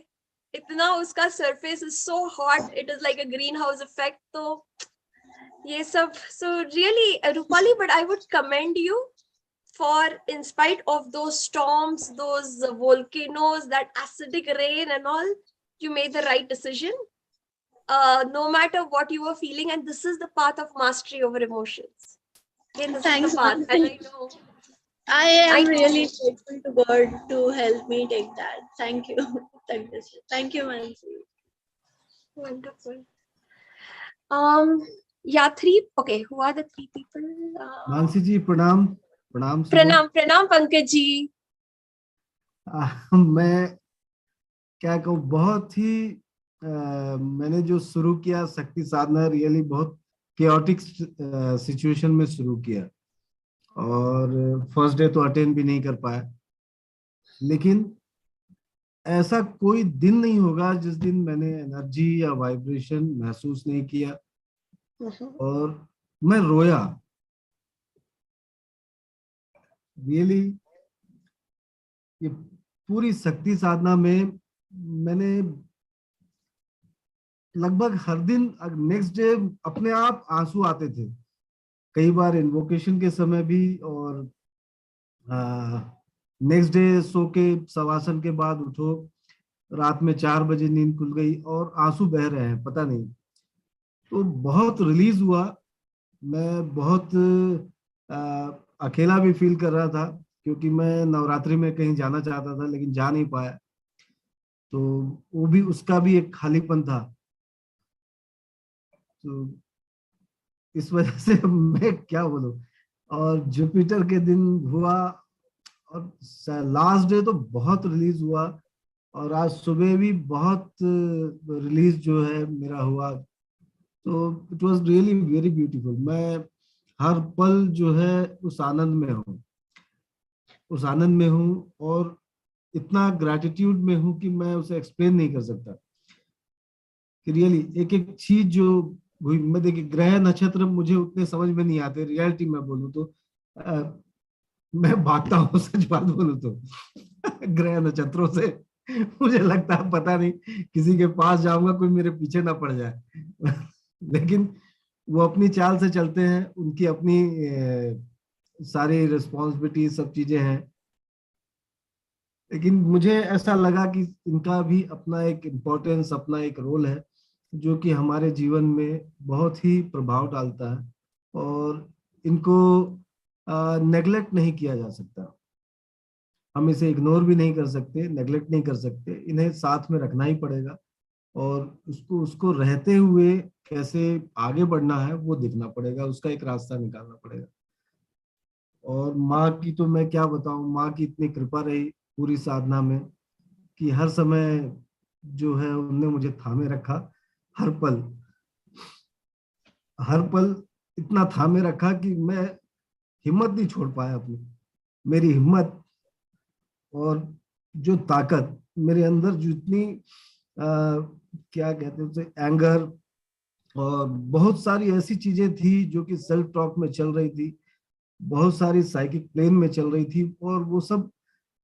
इतना उसका surface is so hot, it is like a greenhouse effect. तो ये सब, so really, Rupali, but I would commend you for, in spite of those storms, those volcanoes, that acidic rain and all, you made the right decision. No matter what you were feeling, and this is the path of mastery over emotions. Again, this Thanks, is the path, Mansi. and I know. I am know. really grateful to God to help me take that. Thank you. Thank you, Mansi. Wonderful. Yeah, okay, who are the three people? Mansi जी प्रणाम। प्रणाम प्रणाम पंकज जी। मैं क्या कहूँ, बहुत ही मैंने जो शुरू किया शक्ति साधना, रियली बहुत केओटिक सिचुएशन में शुरू किया, और फर्स्ट डे तो अटेंड भी नहीं कर पाया, लेकिन ऐसा कोई दिन नहीं होगा जिस दिन मैंने एनर्जी या वाइब्रेशन महसूस नहीं किया, और मैं रोया रियली। ये पूरी शक्ति साधना में मैंने लगभग हर दिन नेक्स्ट डे अपने आप आंसू आते थे, कई बार इन्वोकेशन के समय भी, और नेक्स्ट डे सो के शवासन के बाद उठो, रात में 4 बजे नींद खुल गई और आंसू बह रहे हैं, पता नहीं। तो बहुत रिलीज हुआ, मैं बहुत अकेला भी फील कर रहा था, क्योंकि मैं नवरात्रि में कहीं जाना चाहता था लेकिन जा नहीं पाया, तो वो भी, उसका भी एक खालीपन था। तो इस वजह से मैं क्या बोलूं, और जुपिटर के दिन हुआ, और लास्ट डे तो बहुत रिलीज हुआ, और आज सुबह भी बहुत रिलीज जो है मेरा हुआ। तो it was really very beautiful. मैं हर पल जो है उस आनंद में हूँ, उस आनंद में हूँ, और इतना ग्रैटिट्यूड में हूँ कि मैं उसे एक्सप्लेन नहीं कर सकता कि रियली एक एक चीज जो हुई। मैं देखिए, ग्रह नक्षत्र मुझे उतने समझ में नहीं आते, रियलिटी में बोलूँ तो मैं भागता हूँ, सच बात बोलूँ तो ग्रह नक्षत्रों से मुझे लगता है पता नहीं किसी के पास जाऊंगा कोई मेरे पीछे ना पड़ जाए लेकिन वो अपनी चाल से चलते हैं, उनकी अपनी सारी रिस्पॉन्सिबिलिटी सब चीजें हैं, लेकिन मुझे ऐसा लगा कि इनका भी अपना एक इम्पोर्टेंस, अपना एक रोल है जो कि हमारे जीवन में बहुत ही प्रभाव डालता है, और इनको नेग्लेक्ट नहीं किया जा सकता। हम इसे इग्नोर भी नहीं कर सकते, नेग्लेक्ट नहीं कर सकते, इन्हें साथ में रखना ही पड़ेगा, और उसको रहते हुए कैसे आगे बढ़ना है वो देखना पड़ेगा, उसका एक रास्ता निकालना पड़ेगा। और माँ की तो मैं क्या बताऊं, माँ की इतनी कृपा रही पूरी साधना में कि हर समय जो है उनने मुझे थामे रखा, हर पल इतना थामे रखा कि मैं हिम्मत नहीं छोड़ पाया अपनी। मेरी हिम्मत और जो ताकत मेरे अंदर, जितनी क्या कहते हैं उसे, एंगर, और बहुत सारी ऐसी चीजें थी जो कि सेल्फ टॉक में चल रही थी, बहुत सारी साइकिक प्लेन में चल रही थी, और वो सब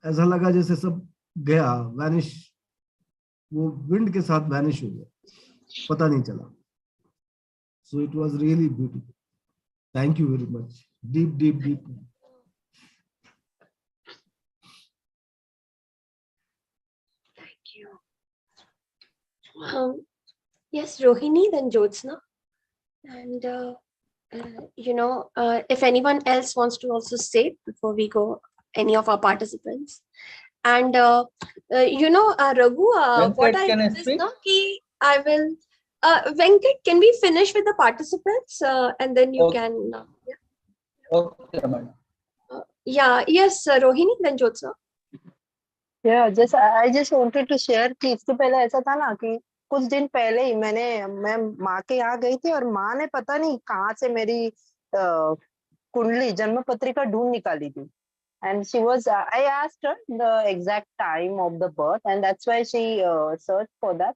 ऐसा लगा जैसे सब गया, वैनिश, वो विंड के साथ वैनिश हो गया, पता नहीं चला। So it was really beautiful. Thank you very much. Deep deep deep. Thank you. Yes, Rohini, then Jyotsna, and if anyone else wants to also say before we go, any of our participants, and Raghu, what I can I do is speak? now ki I will. Venkat, can we finish with the participants, and then you can? Okay, madam. Yes, Rohini, then Jyotsna. Yeah, I just wanted to share कि इससे पहले ऐसा था ना कि कुछ दिन पहले ही मैं माँ के यहाँ गई थी, और माँ ने पता नहीं कहाँ से मेरी कुंडली, जन्म पत्रिका ढूंढ निकाली थी। And she was, I asked her the exact time of the birth, and that's why she searched for that.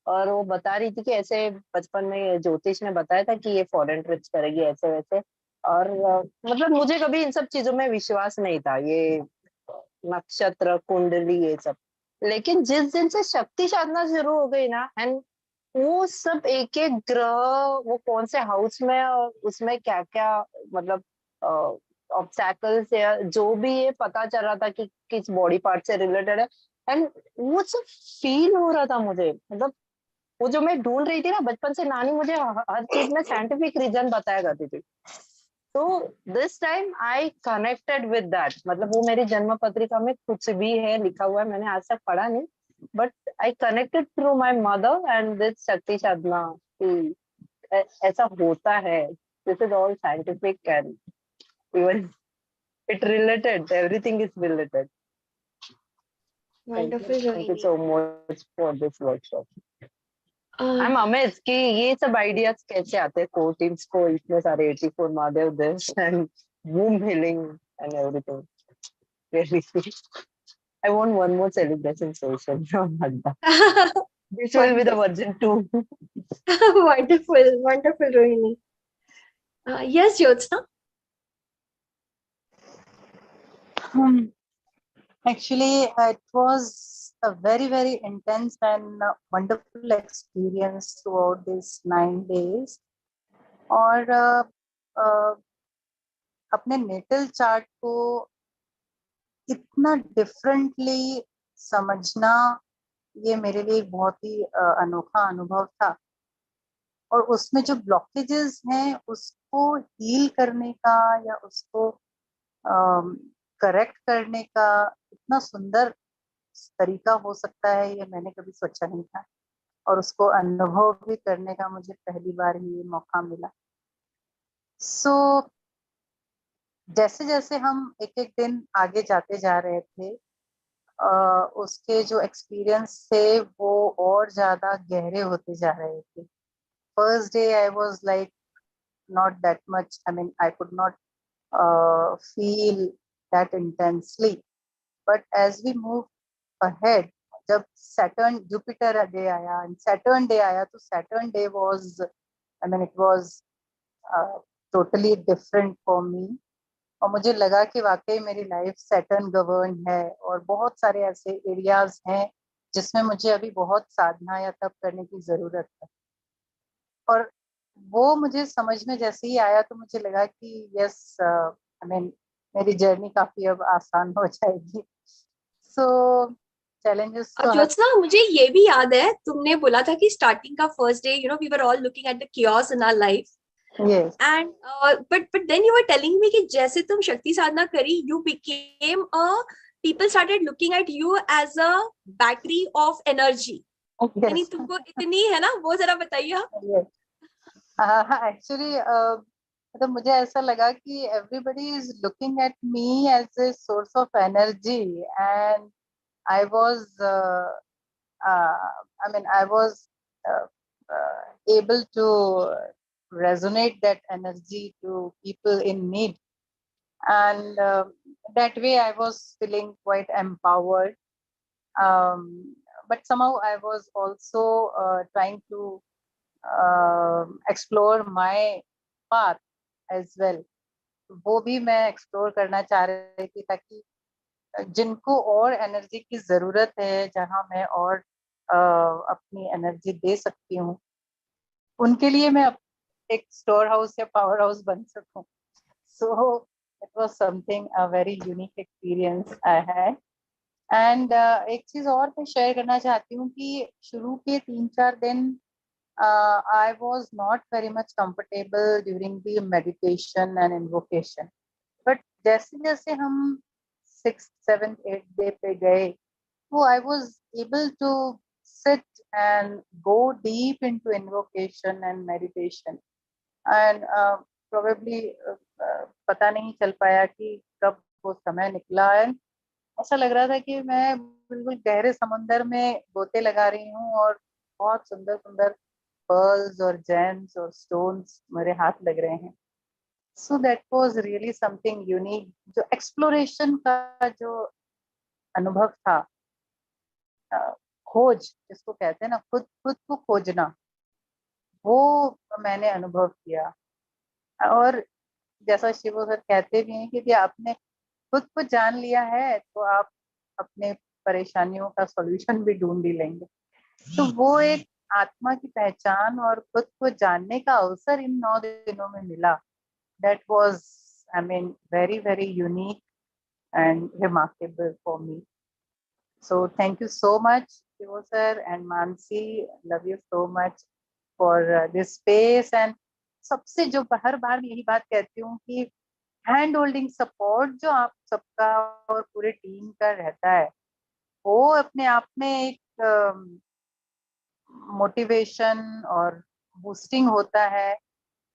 और वो बता रही थी कि ऐसे बचपन में ज्योतिष ने बताया था कि ये फॉरेन ट्रिप्स करेगी ऐसे वैसे। और मतलब मुझे कभी इन सब चीजों में विश्वास नहीं था, ये नक्षत्र कुंडली ये सब। लेकिन जिस दिन से शक्ति साधना शुरू हो गई ना, एंड वो सब एक एक ग्रह वो कौन से हाउस में और उसमें क्या क्या मतलब ऑब्स्टैकल्स या जो भी ये पता चल रहा था कि किस बॉडी पार्ट से रिलेटेड है, एंड वो सब फील हो रहा था मुझे। मतलब वो जो मैं ढूंढ रही थी ना बचपन से, नानी मुझे हर चीज में साइंटिफिक रीजन बताया करती थी। तो this time I connected with that. मतलब वो मेरी जन्म पत्रिका में कुछ भी है लिखा हुआ है, मैंने आज तक पढ़ा नहीं, but I connected through my mother and this शक्ति साधना कि ऐसा होता है। This is all scientific and even it related, everything is related. Wonderful, Thank you Rohini. so much for this workshop. I'm amazed कि ये सब ideas कैसे आते हैं core teams को, इतने सारे 84 Mahadev this and womb healing and everything. Really, I want one more celebration session from Magda. This will be the version 2. Wonderful, wonderful, Rohini. Yes, Jyotsna. Actually, it was a very, very intense and wonderful experience throughout these 9 days. और अपने natal chart को इतना differently समझना, ये मेरे लिए बहुत ही अनोखा अनुभव था। और उसमें जो ब्लॉकेजेस हैं उसको हील करने का या उसको करेक्ट करने का इतना सुंदर तरीका हो सकता है, ये मैंने कभी सोचा नहीं था। और उसको अनुभव भी करने का मुझे पहली बार ही ये मौका मिला। सो जैसे जैसे हम एक एक दिन आगे जाते जा रहे थे, उसके जो एक्सपीरियंस थे वो और ज्यादा गहरे होते जा रहे थे। First day I was like not that much, I mean I could not feel that intensely, but as we move ahead, जब Saturn Jupiter डे आया and Saturn डे आया, तो Saturn day was, I mean it was totally different for me। और मुझे लगा कि वाकई मेरी लाइफ Saturn गवर्न है और बहुत सारे ऐसे एरियाज हैं जिसमें मुझे अभी बहुत साधना या तप करने की जरूरत है। और वो मुझे समझ में जैसे ही आया तो मुझे लगा कि यस, आई मीन मेरी जर्नी काफी अब आसान हो जाएगी। सो चैलेंजेस तो ज्योत्सना, मुझे ये भी याद है तुमने बोला था कि स्टार्टिंग का first day, we were all looking at the chaos in our life. Yes. And but then you were telling me कि जैसे तुम शक्ति साधना करी, you became people started looking at you as a battery of energy. यानी तुमको इतनी है ना, वो जरा बताइए। एक्चुअली मतलब मुझे ऐसा लगा कि everybody is looking at me as a source of energy, and I was I was able to resonate that energy to people in need, and that way I was feeling quite empowered, but somehow I was also trying to explore my path as well। वो भी मैं explore करना चाह रही थी ताकि जिनको और एनर्जी की जरूरत है, जहां मैं और अपनी एनर्जी दे सकती हूँ, उनके लिए मैं एक स्टोर हाउस या पावर हाउस बन सकूं। So it was something a very unique experience I had. And एक चीज और मैं शेयर करना चाहती हूँ कि शुरू के 3-4 दिन I was not very much comfortable during the meditation and invocation, but जैसे जैसे हम 6th, 7th, 8th day पे गए, तो I was able to sit and go deep into invocation and meditation, and probably पता नहीं चल पाया कि कब वो समय निकला है। ऐसा लग रहा था कि मैं बिल्कुल गहरे समुंदर में गोते लगा रही हूँ और बहुत सुंदर सुंदर पर्ल्स और जेम्स और स्टोन्स मेरे हाथ लग रहे हैं। So that was really something unique. जो exploration का जो अनुभव था, खोज जिसको कहते हैं ना, खुद को खोजना, वो मैंने अनुभव किया. और जैसा शिवो सर कहते भी हैं कि यदि आपने खुद को जान लिया है तो आप अपने परेशानियों का सॉल्यूशन भी ढूंढ ही लेंगे. तो वो एक आत्मा की पहचान और खुद को जानने का अवसर इन 9 दिनों में मिला. That was, I mean, very, very unique and remarkable for me. So thank you so much, Shivo sir and Mansi. Love you so much for this space. And सबसे जो हर बार यही बात कहती हूँ कि हैंड होल्डिंग सपोर्ट जो आप सबका और पूरे टीम का रहता है, वो अपने आप में एक मोटिवेशन और बूस्टिंग होता है.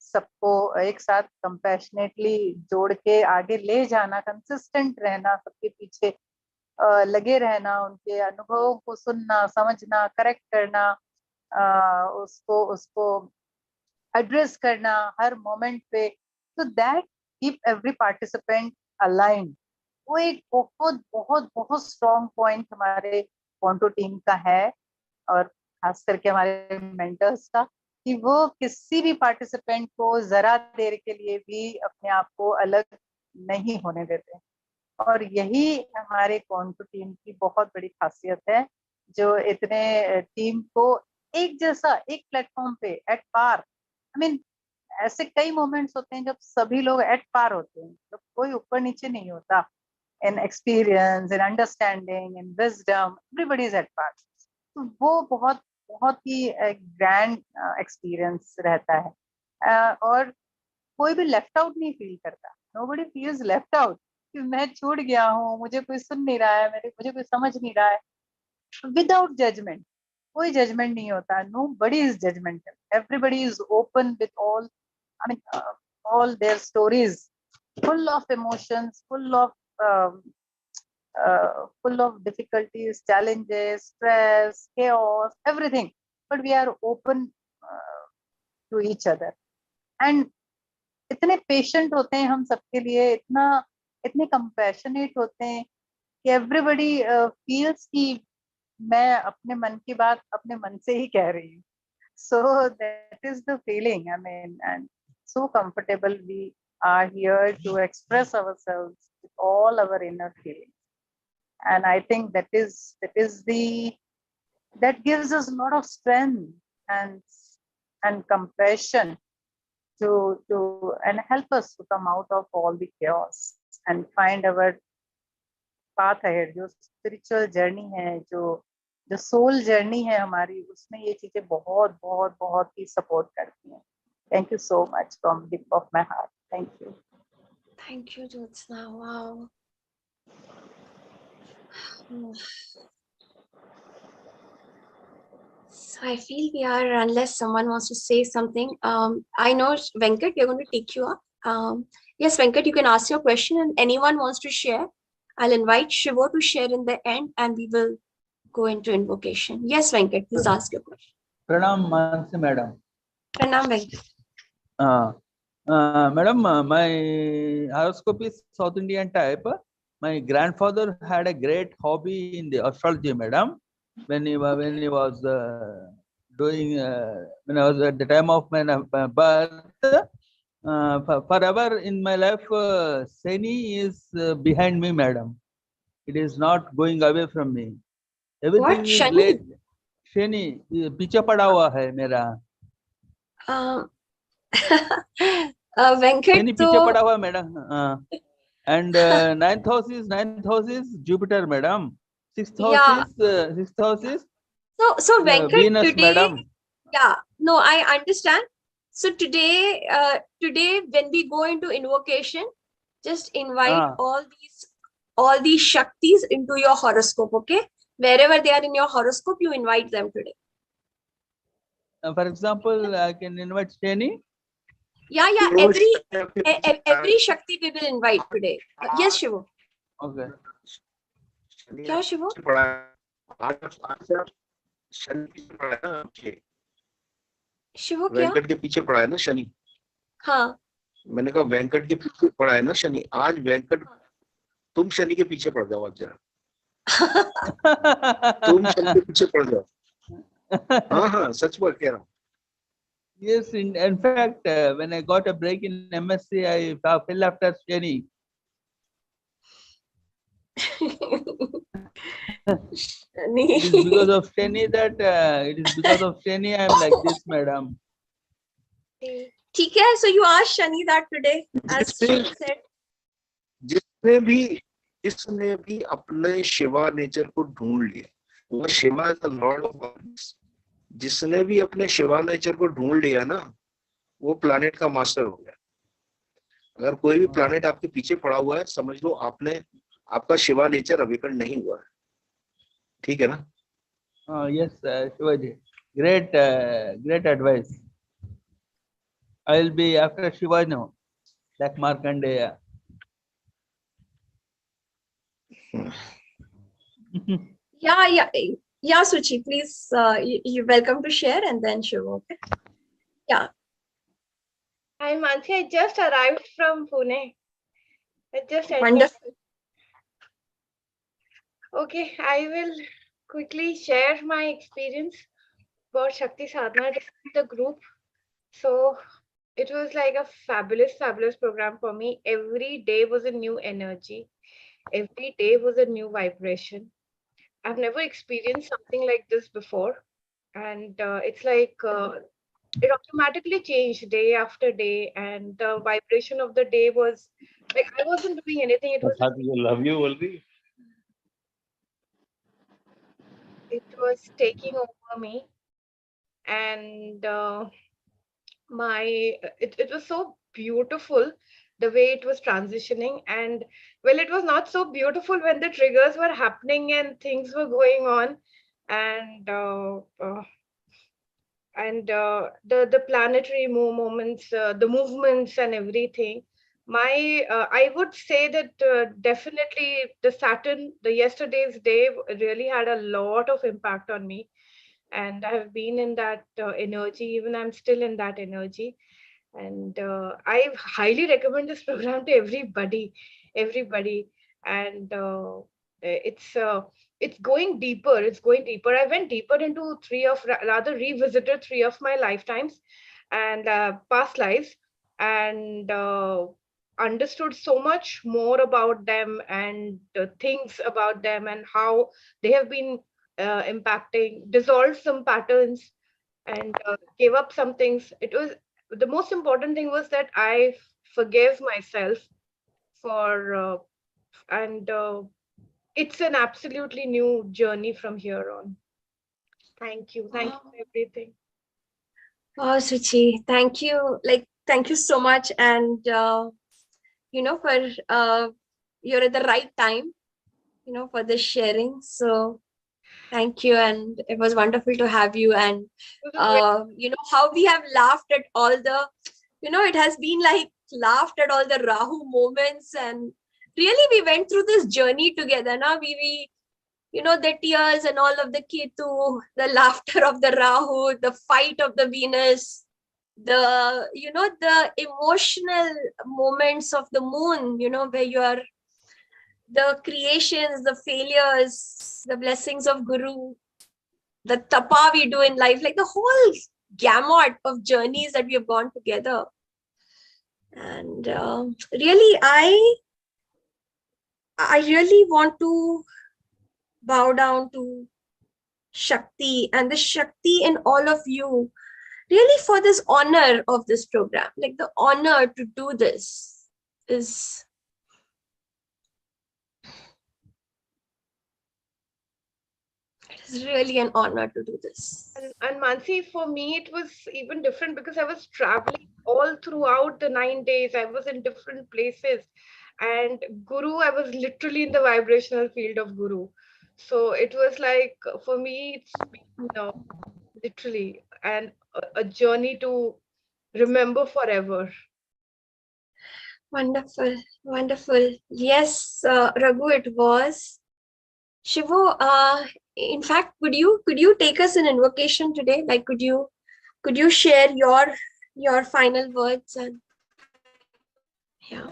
सबको एक साथ कंपैशनेटली जोड़ के आगे ले जाना, कंसिस्टेंट रहना, सबके पीछे लगे रहना, उनके अनुभवों को सुनना, समझना, करेक्ट करना, उसको एड्रेस करना हर मोमेंट पे. तो that keep every participant aligned. वो एक बहुत बहुत बहुत स्ट्रॉन्ग पॉइंट हमारे क्वांटो टीम का है, और खास करके हमारे मेंटर्स का, कि वो किसी भी पार्टिसिपेंट को जरा देर के लिए भी अपने आप को अलग नहीं होने देते. और यही हमारे क्वांटो टीम की बहुत बड़ी खासियत है, जो इतने टीम को एक जैसा एक प्लेटफॉर्म पे एट पार. आई मीन, ऐसे कई मोमेंट्स होते हैं जब सभी लोग एट पार होते हैं, जब कोई ऊपर नीचे नहीं होता. In experience, in understanding, in wisdom, everybody is at par. तो वो बहुत बहुत ही ग्रैंड एक्सपीरियंस रहता है. और कोई भी लेफ्ट आउट नहीं फील करता. नोबडी फील्स लेफ्ट आउट कि मैं छूट गया हूँ, मुझे कोई सुन नहीं रहा है, मुझे कोई समझ नहीं रहा है. विदाउट जजमेंट, कोई जजमेंट नहीं होता. Nobody is judgemental. Everybody is open with all, I mean, all their stories, full of emotions, full of difficulties, challenges, stress, chaos, everything. But we are open to each other. And इतने patient होते हैं हम सबके लिए, इतने compassionate होते हैं कि एवरीबडी फील्स कि मैं अपने मन की बात अपने मन से ही कह रही हूँ. So that is the feeling. I mean, and so comfortable we are here to express ourselves with all our inner feelings. And I think that gives us a lot of strength and compassion to and help us to come out of all the chaos and find our path ahead. जो spiritual journey है, जो soul journey है हमारी, उसमें ये चीजें बहुत बहुत बहुत ही support करती हैं. Thank you so much from the deep of my heart. Thank you. Thank you, Jyotsna. Wow. So I feel we are, unless someone wants to say something. I know, Venkat, we're going to take you up. Yes, Venkat, you can ask your question, and anyone wants to share, I'll invite Shivo to share in the end, and we will go into invocation. Yes, Venkat, please ask your question. Pranam, Mansi madam. Pranam, Venkat. Madam, my horoscope is South Indian type. My grandfather had a great hobby in the astrology, madam. When he was doing, when I was at the time of my birth, forever in my life, Shani is behind me, madam. It is not going away from me. Everything What? is Shani? late. Shani, पीछे पड़ा हुआ है मेरा. Venkat, Shani पीछे पड़ा हुआ है madam. And ninth house is Jupiter, madam. Sixth house is so Venkat, Venus, today, madam. yeah, no, I understand. So today when we go into invocation, just invite all these Shaktis into your horoscope, okay? Wherever they are in your horoscope, you invite them today. For example, I can invite Shani. Yeah, every Shakti we will invite today. Yes, Shivo. Okay. क्या शिवो? शिवो क्या? वेंकट के पीछे पड़ा है ना शनि. हाँ. मैंने कहा वेंकट के पीछे पड़ा है ना शनि, आज वेंकट तुम शनि के पीछे पड़ जाओ आज जरा, तुम शनि के पीछे पड़ जाओ। हाँ हाँ सच बात कह रहा हूँ। Yes, in fact, when I got a break in MSc, I fell after Shani. It is because of Shani that I am like this, madam. ठीक है, so you asked Shani that today, as she said. जिसने भी अपने Shiva nature को ढूंढ लिया, वो Shiva is the Lord of organs, जिसने भी अपने शिवा नेचर को ढूंढ लिया ना, वो प्लैनेट का मास्टर हो गया। अगर कोई भी प्लैनेट आपके पीछे पड़ा हुआ है, समझ लो आपका शिवा नेचर अवेकन नहीं हुआ है। ठीक है ना? Yes, Shivaji. Great advice. I will be after Shiva now, like Markandeya. Yeah, Suchi, please, you're welcome to share, and then Shivo. Okay? Yeah. Hi, Mansi. I just arrived from Pune. I just Wonderful. Okay, I will quickly share my experience about Shakti Sadhana, the group. So it was like a fabulous program for me. Every day was a new energy. Every day was a new vibration. I've never experienced something like this before. And it's like it automatically changed day after day. And the vibration of the day was like I wasn't doing anything. It was taking over me. And it was so beautiful the way it was transitioning. And well, it was not so beautiful when the triggers were happening and things were going on, and the planetary moments, the movements and everything. I would say that definitely the yesterday's day really had a lot of impact on me, and I have been in that energy. Even I'm still in that energy, and I highly recommend this program to everybody. And it's going deeper. I went deeper into revisited 3 of my lifetimes and past lives, and understood so much more about them, and things about them, and how they have been dissolved some patterns, and gave up some things. The most important thing was that I forgave myself for and it's an absolutely new journey from here on. Thank you for everything. Oh, Suchi, thank you. Thank you so much. And, for you're at the right time, for this sharing. So thank you. And it was wonderful to have you. And, how we have laughed at all the, it has been like laughed at all the Rahu moments. And really, we went through this journey together. Now we the tears and all of the Ketu, the laughter of the Rahu, the fight of the Venus, the the emotional moments of the moon, where you are the creations, the failures, the blessings of Guru, the tapa we do in life, like the whole gamut of journeys that we have gone together. And really, I really want to bow down to Shakti and the Shakti in all of you, really, for this honor of this program. Like, the honor to do this is really an honor to do this. And Mansi, for me, it was even different because I was traveling all throughout the 9 days. I was in different places, and Guru, I was literally in the vibrational field of Guru. So it was like, for me, it's literally and a journey to remember forever. Wonderful, wonderful. Yes, Raghu, it was. Shivo, in fact, could you take us an invocation today? Like, could you share your final words? And Yeah.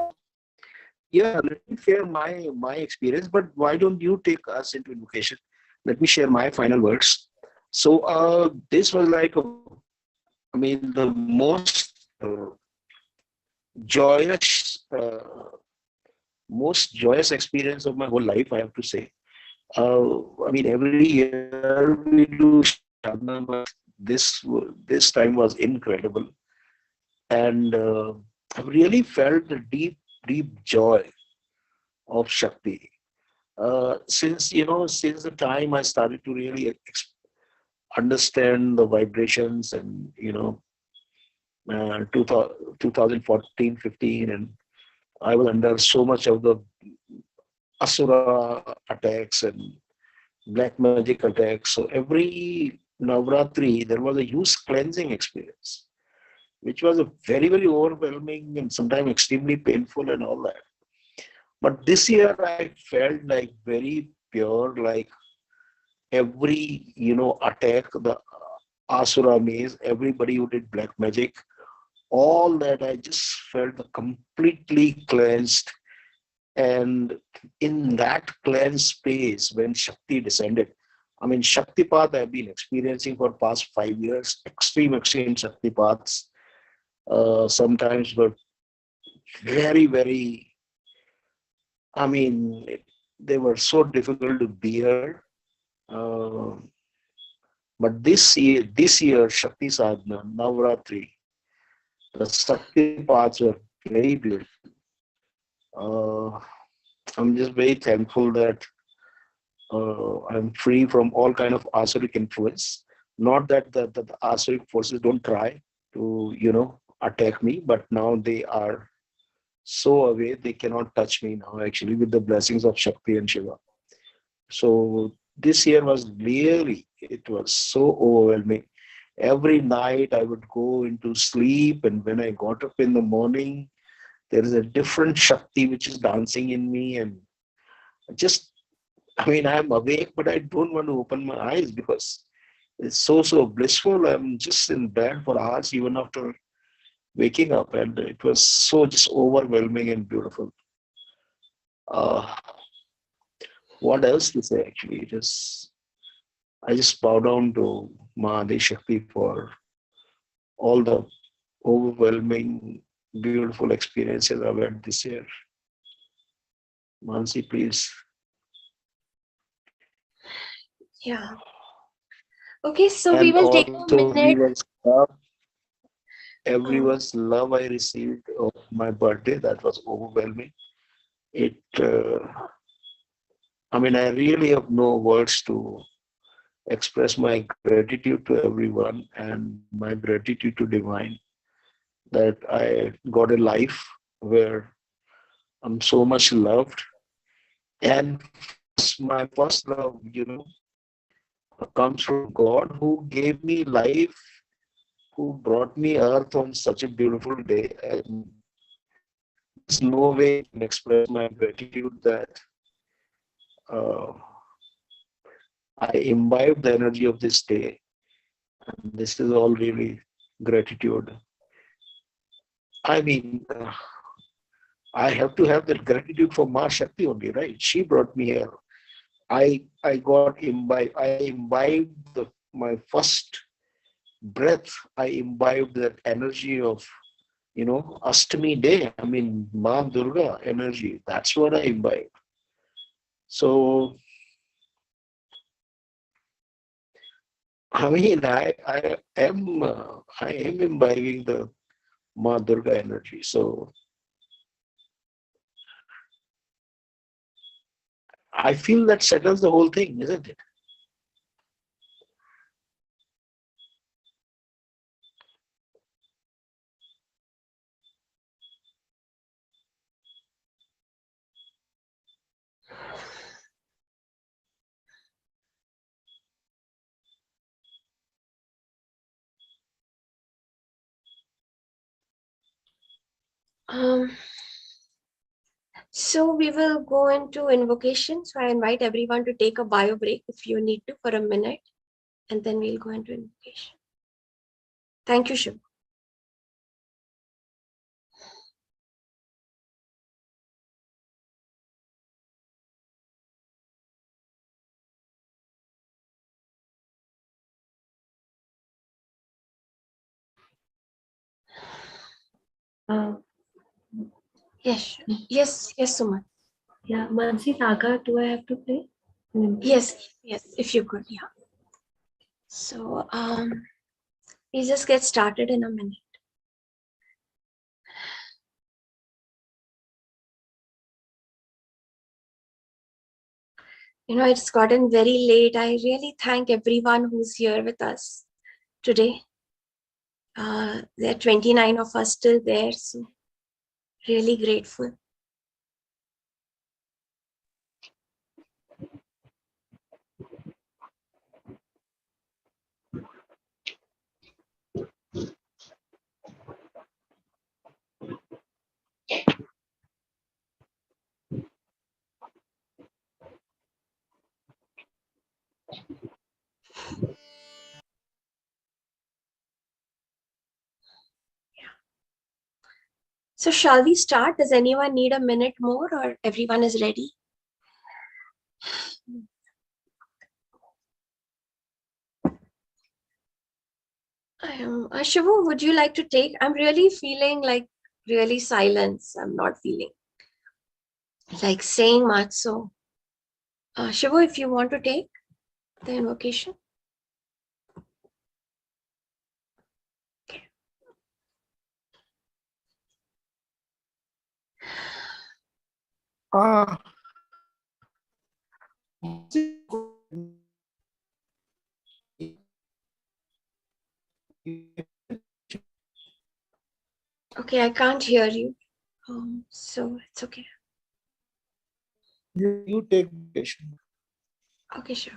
Yeah, let me share my experience, but why don't you take us into invocation? Let me share my final words. So this was like, I mean, the most most joyous experience of my whole life, I have to say. I mean, every year we do sadhana, but this time was incredible, and I've really felt the deep joy of Shakti. Since since the time I started to really understand the vibrations, and 2014, 15, and I was under so much of the asura attacks and black magic attacks. So every Navratri, there was a huge cleansing experience, which was a very overwhelming and sometimes extremely painful and all that. But this year I felt like very pure, like every, attack, the Asura maze, everybody who did black magic, all that, I just felt completely cleansed. And in that cleansed space, when Shakti descended, I mean, Shaktipat I've been experiencing for past 5 years, extreme Shaktipats, sometimes were very, I mean, they were so difficult to bear. But this year, Shakti Sadhana, Navratri, the Shaktipats were very beautiful. I'm just very thankful that I'm free from all kind of asuric influence. Not that the asuric forces don't try to, attack me, but now they are so away, they cannot touch me now, actually, with the blessings of Shakti and Shiva. So this year was really, it was so overwhelming. Every night I would go into sleep, and when I got up in the morning, there is a different Shakti which is dancing in me, and just, I mean, I'm awake, but I don't want to open my eyes because it's so blissful. I'm just in bed for hours, even after waking up, and it was so just overwhelming and beautiful. Uh, what else to say? Actually, I just bow down to Mahadi Shakti for all the overwhelming, beautiful experiences I've had this year. Mansi, please. Yeah. Okay, so we And will take a also minute. everyone's love I received on my birthday, that was overwhelming. It, I mean, I really have no words to express my gratitude to everyone and my gratitude to Divine that I got a life where I'm so much loved. And my first love, comes from God, who gave me life, who brought me earth on such a beautiful day. And there's no way I can express my gratitude that uh, I imbibe the energy of this day. And this is all really gratitude. I mean, I have to have that gratitude for Ma Shakti only, right? She brought me here. I imbibed my first breath. I imbibed that energy of, Ashtami day. I mean, Ma Durga energy. That's what I imbibed. So, I mean, I am imbibing the Ma Durga energy. So, I feel that settles the whole thing, isn't it? So we will go into invocation. So I invite everyone to take a bio break if you need to for a minute, and then we'll go into invocation. Thank you, Shiv. Yes, yes, yes, Suman. Yeah, Mansi Saga, do I have to play? Yes, yes, if you could, yeah. So, we just get started in a minute. You know, it's gotten very late. I really thank everyone who's here with us today. There are 29 of us still there, so really grateful. So shall we start? Does anyone need a minute more or everyone is ready? Shivo, would you like to take? I'm really feeling like really silence. I'm not feeling like saying much. So Shivo, if you want to take the invocation. Okay, I can't hear you. So it's okay. You take patient. Okay, sure.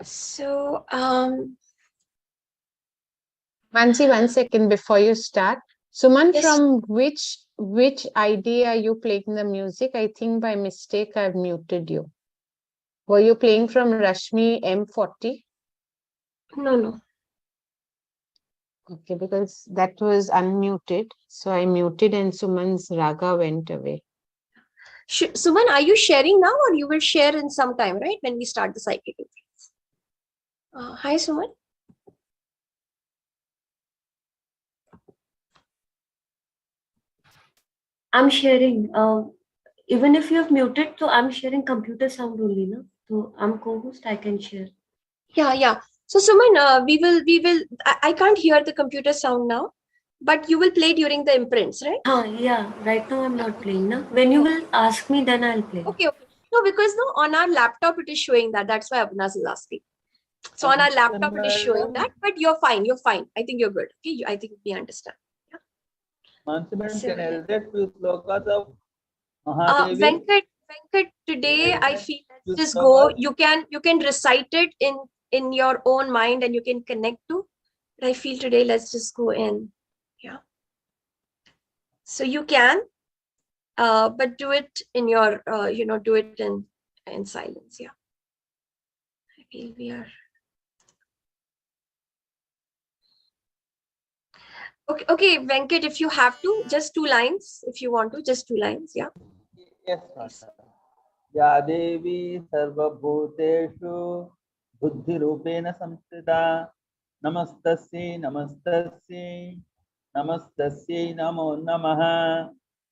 So, Mansi, 1 second before you start. Suman, Yes. from which ID are you playing the music? I think by mistake I've muted you. Were you playing from Rashmi M40? No. Okay, because that was unmuted. So I muted and Suman's raga went away. Suman, are you sharing now or you will share in some time, right? When we start the psychic influence. Hi, Suman. I'm sharing. Even if you have muted, so I'm sharing computer sound only, no? So I'm co-host, I can share. Yeah. So Suman, we will. I can't hear the computer sound now, but you will play during the imprints, right? Yeah. Right now I'm not playing, no? When you will ask me, then I'll play. Okay. No, because no, on our laptop it is showing that. That's why Abnas is asking. So on our laptop it is showing that, but you're fine. I think you're good. Okay, I think we understand. Mansi madam, So, can I relate few slokas of Mahadevi? Venkat, today I feel let's just go. You can recite it in your own mind and you can connect to. But I feel today let's just go in. Yeah. So you can, but do it in your, do it in silence. Yeah. I feel we are. Okay, Venkat, if you have to, just 2 lines. If you want to, just 2 lines. Yeah. Yes, Mata. Ya Devi Sarvabhuteshu Buddhi Rupena Samsthita Namastasya Namo Namaha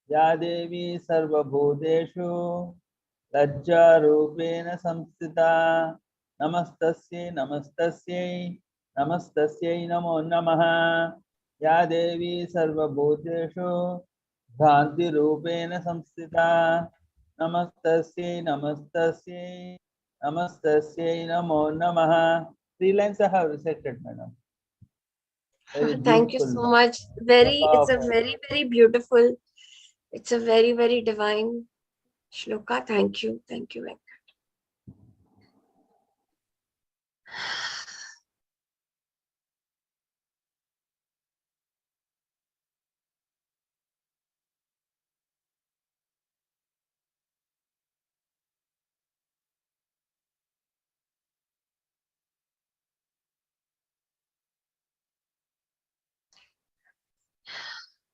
Ya Devi Sarvabhuteshu Lajja Rupena Samsthita Namastasya Namo Namaha Ya Devi Sarvabhuteshu Bhanti Rupena Samsthita Namastasya Namo Namaha. 3 lines I have recited, madam. Very Thank you so much. It's a very, very beautiful. It's a very, very divine shloka. Thank you, Venkat.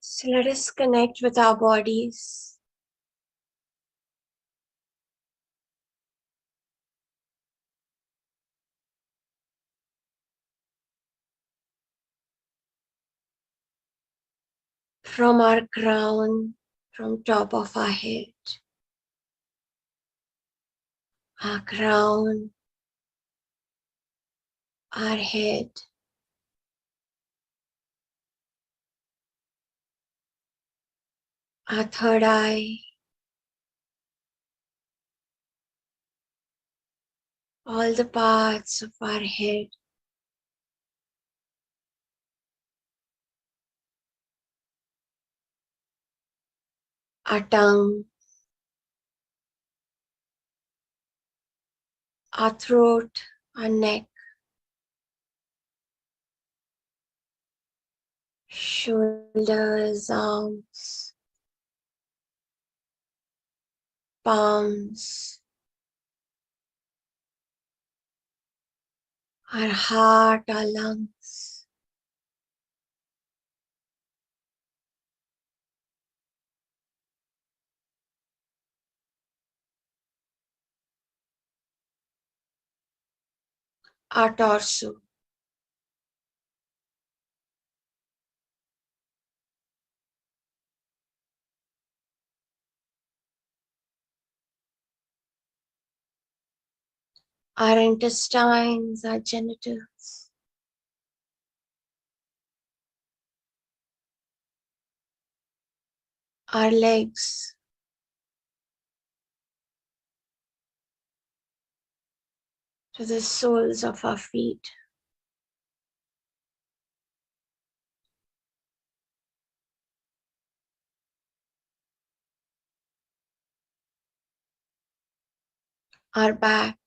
So let us connect with our bodies. from our crown, from top of our head, our crown, our head, our third eye, all the parts of our head, our tongue, our throat, our neck, shoulders, arms, palms, our heart, our lungs, our torso, our intestines, our genitals, our legs, to the soles of our feet, our back,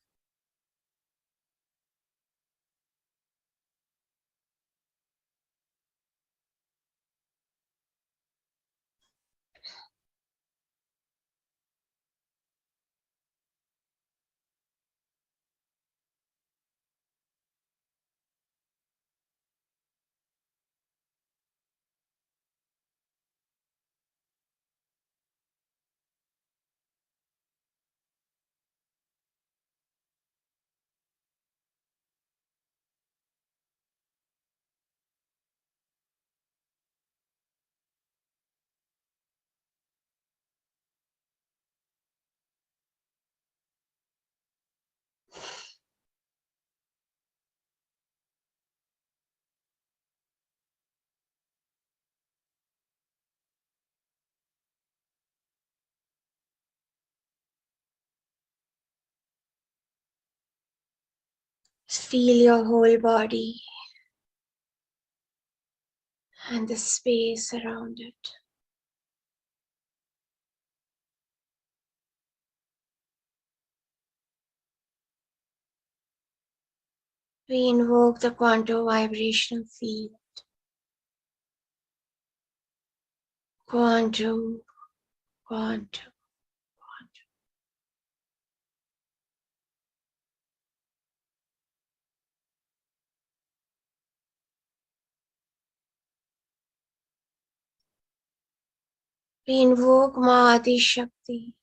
feel your whole body and the space around it. We invoke the quantum vibrational field. Quantum, quantum. We invoke Mahadi Shakti.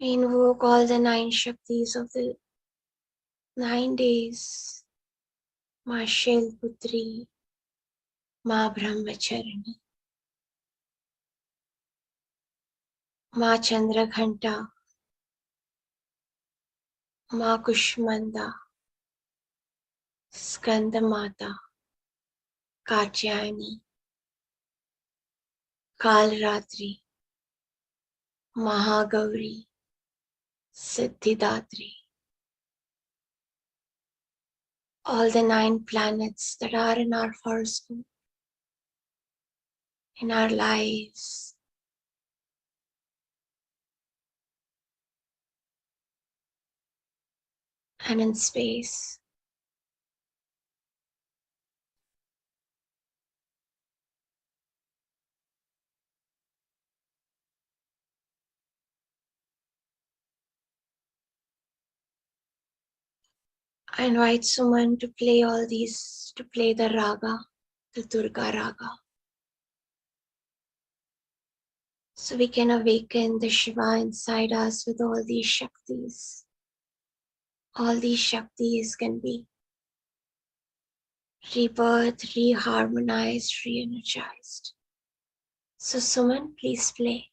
We invoke all the 9 Shaktis of the 9 days. Ma Shailputri, Ma Brahmacharani, Ma Chandraghanta, Ma Kushmanda, Skandamata, Katyayani, Kalratri, Mahagauri, Siddhidatri. All the 9 planets that are in our horoscope, in our lives. And in space. I invite Suman to play all these, to play the raga, the Durga raga. So we can awaken the Shiva inside us with all these Shaktis. All these Shaktis can be rebirth, re-harmonized, re-energized. So Suman, please play.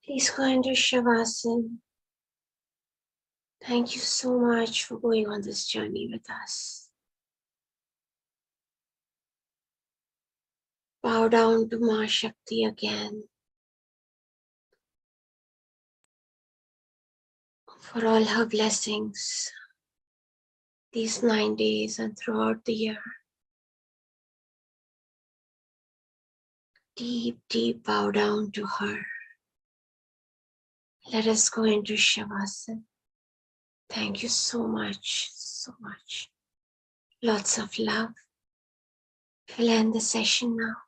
Please go into Shavasana. Thank you so much for going on this journey with us. Bow down to Ma Shakti again for all her blessings these 9 days and throughout the year. Deep, deep bow down to her. Let us go into Shavasana. Thank you so much, so much. Lots of love. We'll end the session now.